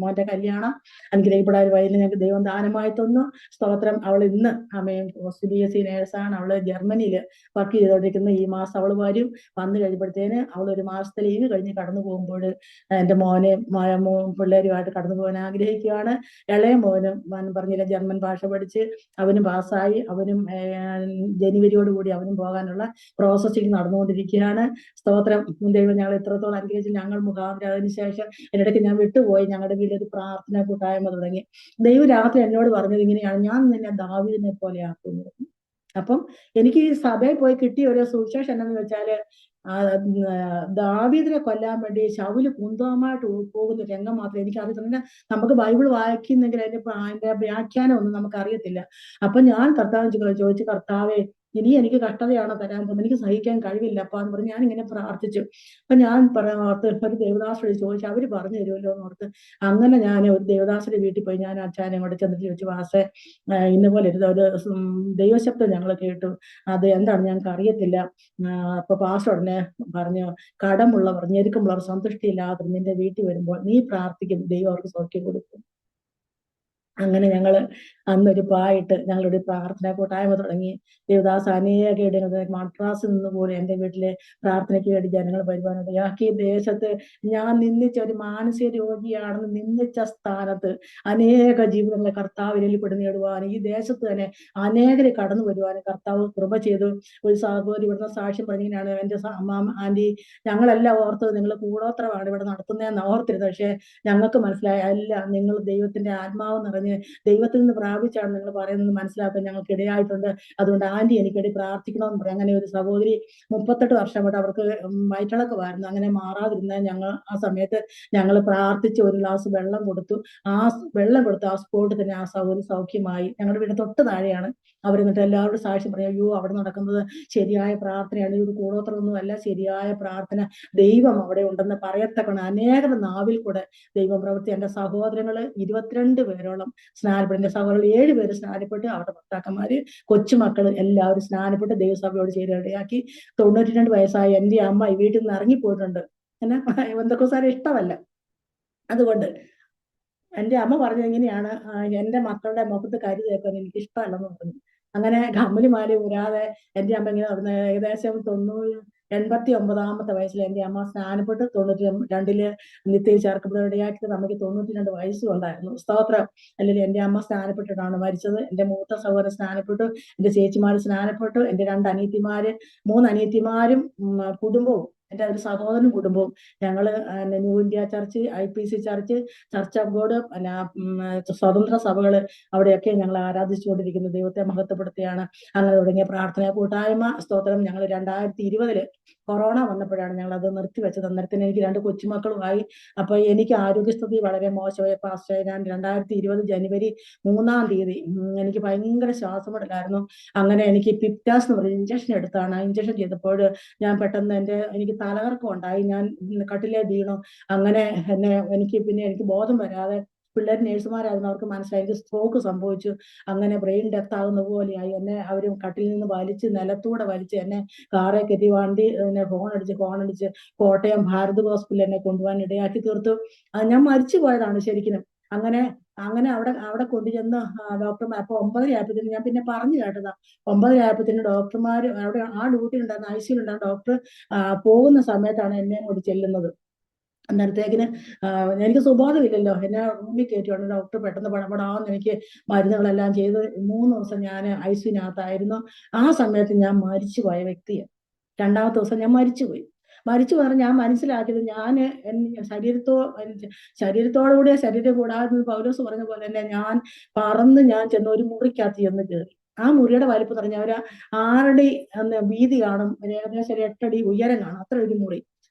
S2: മോന്റെ കല്യാണം. അനുഗ്രഹിക്കപ്പെടാൻ വയലിൽ ഞങ്ങൾക്ക് ദൈവം ദാനമായി തന്നു. സ്തോത്രം. അവൾ ഇന്ന് BSc നേഴ്സാണ്. അവള് ജർമ്മനിയിൽ വർക്ക് ചെയ്തോണ്ടിരിക്കുന്നു. ഈ മാസം അവൾ വന്നു കഴിയുമ്പോഴത്തേന് അവൾ 1 മാസത്തെ ലീവ് കഴിഞ്ഞ് കടന്നു പോകുമ്പോൾ എന്റെ പിള്ളേരുമായിട്ട് കടന്നു പോകാൻ ആഗ്രഹിക്കുകയാണ്. ഇളയ മോനും പറഞ്ഞില്ല ജർമ്മൻ ഭാഷ പഠിച്ച് അവനും പാസ്സായി. അവനും ജനുവരിയോടുകൂടി അവനും പോകാനുള്ള പ്രോസസ്സിംഗ് നടന്നുകൊണ്ടിരിക്കുകയാണ്. സ്തോത്രം. ദൈവം ഞങ്ങൾ എത്രത്തോളം അനുഗ്രഹിച്ച് ഞങ്ങൾ മുഖാന്തരം. അതിനുശേഷം എന്നിടയ്ക്ക് ഞാൻ വിട്ടുപോയി. ഞങ്ങളുടെ വീട്ടിലൊരു പ്രാർത്ഥന കൂട്ടായ്മ തുടങ്ങി. ദൈവം രാത്രി എന്നോട് പറഞ്ഞത് ഇങ്ങനെയാണ്, ഞാൻ നിന്നെ ദാവീദിനെ പോലെ ആക്കുന്നു. അപ്പം എനിക്ക് ഈ സഭയിൽ പോയി കിട്ടിയ ഒരു സുവിശേഷം എന്താണെന്ന് വെച്ചാല്, ദാവീദിനെ കൊല്ലാൻ വേണ്ടി ശൗല് കുന്തവുമായിട്ട് പോകുന്ന രംഗം മാത്രമേ എനിക്ക് അറിയത്തില്ല. നമുക്ക് ബൈബിൾ വായിക്കുന്നെങ്കിൽ അതിന്റെ വ്യാഖ്യാനം ഒന്നും നമുക്ക് അറിയത്തില്ല. അപ്പൊ ഞാൻ കർത്താവിനെ ചോദിച്ചു, കർത്താവേ ഇനി എനിക്ക് കഷ്ടതയാണോ തരാൻ പോകുന്നത്, എനിക്ക് സഹിക്കാൻ കഴിവില്ല അപ്പൊ എന്ന് പറഞ്ഞ് ഞാൻ ഇങ്ങനെ പ്രാർത്ഥിച്ചു. അപ്പൊ ഞാൻ ഒരു ദേവദാസോട് ചോദിച്ചു, അവര് പറഞ്ഞു തരുമല്ലോ എന്ന് ഓർത്ത് അങ്ങനെ ഞാൻ ഒരു ദേവദാസിന്റെ വീട്ടിൽ പോയി. ഞാൻ അച്ഛനെ അങ്ങോട്ട് ചെന്നിട്ട് ചോദിച്ചു, വാസേ ഇന്നപോലെ ഒരു ദൈവശബ്ദം ഞങ്ങൾ കേട്ടു, അത് എന്താണ് ഞങ്ങൾക്ക് അറിയത്തില്ല. അപ്പൊ പാസ്റ്റർ ഉടനെ പറഞ്ഞു, കടമുള്ളവർ ഞെരുക്കമുള്ളവർ സന്തുഷ്ടിയില്ലാതെ നിന്റെ വീട്ടിൽ വരുമ്പോൾ നീ പ്രാർത്ഥിക്കും, ദൈവം അവർക്ക് സൗഖ്യം കൊടുക്കും. അങ്ങനെ ഞങ്ങള് അന്നൊരു പായിട്ട് ഞങ്ങളൊരു പ്രാർത്ഥന കൂട്ടായ്മ തുടങ്ങി. ദേവദാസ് അനേക ഇടങ്ങൾ മദ്രാസിൽ നിന്ന് പോലും എന്റെ വീട്ടിലെ പ്രാർത്ഥനയ്ക്ക് വേണ്ടി ജനങ്ങൾ വരുവാനിടയാക്കി. ദേശത്ത് ഞാൻ നിന്ദിച്ച ഒരു മാനസിക രോഗിയാണെന്ന് നിന്ദിച്ച സ്ഥാനത്ത് അനേക ജീവിതങ്ങളെ കർത്താവിൽ പെട്ട് നേടുവാനും ഈ ദേശത്ത് തന്നെ അനേകരെ കടന്നു വരുവാനും കർത്താവ് കൃപ ചെയ്തു. ഒരു സഹോദരി ഇവിടുന്ന് സാക്ഷ്യം പറഞ്ഞിങ്ങനെയാണ്, എന്റെ ആന്റി ഞങ്ങളെല്ലാം ഓർത്തത് നിങ്ങൾ കൂടോത്രമാണ് ഇവിടെ നടത്തുന്നതെന്ന് ഓർത്തിരുന്നത്. പക്ഷെ ഞങ്ങൾക്ക് മനസ്സിലായി, അല്ല, നിങ്ങൾ ദൈവത്തിന്റെ ആത്മാവ് നിറഞ്ഞ് ദൈവത്തിൽ നിന്ന് പ്രാപിച്ചാണ് നിങ്ങൾ പറയുന്നത് മനസ്സിലാക്കാൻ ഞങ്ങൾക്ക് ഇടയായിട്ടുണ്ട്. അതുകൊണ്ട് ആന്റി എനിക്കിടെ പ്രാർത്ഥിക്കണമെന്ന് പറയും. അങ്ങനെ ഒരു സഹോദരി 38 വർഷമായിട്ട് അവർക്ക് വയറ്റിളക്കമായിരുന്നു. അങ്ങനെ മാറാതിരുന്ന ഞങ്ങൾ ആ സമയത്ത് ഞങ്ങൾ പ്രാർത്ഥിച്ച് ഒരു ഗ്ലാസ് വെള്ളം കൊടുത്തു. ആ സ്പോട്ട് തന്നെ ആ സഹോദരി സൗഖ്യമായി. ഞങ്ങളുടെ വീട് തൊട്ട് താഴെയാണ്. അവരെന്നിട്ട് എല്ലാവരോടും സാക്ഷ്യം പറയും, അയ്യോ അവിടെ നടക്കുന്നത് ശരിയായ പ്രാർത്ഥനയാണ്, ഇത് കൂടോത്രമൊന്നും അല്ല, ശരിയായ പ്രാർത്ഥന ദൈവം അവിടെ ഉണ്ടെന്ന് പറയത്തക്കണം അനേകം നാവിൽ കൂടെ ദൈവം പ്രവൃത്തി. എന്റെ സഹോദരങ്ങള് 22 പേരോളം സ്നാനപ്പെട്ടു. എന്റെ സഹോദരങ്ങൾ 7 പേര് സ്നാനപ്പെട്ട് അവരുടെ ഭർത്താക്കന്മാര് കൊച്ചുമക്കള് എല്ലാവരും സ്നാനപ്പെട്ട് ദൈവസഭയോട് ചേരുകയാക്കി. 92 വയസ്സായ എന്റെ അമ്മ ഈ വീട്ടിൽ നിന്ന് ഇറങ്ങിപ്പോയിട്ടുണ്ട്. എന്നെ എന്തൊക്കെ ഇഷ്ടമല്ല. അതുകൊണ്ട് എന്റെ അമ്മ പറഞ്ഞത് എങ്ങനെയാണ്, എന്റെ മക്കളുടെ മുഖത്ത് കരി തേക്കാൻ എനിക്ക് ഇഷ്ടമല്ലെന്ന് പറഞ്ഞു. അങ്ങനെ കമ്മലിമാല ഊരാതെ എന്റെ അമ്മ ഇങ്ങനെ നടന്ന് ഏകദേശം 89ാമത്തെ വയസ്സിൽ എൻ്റെ അമ്മ സ്നാനപ്പെട്ട് 92 നിത്യയിൽ ചേർക്കപ്പെടുകയാക്കിയത് അമ്മയ്ക്ക് 92 വയസ്സും ഉണ്ടായിരുന്നു. സ്തോത്രം. അല്ലെങ്കിൽ എൻ്റെ അമ്മ സ്നാനപ്പെട്ടിട്ടാണ് മരിച്ചത്. എൻ്റെ മൂത്ത സഹോദരൻ സ്നാനപ്പെട്ടു, എൻ്റെ ചേച്ചിമാർ സ്നാനപ്പെട്ടു, എൻ്റെ 2 അനിയത്തിമാര് 3 അനിയത്തിമാരും കുടുംബവും എൻ്റെ ഒരു സഹോദരനും കുടുംബവും ഞങ്ങള് new India church, IPC church, church of God, സ്വതന്ത്ര സഭകള് അവിടെയൊക്കെ ഞങ്ങൾ ആരാധിച്ചുകൊണ്ടിരിക്കുന്നു. ദൈവത്തെ മഹത്വപ്പെടുത്തിയാണ്. അങ്ങനെ തുടങ്ങിയ പ്രാർത്ഥന കൂട്ടായ്മ. സ്തോത്രം. ഞങ്ങൾ 2020 കൊറോണ വന്നപ്പോഴാണ് ഞങ്ങൾ അത് നിർത്തിവെച്ചത്. അന്നേരത്തിന് എനിക്ക് 2 കൊച്ചുമക്കളുമായി. അപ്പൊ എനിക്ക് ആരോഗ്യസ്ഥിതി വളരെ മോശമായ പാസ്റ്റേ, ഞാൻ 2020 ജനുവരി 3-ാം തീയതി എനിക്ക് ഭയങ്കര ശ്വാസമുട്ടലായിരുന്നു. അങ്ങനെ എനിക്ക് പിപ്റ്റാസ് എന്ന് പറയുന്ന ഇഞ്ചക്ഷൻ എടുത്താണ്. ആ ഇഞ്ചക്ഷൻ ചെയ്തപ്പോൾ ഞാൻ പെട്ടെന്ന് എനിക്ക് തലകറക്കം ഉണ്ടായി. ഞാൻ കട്ടിലേ വീണു. അങ്ങനെ എനിക്ക് ബോധം വരാതെ പിള്ളേർ നേഴ്സുമാരായിരുന്നു, അവർക്ക് മനസ്സിലായി എനിക്ക് സ്ട്രോക്ക് സംഭവിച്ചു. അങ്ങനെ ബ്രെയിൻ ഡെത്ത് ആകുന്ന പോലെയായി. എന്നെ അവർ കട്ടിലിൽ നിന്ന് വലിച്ച് നിലത്തൂടെ വലിച്ച് എന്നെ കാറെ കയറ്റി വണ്ടി ഹോൺ അടിച്ച് കോട്ടയം ഭാരത് ഹോസ്പിറ്റലിൽ എന്നെ കൊണ്ടുപോകാൻ ഇടയാക്കി തീർത്തു. ഞാൻ മരിച്ചു പോയതാണ് ശരിക്കും. അങ്ങനെ അവിടെ കൊണ്ടുചെന്ന് ഡോക്ടർമാർ, അപ്പൊ 9:30 ആയപ്പോഴത്തേന് ഞാൻ പിന്നെ പറഞ്ഞു കേട്ടതാ, 9:30 ആയപ്പോഴത്തേന് ഡോക്ടർമാർ അവിടെ ആ ഡ്യൂട്ടി ഉണ്ടായിരുന്ന ICU ഉണ്ടായിരുന്ന ഡോക്ടർ പോകുന്ന സമയത്താണ് എന്നെ കൊണ്ട് ചെല്ലുന്നത്. അന്നേരത്തേക്കിന് എനിക്ക് സുബോധമില്ലല്ലോ. എന്നെ റൂമിൽ കയറ്റിയാണ് ഡോക്ടർ പെട്ടെന്ന് പടപടാന്ന് എനിക്ക് മരുന്നുകളെല്ലാം ചെയ്ത് 3 ദിവസം ഞാൻ ICUവിനകത്തായിരുന്നു. ആ സമയത്ത് ഞാൻ മരിച്ചുപോയ വ്യക്തിയാണ്. 2ാമത്തെ ദിവസം ഞാൻ മരിച്ചുപോയി പറഞ്ഞ് ഞാൻ മനസ്സിലാക്കിയത്, ഞാൻ ശരീരത്തോടുകൂടിയ ശരീരം കൂടാതെ പൗലോസ് പറഞ്ഞ പോലെ തന്നെ ഞാൻ ചെന്ന് ഒരു മുറിക്കകത്ത് ചെന്ന് കയറി. ആ മുറിയുടെ വലിപ്പം പറഞ്ഞ ഒരു 6 അടി വീതി കാണും, ഏകദേശം ഒരു 8 അടി ഉയരം കാണും. അത്ര ഒരു മുറി,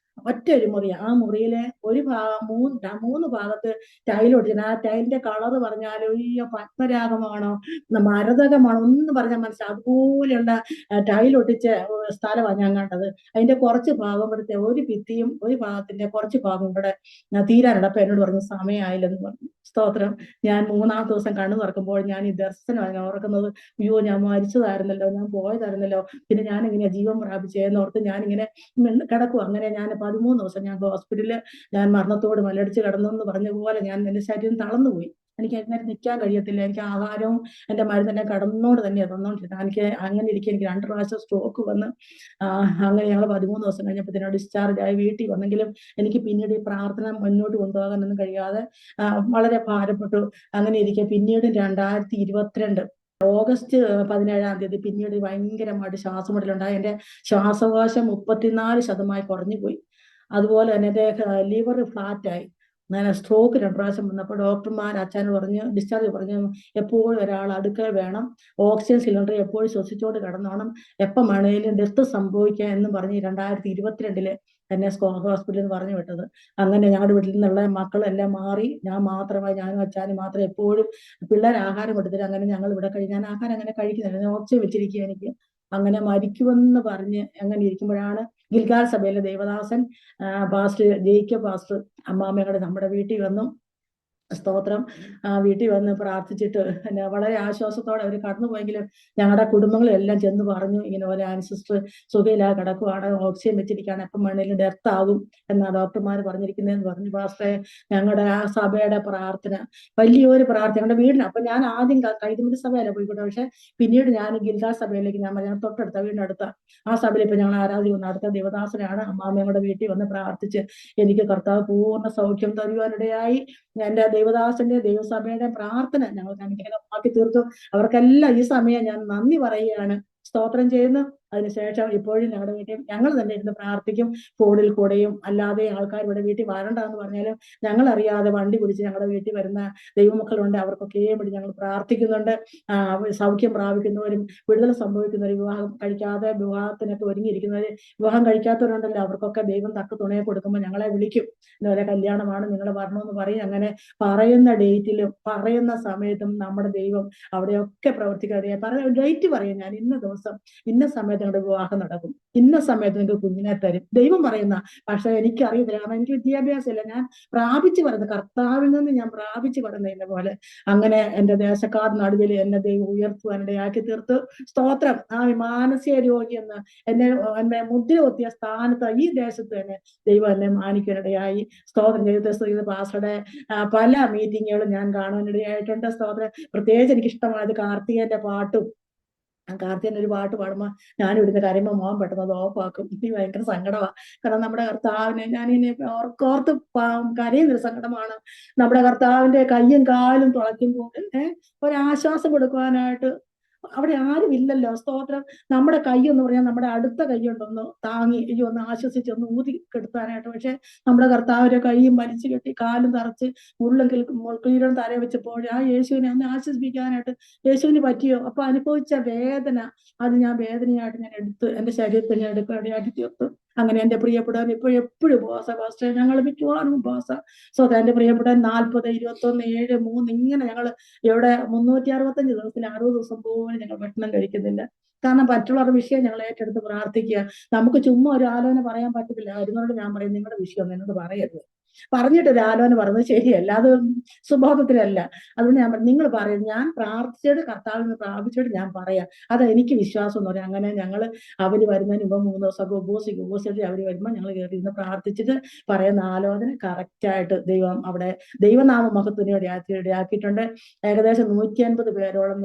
S2: ഒറ്റ ഒരു മുറിയാ. ആ മുറിയിലെ ഒരു മൂന്ന് ഭാഗത്ത് ടൈലൊട്ടിച്ചിട്ടുണ്ട്. ആ ടൈലിന്റെ കളർ പറഞ്ഞാൽ അയ്യോ പത്മരാഗമാണോ മരതകമാണോ ഒന്നും പറഞ്ഞാൽ മനസ്സിലാവും. അതുപോലെയുള്ള ടൈലൊട്ടിച്ച സ്ഥലമാണ് ഞാൻ കണ്ടത്. അതിന്റെ കുറച്ച് ഭാഗം ഇവിടുത്തെ ഒരു ഭിത്തിയും ഒരു ഭാഗത്തിന്റെ കുറച്ച് ഭാഗം ഇവിടെ തീരാനുണ്ട്. അപ്പൊ എന്നോട് പറഞ്ഞു സമയമായില്ലെന്ന് പറഞ്ഞു. സ്തോത്രം. ഞാൻ 3-ാമത്തെ ദിവസം കണ്ണു തുറക്കുമ്പോൾ ഞാൻ ഈ ദർശനമാണ് ഓർക്കുന്നത്. അയ്യോ ഞാൻ മരിച്ചതായിരുന്നല്ലോ, ഞാൻ പോയതായിരുന്നല്ലോ, പിന്നെ ഞാൻ ഇങ്ങനെ ജീവൻ പ്രാപിച്ചേന്നോർത്ത് ഞാനിങ്ങനെ കിടക്കും. അങ്ങനെ ഞാൻ 13 ദിവസം ഞാൻ ഹോസ്പിറ്റലിൽ ഞാൻ മരണത്തോട് മല്ലടിച്ച് കിടന്നെന്ന് പറഞ്ഞ പോലെ എൻ്റെ ശരീരം തളർന്നുപോയി. എനിക്ക് അങ്ങനെ നിൽക്കാൻ കഴിയത്തില്ല. എനിക്ക് ആഹാരവും എൻ്റെ മരുന്ന് തന്നെ കടന്നോട് തന്നെയാണ് തന്നോണ്ടിരുന്നത്. എനിക്ക് അങ്ങനെ ഇരിക്കും. എനിക്ക് 2 പ്രാവശ്യം സ്ട്രോക്ക് വന്ന് അങ്ങനെ ഞങ്ങൾ 13 ദിവസം കഴിഞ്ഞപ്പോൾ ഡിസ്ചാർജ് ആയി വീട്ടിൽ വന്നെങ്കിലും എനിക്ക് പിന്നീട് ഈ പ്രാർത്ഥന മുന്നോട്ട് കൊണ്ടുപോകാനൊന്നും കഴിയാതെ വളരെ ഭാരപ്പെട്ടു. അങ്ങനെ ഇരിക്കെ പിന്നീട് 2022 ഓഗസ്റ്റ് 17-ാം തീയതി പിന്നീട് ഭയങ്കരമായിട്ട് ശ്വാസമുട്ടലുണ്ടായി. എൻ്റെ ശ്വാസകോശം 34% കുറഞ്ഞു പോയി. അതുപോലെ തന്നെ എൻ്റെ ലിവർ ഫ്ലാറ്റായി. അങ്ങനെ സ്ട്രോക്ക് 2 പ്രാവശ്യം വന്നപ്പോൾ ഡോക്ടർമാർ അച്ഛന് ഡിസ്ചാർജ് പറഞ്ഞു, എപ്പോഴും ഒരാൾ അടുക്കള വേണം, ഓക്സിജൻ സിലിണ്ടർ എപ്പോഴും ശ്വസിച്ചുകൊണ്ട് കിടന്നോണം, എപ്പം വേണേലും ഡെത്ത് സംഭവിക്കാം എന്ന് പറഞ്ഞ് 2022 എന്നെ ഹോസ്പിറ്റലിൽ നിന്ന് പറഞ്ഞു വിട്ടത്. അങ്ങനെ ഞങ്ങളുടെ വീട്ടിൽ നിന്നുള്ള മക്കളെല്ലാം മാറി ഞാനും അച്ഛനും മാത്രം എപ്പോഴും പിള്ളേർ ആഹാരം എടുത്തിട്ട് അങ്ങനെ ഞങ്ങൾ ഇവിടെ ഞാൻ ആഹാരം അങ്ങനെ കഴിക്കുന്നില്ല, ഓക്സിജൻ വെച്ചിരിക്കുക എനിക്ക്. അങ്ങനെ മരിക്കുമെന്ന് പറഞ്ഞ് അങ്ങനെ ഇരിക്കുമ്പോഴാണ് ഗിൽഗാൽ സഭയിലെ ദേവദാസൻ പാസ്റ്റർ ജേക്കബ് പാസ്റ്റർ അമ്മാമ്മയുടെ നമ്മുടെ വീട്ടിൽ വന്നു. സ്തോത്രം. വീട്ടിൽ വന്ന് പ്രാർത്ഥിച്ചിട്ട് വളരെ ആശ്വാസത്തോടെ അവർ കടന്നുപോയെങ്കിലും ഞങ്ങളുടെ കുടുംബങ്ങളെല്ലാം ചെന്ന് പറഞ്ഞു, ഇങ്ങനെ ഒരു സിസ്റ്റർ സുഖയില്ലാതെ കിടക്കുവാണ്, ഓക്സിജൻ വെച്ചിരിക്കുകയാണ്, എപ്പം വേണേലും ഡെത്ത് ആകും എന്നാ ഡോക്ടർമാർ പറഞ്ഞിരിക്കുന്നതെന്ന് പറഞ്ഞു. പാസ്റ്ററെ ഞങ്ങളുടെ ആ സഭയുടെ പ്രാർത്ഥന വലിയൊരു പ്രാർത്ഥന ഞങ്ങളുടെ വീടിന്. അപ്പൊ ഞാൻ ആദ്യം കൈതമുറി സഭയല്ല പോയിക്കോട്ടെ, പക്ഷെ പിന്നീട് ഞാൻ ഗിൽഗാൽ സഭയിലേക്ക് ഞാൻ തൊട്ടടുത്ത വീടിനടുത്ത ആ സഭയിൽ ഇപ്പൊ ഞങ്ങൾ ആരാധിക്കുന്ന അടുത്ത ദേവദാസനാണ്. അമ്മാമ്മ ഞങ്ങളുടെ വീട്ടിൽ വന്ന് പ്രാർത്ഥിച്ച് എനിക്ക് കർത്താവ് പൂർണ്ണ സൗഖ്യം തരുവാനിടയായി. എൻ്റെ ദേവദാസന്റെ ദൈവസഭയുടെ പ്രാർത്ഥന ഞങ്ങൾക്ക് അനുഗ്രഹമാക്കി തീർത്തു. അവർക്കെല്ലാം ഈ സമയം ഞാൻ നന്ദി പറയുകയാണ്, സ്തോത്രം ചെയ്യുന്നു. അതിനുശേഷം ഇപ്പോഴും ഞങ്ങളുടെ വീട്ടിൽ ഞങ്ങൾ തന്നെ ഇരുന്ന് പ്രാർത്ഥിക്കും. ഫോണിൽ കൂടെയും അല്ലാതെ ആൾക്കാർ ഇവിടെ വീട്ടിൽ വരണ്ടെന്ന് പറഞ്ഞാലും ഞങ്ങൾ അറിയാതെ വണ്ടി പിടിച്ച് ഞങ്ങളുടെ വീട്ടിൽ വരുന്ന ദൈവമക്കളുണ്ട്. അവർക്കൊക്കെ വേണ്ടി ഞങ്ങൾ പ്രാർത്ഥിക്കുന്നുണ്ട്. സൗഖ്യം പ്രാപിക്കുന്നവരും വിടുതൽ സംഭവിക്കുന്നവരും വിവാഹം കഴിക്കാതെ വിവാഹത്തിനൊക്കെ ഒരുങ്ങിയിരിക്കുന്നവർ വിവാഹം കഴിക്കാത്തവരുണ്ടല്ലോ, അവർക്കൊക്കെ ദൈവം തക്ക തുണയെ കൊടുക്കുമ്പോൾ ഞങ്ങളെ വിളിക്കും. ഇതുപോലെ കല്യാണമാണ്, നിങ്ങൾ വരണമെന്ന് പറയും. അങ്ങനെ പറയുന്ന ഡേറ്റിലും പറയുന്ന സമയത്തും നമ്മുടെ ദൈവം അവിടെയൊക്കെ പ്രവർത്തിക്കാതെ ഡേറ്റ് പറയും, ഞാൻ ഇന്ന ദിവസം ഇന്ന സമയത്ത് നിങ്ങളുടെ വിവാഹം നടക്കും, ഇന്ന സമയത്ത് നിങ്ങൾക്ക് കുഞ്ഞിനെ തരും, ദൈവം പറയുന്ന. പക്ഷെ എനിക്ക് അറിയത്തില്ല, കാരണം എനിക്ക് വിദ്യാഭ്യാസമില്ല. ഞാൻ പ്രാപിച്ചു പറയുന്നത് കർത്താവിൽ നിന്ന് ഞാൻ പ്രാപിച്ചു പറയുന്നതിനെ പോലെ അങ്ങനെ എൻ്റെ ദേശക്കാർ നടുവിൽ എന്നെ ദൈവം ഉയർത്തുവാനിടയാക്കി തീർത്തു. സ്തോത്രം. ആ മാനസിക രോഗി എന്ന് എന്നെ മുദ്ര കൊത്തിയ സ്ഥാനത്ത് ഈ ദേശത്ത് തന്നെ ദൈവം എന്നെ മാനിക്കാനിടയായി. സ്തോത്രം. ചെയ്ത പാസ്റ്ററുടെ പല മീറ്റിങ്ങുകളും ഞാൻ കാണുവാനിടയായിട്ടുണ്ട്. സ്തോത്രം. പ്രത്യേകിച്ച് എനിക്ക് ഇഷ്ടമായത് കാർത്തികന്റെ പാട്ടും കാർത്തികൻ ഒരു പാട്ട് പാടുമ്പോൾ ഞാൻ ഇവിടുന്ന് കരയുമ്പോൾ മോൻ പെട്ടെന്ന് അത് ഓഫാക്കും. എനിക്ക് ഭയങ്കര സങ്കടമാണ്. കാരണം നമ്മുടെ കർത്താവിനെ ഞാനിങ്ങനെ ഓർത്തോർത്ത് കരയുന്നൊരു സങ്കടമാണ്. നമ്മുടെ കർത്താവിന്റെ കയ്യും കാലും തുളയ്ക്കുമ്പോൾ ഒരാശ്വാസം കൊടുക്കുവാനായിട്ട് അവിടെ ആരും ഇല്ലല്ലോ. സ്തോത്രം. നമ്മുടെ കൈ എന്ന് പറഞ്ഞാൽ നമ്മുടെ അടുത്ത കൈയുണ്ടൊന്ന് താങ്ങി ഒന്ന് ആശ്വസിച്ച് ഒന്ന് ഊതി കെടുത്താനായിട്ട്. പക്ഷെ നമ്മുടെ കർത്താവിന്റെ കൈയും വലിച്ചു കെട്ടി കാലും തറച്ച് ഉള്ളെങ്കിൽ മുൾക്കീരം തല വെച്ചപ്പോൾ ആ യേശുവിനെ ഒന്ന് ആശ്വസിപ്പിക്കാനായിട്ട് യേശുവിന് പറ്റിയോ? അപ്പൊ അനുഭവിച്ച വേദന അത് ഞാൻ വേദനയായിട്ട് ഞാൻ എടുത്ത് എന്റെ ശരീരത്തിൽ ഞാൻ എടുക്കാനായിട്ട് തീർത്തു. അങ്ങനെ എന്റെ പ്രിയപ്പെടാൻ എപ്പോഴും ഉപവാസ പാസ്റ്റർ, ഞങ്ങൾ മിക്കവാറും ഉപവാസ. സോ എന്റെ പ്രിയപ്പെടാൻ 40, 21, 7, 3 ഇങ്ങനെ ഞങ്ങൾ ഇവിടെ 365 ദിവസത്തിൽ 60 ദിവസം പോലും ഞങ്ങൾ ഭക്ഷണം കഴിക്കുന്നില്ല. കാരണം മറ്റുള്ളവരുടെ വിഷയം ഞങ്ങൾ ഏറ്റെടുത്ത് പ്രാർത്ഥിക്കുക. നമുക്ക് ചുമ്മാ ഒരു ആലോചന പറയാൻ പറ്റത്തില്ല. വരുന്നവരോട് ഞാൻ പറയും, നിങ്ങളുടെ വിഷയം എന്നോട് പറയരുത്. പറഞ്ഞിട്ട് ഒരു ആലോചന പറയുന്നത് ശരിയല്ല, അത് സുബോധത്തിലല്ല. അതുകൊണ്ട് ഞാൻ പറഞ്ഞു, നിങ്ങൾ പറയും, ഞാൻ പ്രാർത്ഥിച്ചിട്ട് കർത്താവിൽ നിന്ന് പ്രാപിച്ചിട്ട് ഞാൻ പറയാം, അത് എനിക്ക് വിശ്വാസം എന്ന് പറയാം. അങ്ങനെ ഞങ്ങൾ അവര് വരുന്നതിന് മുമ്പ് 3 ദിവസമൊക്കെ ഉപവസിച്ചിട്ട് അവര് വരുമ്പോൾ ഞങ്ങൾ കയറി ഇരുന്ന് പ്രാർത്ഥിച്ചിട്ട് പറയുന്ന ആലോചന കറക്റ്റായിട്ട് ദൈവം അവിടെ ദൈവനാമ മഹത്വത്തിന് ഇടയാക്കിയിട്ടുണ്ട്. ഏകദേശം 150 പേരോളം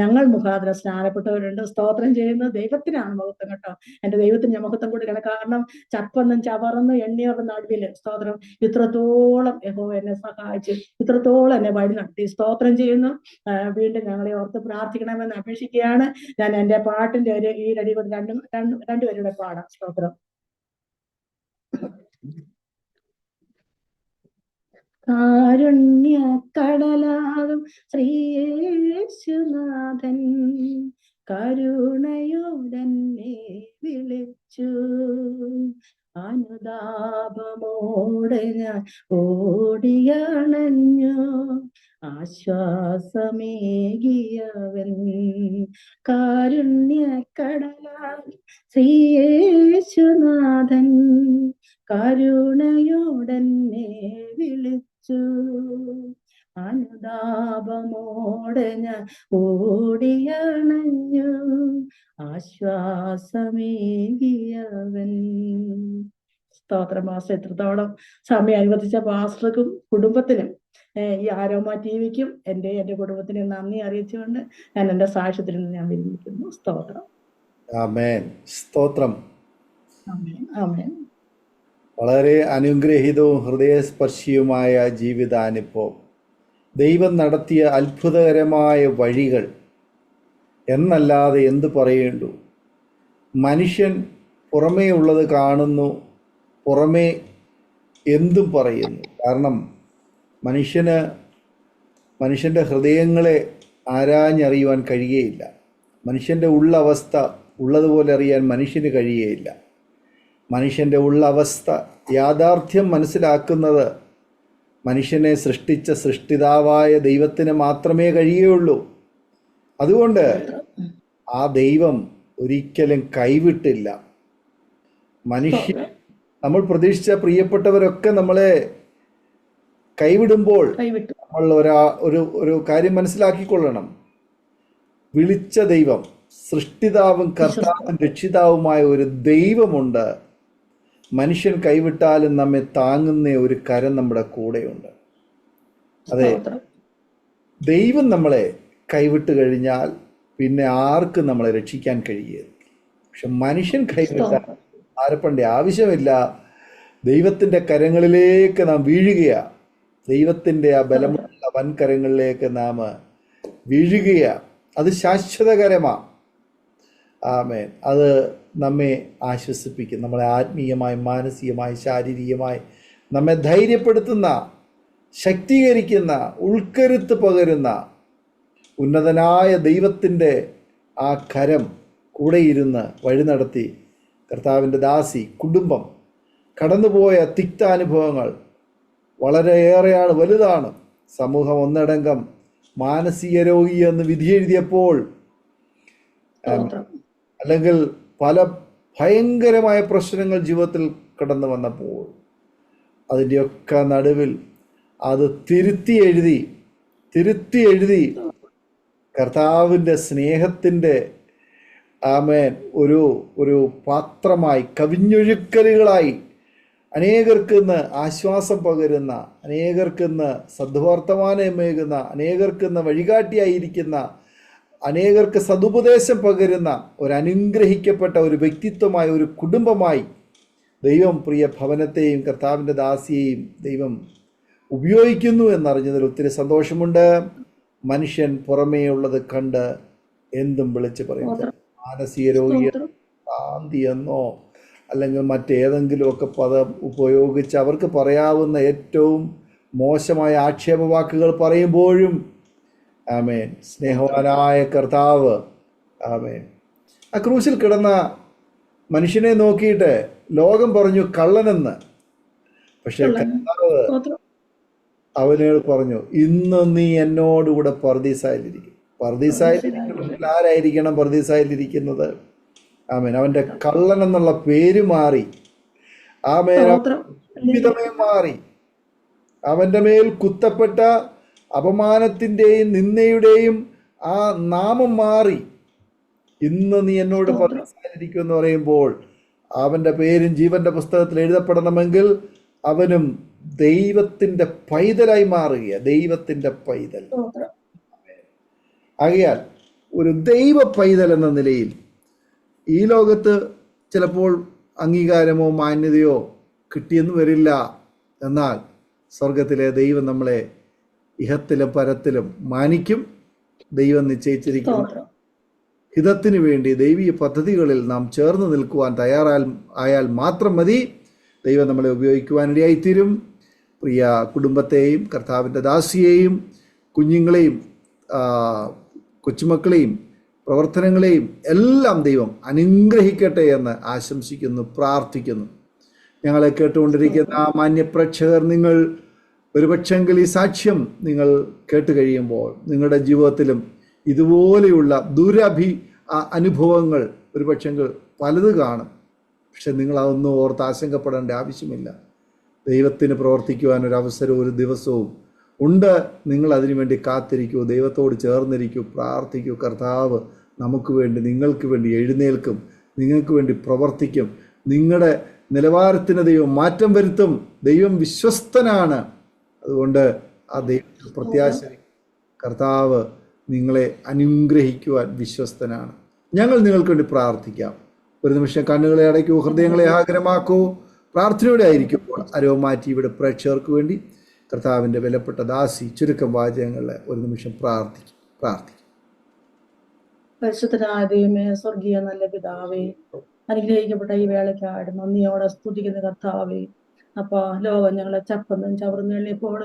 S2: ഞങ്ങൾ മുഖാന്തരം സ്നാനപ്പെട്ടവരുണ്ട്. സ്തോത്രം ചെയ്യുന്നത് ദൈവത്തിനാണ് മഹത്വം കേട്ടോ. എന്റെ ദൈവത്തിന് ഞാൻ മഹത്വം കൊടുക്കണം. കാരണം ചപ്പന്നും ചവറന്നും എണ്ണിയവരുടെ നടുവില് സ്തോത്രം ഇത്രത്തോളം യഹോവ എന്നെ സഹായിച്ച് ഇത്രത്തോളം എന്നെ വഴി നടത്തി. സ്തോത്രം ചെയ്യുന്നു. വീണ്ടും ഞങ്ങളെ ഓർത്ത് പ്രാർത്ഥിക്കണമെന്ന് അപേക്ഷിക്കുകയാണ്. ഞാൻ എന്റെ പാട്ടിന്റെ ഈ രടി കൊണ്ട് രണ്ടുപേരുടെ പാടാം. സ്തോത്രം. കാരുണ്യ കടലാകും ശ്രീയേശുനാഥൻ കരുണയോടന്നെ വിളിച്ചു. അനുതാപമോടെ ഞാൻ ഓടിയണഞ്ഞു ആശ്വാസമേകിയവൻ. കാരുണ്യ കടലാൽ ശ്രീയേശുനാഥൻ കരുണയോടന്നെ വിളിച്ചു. അനുതാപമോടെ ഞാൻ ഓടിയണഞ്ഞു ആശ്വാസമേകിയവൻ. സ്തോത്രം. മാസ്റ്റർ എത്രത്തോളം സമയം അനുവദിച്ച പാസ്റ്റർക്കും കുടുംബത്തിനും ഈ ആരോമ ടിവിക്കും എന്റെ കുടുംബത്തിനും നന്ദി അറിയിച്ചുകൊണ്ട് ഞാൻ എന്റെ സാക്ഷ്യത്തിൽ നിന്ന് ഞാൻ വിരമിക്കുന്നു. സ്തോത്രം.
S1: ആമേൻ. സ്തോത്രം.
S2: ആമേൻ. ആമേൻ.
S1: വളരെ അനുഗ്രഹീതവും ഹൃദയസ്പർശിയുമായ ജീവിതാനുഭവം, ദൈവം നടത്തിയ അത്ഭുതകരമായ വഴികൾ എന്നല്ലാതെ എന്തു പറയേണ്ടു. മനുഷ്യൻ പുറമേ ഉള്ളത് കാണുന്നു, പുറമേ എന്തും പറയുന്നു. കാരണം മനുഷ്യൻ്റെ ഹൃദയങ്ങളെ ആരാഞ്ഞറിയുവാൻ കഴിയുകയില്ല. മനുഷ്യൻ്റെ ഉള്ളവസ്ഥ ഉള്ളതുപോലെ അറിയാൻ മനുഷ്യന് കഴിയുകയില്ല. മനുഷ്യൻ്റെ ഉള്ളവസ്ഥ യാഥാർത്ഥ്യം മനസ്സിലാക്കുന്നത് മനുഷ്യനെ സൃഷ്ടിച്ച സൃഷ്ടിതാവായ ദൈവത്തിന് മാത്രമേ കഴിയുകയുള്ളൂ. അതുകൊണ്ട് ആ ദൈവം ഒരിക്കലും കൈവിട്ടില്ല. നമ്മൾ പ്രതീക്ഷിച്ച പ്രിയപ്പെട്ടവരൊക്കെ നമ്മളെ കൈവിടുമ്പോൾ നമ്മൾ ഒരു കാര്യം മനസ്സിലാക്കിക്കൊള്ളണം. വിളിച്ച ദൈവം, സൃഷ്ടിതാവും കർത്താവും രക്ഷിതാവുമായ ഒരു ദൈവമുണ്ട്. മനുഷ്യൻ കൈവിട്ടാലും നമ്മെ താങ്ങുന്ന ഒരു കരം നമ്മുടെ കൂടെയുണ്ട്. അതെ, ദൈവം നമ്മളെ കൈവിട്ട് കഴിഞ്ഞാൽ പിന്നെ ആർക്കും നമ്മളെ രക്ഷിക്കാൻ കഴിയുകയില്ല. പക്ഷെ മനുഷ്യൻ കൈവിട്ടാൽ ആരപ്പൻ്റെ ആവശ്യമില്ല. ദൈവത്തിൻ്റെ കരങ്ങളിലേക്ക് നാം വീഴുകയാണ്. ദൈവത്തിൻ്റെ ആ ബലമുള്ള വൻകരങ്ങളിലേക്ക് നാം വീഴുകയാണ്. അത് ശാശ്വതകരമാണ്. ആമേൻ. അത് നമ്മെ ആശ്വസിപ്പിക്കും. നമ്മളെ ആത്മീയമായി, മാനസികമായി, ശാരീരികമായി നമ്മെ ധൈര്യപ്പെടുത്തുന്ന, ശക്തീകരിക്കുന്ന, ഉൾക്കരുത്ത് പകരുന്ന ഉന്നതനായ ദൈവത്തിൻ്റെ ആ കരം കൂടെയിരുന്ന് വഴി നടത്തി കർത്താവിൻ്റെ ദാസി കുടുംബം കടന്നുപോയ തിക്താനുഭവങ്ങൾ വളരെയേറെയാണ്, വലുതാണ്. സമൂഹം ഒന്നടങ്കം മാനസിക രോഗി എന്ന് വിധിയെഴുതിയപ്പോൾ, അല്ലെങ്കിൽ പല ഭയങ്കരമായ പ്രശ്നങ്ങൾ ജീവിതത്തിൽ കടന്നു വന്നപ്പോൾ, അതിൻ്റെയൊക്കെ നടുവിൽ അത് തിരുത്തി എഴുതി കർത്താവിൻ്റെ സ്നേഹത്തിൻ്റെ ആമേൻ ഒരു പാത്രമായി, കവിഞ്ഞൊഴുക്കലുകളായി അനേകർക്കിന്ന് ആശ്വാസം പകരുന്ന, അനേകർക്കിന്ന് സദ്വർത്തമാനമേകുന്ന, അനേകർക്കിന്ന് വഴികാട്ടിയായിരിക്കുന്ന അനേകർക്ക് സതുപദേശം പകരുന്ന ഒരു അനുഗ്രഹിക്കപ്പെട്ട ഒരു വ്യക്തിത്വമായ ഒരു കുടുംബമായി ദൈവം പ്രിയ ഭവനത്തെയും കർത്താവിൻ്റെ ദാസിയെയും ദൈവം ഉപയോഗിക്കുന്നു എന്നറിഞ്ഞതിൽ ഒത്തിരി സന്തോഷമുണ്ട്. മനുഷ്യൻ പുറമേ ഉള്ളത് കണ്ട് എന്തും വിളിച്ച് പറയും. മാനസിക രോഗിയെ ശാന്തി എന്നോ അല്ലെങ്കിൽ മറ്റേതെങ്കിലുമൊക്കെ പദം ഉപയോഗിച്ച് അവർക്ക് പറയാവുന്ന ഏറ്റവും മോശമായ ആക്ഷേപവാക്കുകൾ പറയുമ്പോഴും ആമേൻ സ്നേഹവാനായ കർത്താവ് ആമേൻ ആ ക്രൂശിൽ കിടന്ന മനുഷ്യനെ നോക്കിയിട്ട് ലോകം പറഞ്ഞു കള്ളനെന്ന്. പക്ഷെ കർത്താവ് അവനോട് പറഞ്ഞു, ഇന്ന് നീ എന്നോടുകൂടെ പർദീസായിലിരിക്കും. പർദീസായിലിരിക്കുന്ന ആരായിരിക്കണം പർദീസായിലിരിക്കുന്നത്? ആമേൻ. അവന്റെ കള്ളൻ എന്നുള്ള പേര് മാറി. ആമേൻ. ജീവിതമേ മാറി. അവന്റെ മേൽ കുത്തപ്പെട്ട അപമാനത്തിന്റെയും നിന്ദയുടെയും ആ നാമം മാറി. ഇന്ന് നീ എന്നോട് പർദീസായിലിരിക്കും എന്ന് പറയുമ്പോൾ അവന്റെ പേരും ജീവന്റെ പുസ്തകത്തിൽ എഴുതപ്പെടണമെങ്കിൽ അവനും ദൈവത്തിന്റെ പൈതലായി മാറുക. ദൈവത്തിന്റെ പൈതൽ. ആകയാൽ ഒരു ദൈവ പൈതൽ എന്ന നിലയിൽ ഈ ലോകത്ത് ചിലപ്പോൾ അംഗീകാരമോ മാന്യതയോ കിട്ടിയെന്ന് വരില്ല. എന്നാൽ സ്വർഗത്തിലെ ദൈവം നമ്മളെ ഇഹത്തിലും പരത്തിലും മാനിക്കും. ദൈവം നിശ്ചയിച്ചിരിക്കുന്ന ഹിതത്തിനു വേണ്ടി ദൈവീയ പദ്ധതികളിൽ നാം ചേർന്ന് നിൽക്കുവാൻ ആയാൽ മാത്രം മതി ദൈവം നമ്മളെ ഉപയോഗിക്കുവാനിടയായിത്തീരും. പ്രിയ കുടുംബത്തെയും കർത്താവിൻ്റെ ദാസിയെയും കുഞ്ഞുങ്ങളെയും കൊച്ചുമക്കളെയും പ്രവർത്തനങ്ങളെയും എല്ലാം ദൈവം അനുഗ്രഹിക്കട്ടെ എന്ന് ആശംസിക്കുന്നു, പ്രാർത്ഥിക്കുന്നു. ഞങ്ങളെ കേട്ടുകൊണ്ടിരിക്കുന്ന മാന്യപ്രേക്ഷകർ, നിങ്ങൾ ഒരുപക്ഷെങ്കിൽ ഈ സാക്ഷ്യം നിങ്ങൾ കേട്ട് കഴിയുമ്പോൾ നിങ്ങളുടെ ജീവിതത്തിലും ഇതുപോലെയുള്ള അനുഭവങ്ങൾ ഒരുപക്ഷെങ്കിൽ പലത് കാണും. പക്ഷെ നിങ്ങൾ അതൊന്നും ഓർത്ത് ആശങ്കപ്പെടേണ്ട ആവശ്യമില്ല. ദൈവത്തിന് പ്രവർത്തിക്കുവാൻ ഒരു അവസരവും ഒരു ദിവസവും ഉണ്ട്. നിങ്ങൾ അതിനുവേണ്ടി കാത്തിരിക്കൂ, ദൈവത്തോട് ചേർന്നിരിക്കൂ, പ്രാർത്ഥിക്കൂ. കർത്താവ് നമുക്ക് വേണ്ടി, നിങ്ങൾക്ക് വേണ്ടി എഴുന്നേൽക്കും, നിങ്ങൾക്ക് വേണ്ടി പ്രവർത്തിക്കും. നിങ്ങളുടെ നിലവാരത്തിന് ദൈവം മാറ്റം വരുത്തും. ദൈവം വിശ്വസ്തനാണ്. അതുകൊണ്ട് ആ ദൈവത്തിൽ പ്രത്യാശ. കർത്താവ് നിങ്ങളെ അനുഗ്രഹിക്കുവാൻ വിശ്വസ്തനാണ്. ഞങ്ങൾ നിങ്ങൾക്ക് വേണ്ടി പ്രാർത്ഥിക്കാം. ഒരു നിമിഷം കണ്ണുകളെ അടയ്ക്കൂ, ഹൃദയങ്ങളെ ആഗ്രഹമാക്കൂ. പ്രാർത്ഥനയോടെ ആയിരിക്കുമ്പോൾ അരോമ ടിവിയുടെ പ്രേക്ഷകർക്ക് വേണ്ടി കർത്താവിൻ്റെ വിലപ്പെട്ട ദാസി ചുരുക്കം വാചകങ്ങളിൽ ഒരു നിമിഷം പ്രാർത്ഥിക്കും.
S2: പരിശുദ്ധനായ ദൈവമേ, സ്വർഗീയ നല്ല പിതാവേ, അനുഗ്രഹിക്കപ്പെട്ട ഈ വേളയ്ക്കായിട്ട് നന്ദിയോടെ സ്തുതിക്കുന്ന കർത്താവേ. അപ്പൊ ലോകം ഞങ്ങളെ ചപ്പന്നും ചവർന്നെള്ളിയപ്പോൾ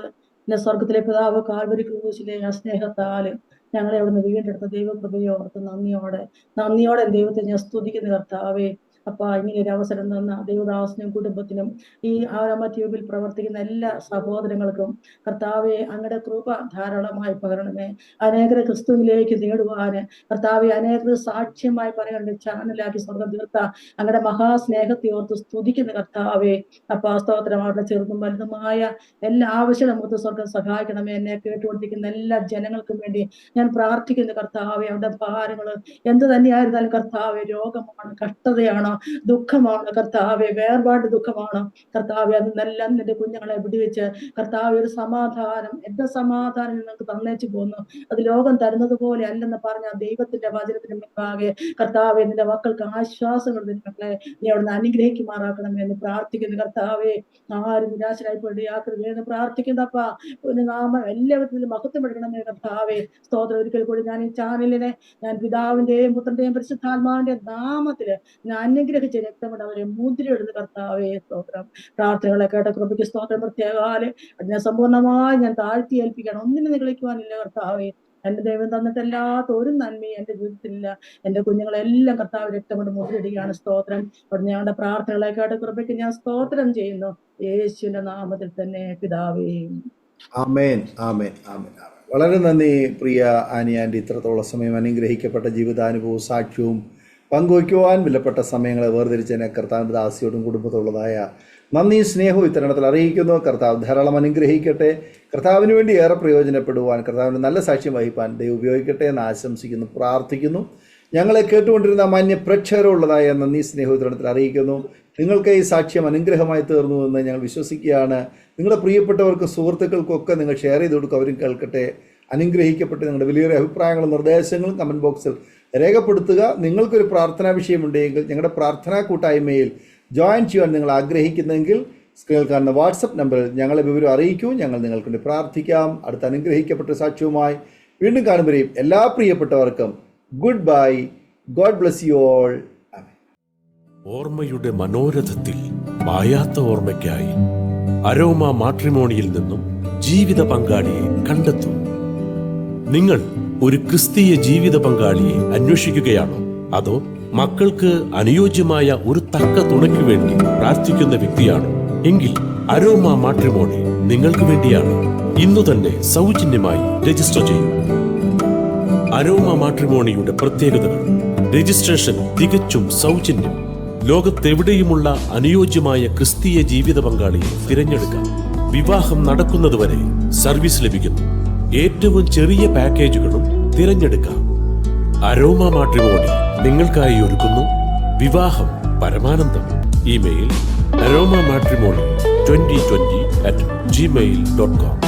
S2: എന്റെ സ്വർഗത്തിലെ പിതാവ് കാൽവരി ക്രൂശിലെ ആ സ്നേഹത്താല് ഞങ്ങളെ അവിടുന്ന് വീണ്ടെടുത്ത ദൈവകൃപയോർത്ത് നന്ദിയോടെ ദൈവത്തെ ഞാൻ സ്തുതിക്കുന്ന കർത്താവേ. അപ്പൊ ഇങ്ങനെ ഒരു അവസരം തന്ന ദൈവദാസനും കുടുംബത്തിനും ഈ ആരോമ ട്യൂബിൽ പ്രവർത്തിക്കുന്ന എല്ലാ സഹോദരങ്ങൾക്കും കർത്താവെ അങ്ങയുടെ കൃപ ധാരാളമായി പകരണമേ. അനേകരെ ക്രിസ്തുവിലേക്ക് നേടുവാന് കർത്താവെ, അനേകർ സാക്ഷ്യമായി പറയേണ്ട ചാനലാക്കി സ്വർഗം തീർത്ത അങ്ങയുടെ മഹാസ്നേഹത്തെ ഓർത്ത് സ്തുതിക്കുന്ന കർത്താവെ. അപ്പൊ സ്തോത്രം. അവരുടെ ചെറുതും വലുതുമായ എല്ലാ ആവശ്യം നമുക്ക് സ്വർഗം സഹായിക്കണമേ. എന്നെ കേട്ടുകൊണ്ടിരിക്കുന്ന എല്ലാ ജനങ്ങൾക്കും വേണ്ടി ഞാൻ പ്രാർത്ഥിക്കുന്ന കർത്താവെ. അവരുടെ ഭാരങ്ങൾ എന്ത് തന്നെയായിരുന്നാലും കർത്താവെ, രോഗമാണ്, കഷ്ടതയാണോ, ദുഃഖമാണ് കർത്താവെ, വേർപാട് ദുഃഖമാണ് കർത്താവെ, അതെല്ലാം നിന്റെ കുഞ്ഞുങ്ങളെ വിടുവിച്ച് കർത്താവെ ഒരു സമാധാനം, എന്റെ സമാധാനം നിങ്ങൾക്ക് തന്നേച്ചു പോന്നു. അത് ലോകം തരുന്നത് പോലെ അല്ലെന്ന് പറഞ്ഞ ദൈവത്തിന്റെ വചനത്തിന് മുൻപാകെ കർത്താവെ, നിന്റെ മക്കൾക്ക് ആശ്വാസങ്ങൾ മക്കളെ നീ അവിടുന്ന് അനുഗ്രഹിക്കുമാറാക്കണമേ എന്ന് പ്രാർത്ഥിക്കുന്നു കർത്താവെ. ആരും നിരാശരായി ഇടയാക്കരുതേ എന്ന് പ്രാർത്ഥിക്കുന്നപ്പ ഒരു നാമം എല്ലാവരും മഹത്വം എടുക്കണമേ കർത്താവെ. സ്തോത്രം. ഒരിക്കൽ കൂടി ഞാൻ ഈ ചാനലിനെ ഞാൻ പിതാവിന്റെയും പുത്രന്റെയും പരിശുദ്ധാത്മാവിന്റെ നാമത്തില് ഞാൻ അനുഗ്രഹിച്ച് രക്തം അവരെ മുദ്രയിടുന്ന കർത്താവേ. സ്തോത്രം. പ്രാർത്ഥനകളെ കേട്ട കൃപയ്ക്ക് സ്തോത്രം. പ്രത്യേകാല് അതിനെ സമ്പൂർണ്ണമായി ഞാൻ താഴ്ത്തി ഏൽപ്പിക്കണം. ഒന്നിനും നിഗളിക്കുവാനില്ല കർത്താവേ. എന്റെ ദൈവം തന്നിട്ടല്ലാത്ത ഒരു നന്മയും എന്റെ ജീവിതത്തിലില്ല. എന്റെ കുഞ്ഞുങ്ങളെല്ലാം കർത്താവ് രക്തം കൊണ്ട് മുദ്രയിടുകയാണ്. സ്തോത്രം. അവിടെ ഞങ്ങളുടെ പ്രാർത്ഥനകളെ കേട്ട കൃപയ്ക്ക് ഞാൻ സ്തോത്രം ചെയ്യുന്നു, യേശുവിന്റെ നാമത്തിൽ തന്നെ പിതാവേ.
S1: ആമേൻ, ആമേൻ, ആമേൻ. വളരെ നന്ദി പ്രിയ ആനി ആൻറ്റി. ഇത്രത്തോളം സമയം അനുഗ്രഹിക്കപ്പെട്ട ജീവിതാനുഭവവും സാക്ഷ്യവും പങ്കുവയ്ക്കുവാൻ വിലപ്പെട്ട സമയങ്ങളെ വേർതിരിച്ചതിനെ കർത്താവിൻ്റെ ദാസിയോടും കുടുംബത്തോടുള്ളതായ നന്ദി സ്നേഹവും ഇത്തരണത്തിൽ അറിയിക്കുന്നു. കർത്താവ് ധാരാളം അനുഗ്രഹിക്കട്ടെ. കർത്താവിന് വേണ്ടി ഏറെ പ്രയോജനപ്പെടുവാൻ, കർത്താവിന് നല്ല സാക്ഷ്യം വഹിപ്പാൻ ദൈവം ഉപയോഗിക്കട്ടെ എന്ന് ആശംസിക്കുന്നു, പ്രാർത്ഥിക്കുന്നു. ഞങ്ങളെ കേട്ടുകൊണ്ടിരുന്ന മാന്യ പ്രേക്ഷകരുള്ളതായ നന്ദി സ്നേഹവും ഇത്തരണത്തിൽ അറിയിക്കുന്നു. നിങ്ങൾക്ക് ഈ സാക്ഷ്യം അനുഗ്രഹമായി തീർന്നു എന്ന് ഞങ്ങൾ വിശ്വസിക്കുകയാണ്. നിങ്ങളുടെ പ്രിയപ്പെട്ടവർക്കും സുഹൃത്തുക്കൾക്കൊക്കെ നിങ്ങൾ ഷെയർ ചെയ്ത് കൊടുക്കുക, അവരും കേൾക്കട്ടെ. അനുഗ്രഹിക്കപ്പെട്ട് നിങ്ങളുടെ വലിയ അഭിപ്രായങ്ങളും നിർദ്ദേശങ്ങളും കമൻറ്റ് ബോക്സിൽ രേഖപ്പെടുത്തുക. നിങ്ങൾക്കൊരു പ്രാർത്ഥനാ വിഷയമുണ്ടെങ്കിൽ ഞങ്ങളുടെ പ്രാർത്ഥനാ കൂട്ടായ്മയിൽ ജോയിൻ ചെയ്യാൻ നിങ്ങൾ ആഗ്രഹിക്കുന്നെങ്കിൽ സ്ക്രീനിൽ കാണുന്ന വാട്സപ്പ് നമ്പറിൽ ഞങ്ങളെ വിവരം അറിയിക്കൂ. ഞങ്ങൾ നിങ്ങൾക്ക് വേണ്ടി പ്രാർത്ഥിക്കാം. അടുത്ത അനുഗ്രഹിക്കപ്പെട്ട സാക്ഷ്യവുമായി വീണ്ടും കാണുമ്പോഴേയും എല്ലാ പ്രിയപ്പെട്ടവർക്കും good bye. God bless you all.
S3: ഓർമ്മയുടെ മനോരഥത്തിൽ മായാത്ത ഓർമ്മയ്ക്കായി അരോമ മാട്രിമോണിയിൽ നിന്നും ജീവിത പങ്കാളിയെ കണ്ടെത്തൂ. നിങ്ങൾ ഒരു ക്രിസ്തീയ ജീവിത പങ്കാളിയെ അന്വേഷിക്കുകയാണോ? അതോ മക്കൾക്ക് അനുയോജ്യമായ ഒരു തക്ക തുണയ്ക്കു വേണ്ടി പ്രാർത്ഥിക്കുന്ന വ്യക്തിയാണോ? എങ്കിൽ അരോമ മാട്രിമോണി നിങ്ങൾക്ക് വേണ്ടിയാണ്. ഇന്നു തന്നെ സൗജന്യമായി രജിസ്റ്റർ ചെയ്യൂ. അരോമ മാട്രിമോണിയുടെ പ്രത്യേകതകൾ: രജിസ്ട്രേഷൻ തികച്ചും സൗജന്യം. ലോകത്തെവിടെയുമുള്ള അനുയോജ്യമായ ക്രിസ്തീയ ജീവിത പങ്കാളിയെ തിരഞ്ഞെടുക്കാം. വിവാഹം നടക്കുന്നതുവരെ സർവീസ് ലഭിക്കുന്നു. ഏറ്റവും ചെറിയ പാക്കേജുകളും തിരഞ്ഞെടുക്കാം. അരോമ മാട്രിമോണി നിങ്ങൾക്കായി ഒരുക്കുന്നു വിവാഹം പരമാനന്ദം. Email aroma matrimony2020@gmail.com